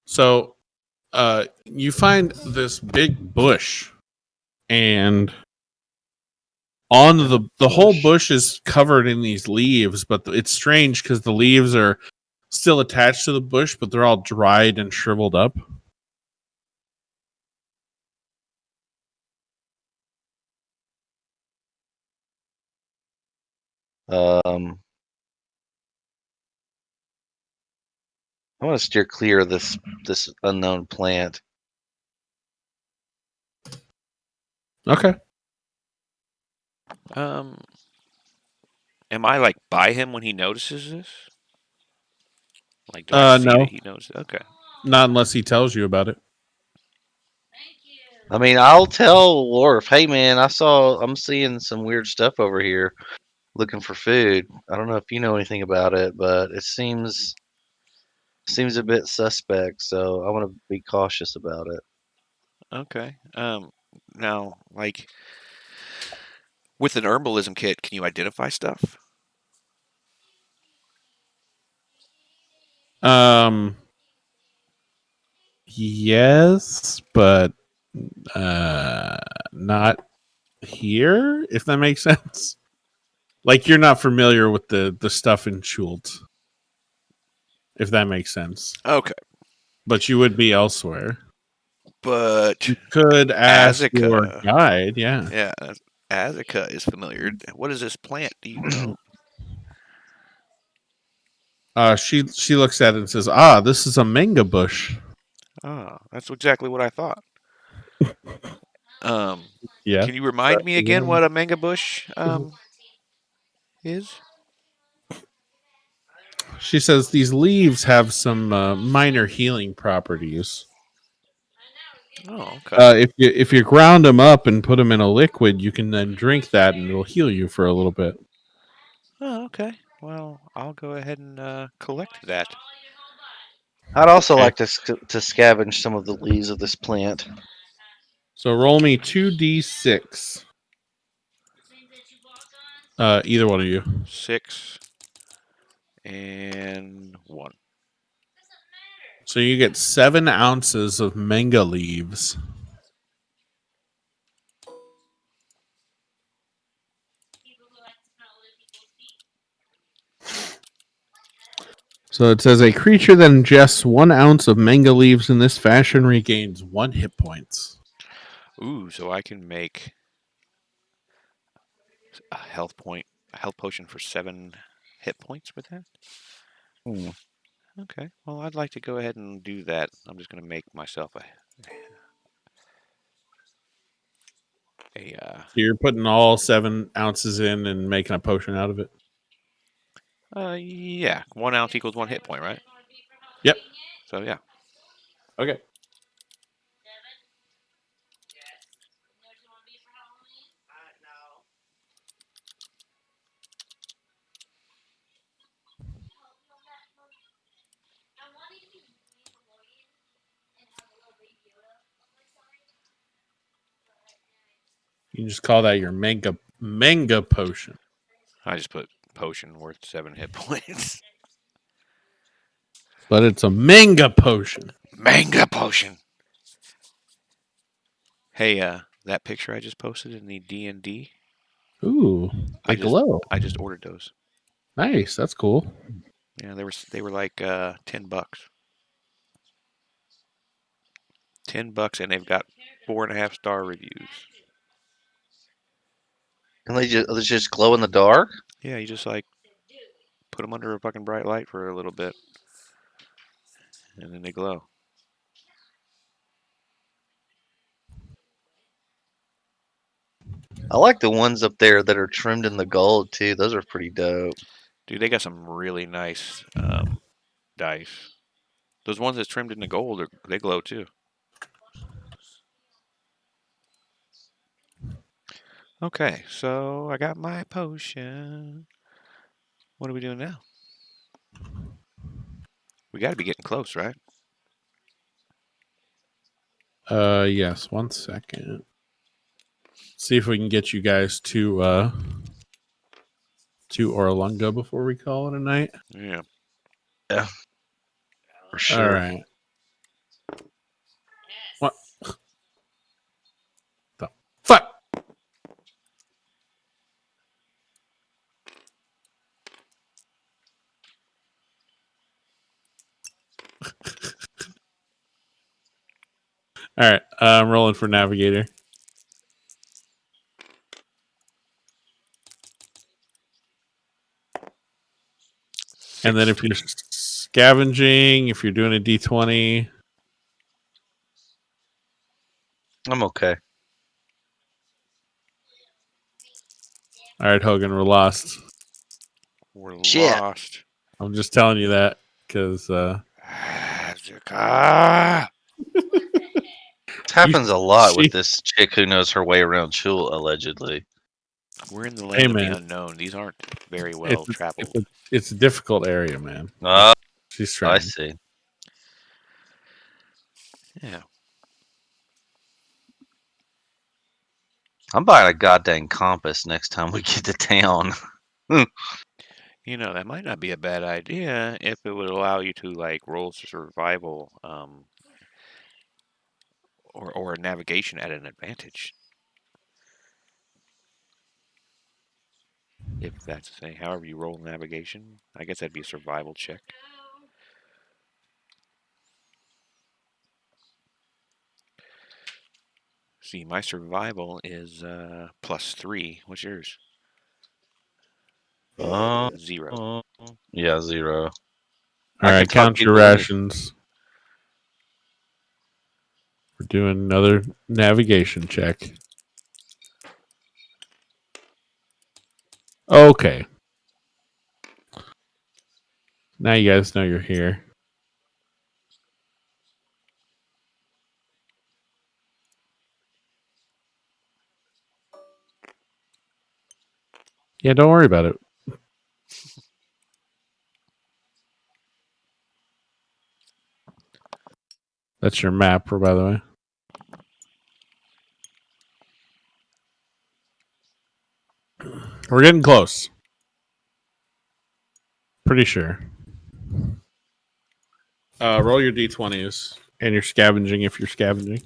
So you find this big bush, and on the whole bush is covered in these leaves, but it's strange because the leaves are still attached to the bush, but they're all dried and shriveled up. I want to steer clear of this unknown plant. Okay. Am I like by him when he notices this? Like, do I see No. that he notices? Okay. Not unless he tells you about it. I mean, I'll tell Worf, hey man, I'm seeing some weird stuff over here looking for food. I don't know if you know anything about it, but it seems a bit suspect, so I want to be cautious about it. Okay. Now, like, with an herbalism kit, can you identify stuff? Yes, but not here, if that makes sense. Like you're not familiar with the stuff in Schultz, if that makes sense. Okay. But you would be elsewhere. But You could ask Azeka. your guide, yeah. Yeah, Azaka is familiar. What is this plant? Do you know? She looks at it and says, "Ah, this is a manga bush." Ah, that's exactly what I thought. Yeah. Can you remind me again what a manga bush is? She says these leaves have some minor healing properties. Oh, okay. If you ground them up and put them in a liquid, you can then drink that, and it'll heal you for a little bit. Oh, okay. Well, I'll go ahead and collect that. I'd also Okay. like to scavenge some of the leaves of this plant. So roll me 2d6. Either one of you. 6 and 1. So you get 7 ounces of manga leaves. So it says a creature that ingests 1 ounce of manga leaves in this fashion regains 1 hit points. Ooh, so I can make a health potion for 7 hit points with that? Hmm. Okay. Well, I'd like to go ahead and do that. I'm just going to make myself a So you're putting all 7 ounces in and making a potion out of it? yeah, 1 ounce equals 1 hit point, right? Yep. So yeah. Okay. You can just call that your manga potion. I just put potion worth 7 hit points. But it's a manga potion. Manga potion. Hey, that picture I just posted in the D&D. Ooh, they glow. I just ordered those. Nice, that's cool. Yeah, they were like $10. $10, and they've got 4.5-star reviews. And they just glow in the dark? Yeah, you just like put them under a fucking bright light for a little bit, and then they glow. I like the ones up there that are trimmed in the gold too. Those are pretty dope. Dude, they got some really nice dice. Those ones that's trimmed in the gold, they glow too. Okay, so I got my potion. What are we doing now? We got to be getting close, right? Yes, 1 second. See if we can get you guys to Orlunga before we call it a night. Yeah. Yeah. For sure. All right. What the fuck? All right, I'm rolling for navigator. And then if you're scavenging, if you're doing a D20, I'm okay. all right, Hogan, we're lost. We're Shit. lost. I'm just telling you that because Azaka! It happens a lot she- with this chick who knows her way around Chul, allegedly. We're in the land of man. the unknown. These aren't very well traveled. it's a difficult area, man. Oh, She's I trying. see. Yeah. I'm buying a goddamn compass next time we get to town. You know, that might not be a bad idea if it would allow you to like roll survival or navigation at an advantage. If that's the thing. However you roll navigation, I guess that'd be a survival check. see, my survival is +3. What's yours? Uh, 0. yeah, 0. All I can right, talk count your people into- rations. We're doing another navigation check. Okay. Now you guys know you're here. Yeah, don't worry about it. That's your map, by the way. We're getting close. Pretty sure. Roll your d20s and you're scavenging if you're scavenging.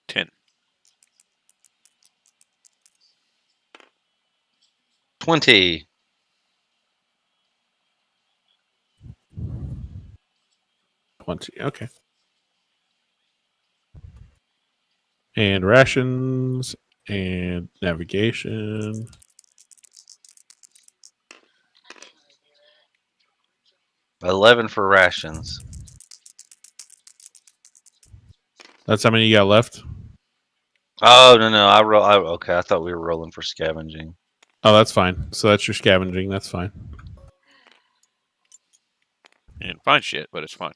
10. 20. 20. Okay. And rations and navigation. $11 for rations. That's how many you got left? Oh no! Okay, I thought we were rolling for scavenging. Oh, that's fine. So that's your scavenging. That's fine. You didn't find shit, but it's fine.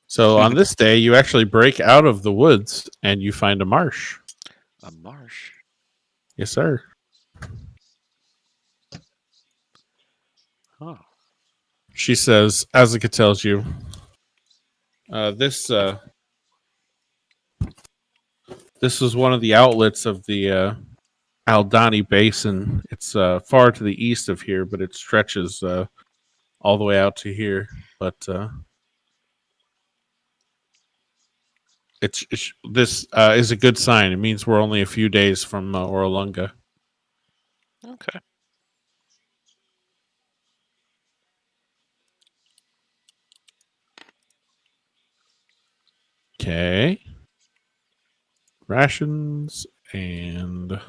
So on this day, you actually break out of the woods and you find a marsh. A marsh. Yes, sir. Huh. She says, Azaka tells you, this was one of the outlets of the Aldani Basin. It's far to the east of here, but it stretches all the way out to here. But this is a good sign. It means we're only a few days from Oralunga. Okay. Okay. Rations and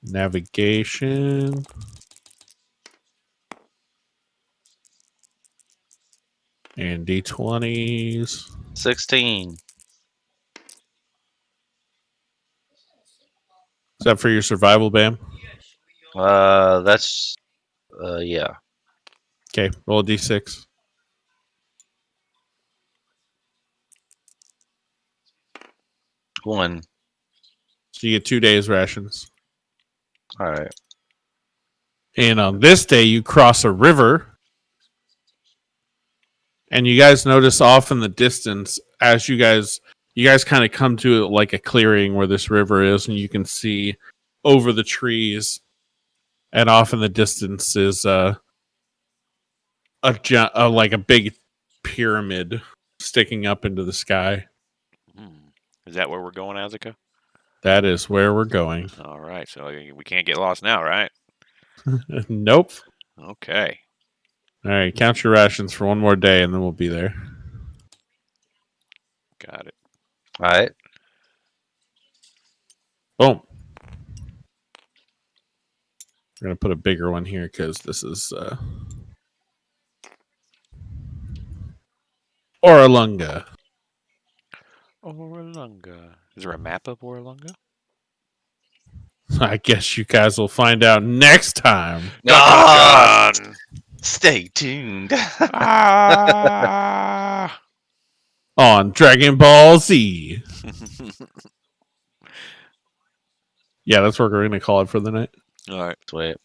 navigation. And D20s. 16. Is that for your survival, Bam? That's yeah. Okay, roll a D6. 1. So you get 2 days rations. All right. And on this day, you cross a river. And you guys notice off in the distance, as you guys kind of come to like a clearing where this river is, and you can see over the trees, and off in the distance is like a big pyramid sticking up into the sky. Is that where we're going, Azaka? That is where we're going. All right. So we can't get lost now, right? Nope. Okay. All right, count your rations for one more day, and then we'll be there. Got it. All right. Boom. We're gonna put a bigger one here because this is Oralunga. Oralunga. Is there a map of Oralunga? I guess you guys will find out next time Ah, Dun, dun, dun. stay tuned. Ah! on Dragon Ball Z. Yeah, that's what we're gonna call it for the night. All right. Sweet.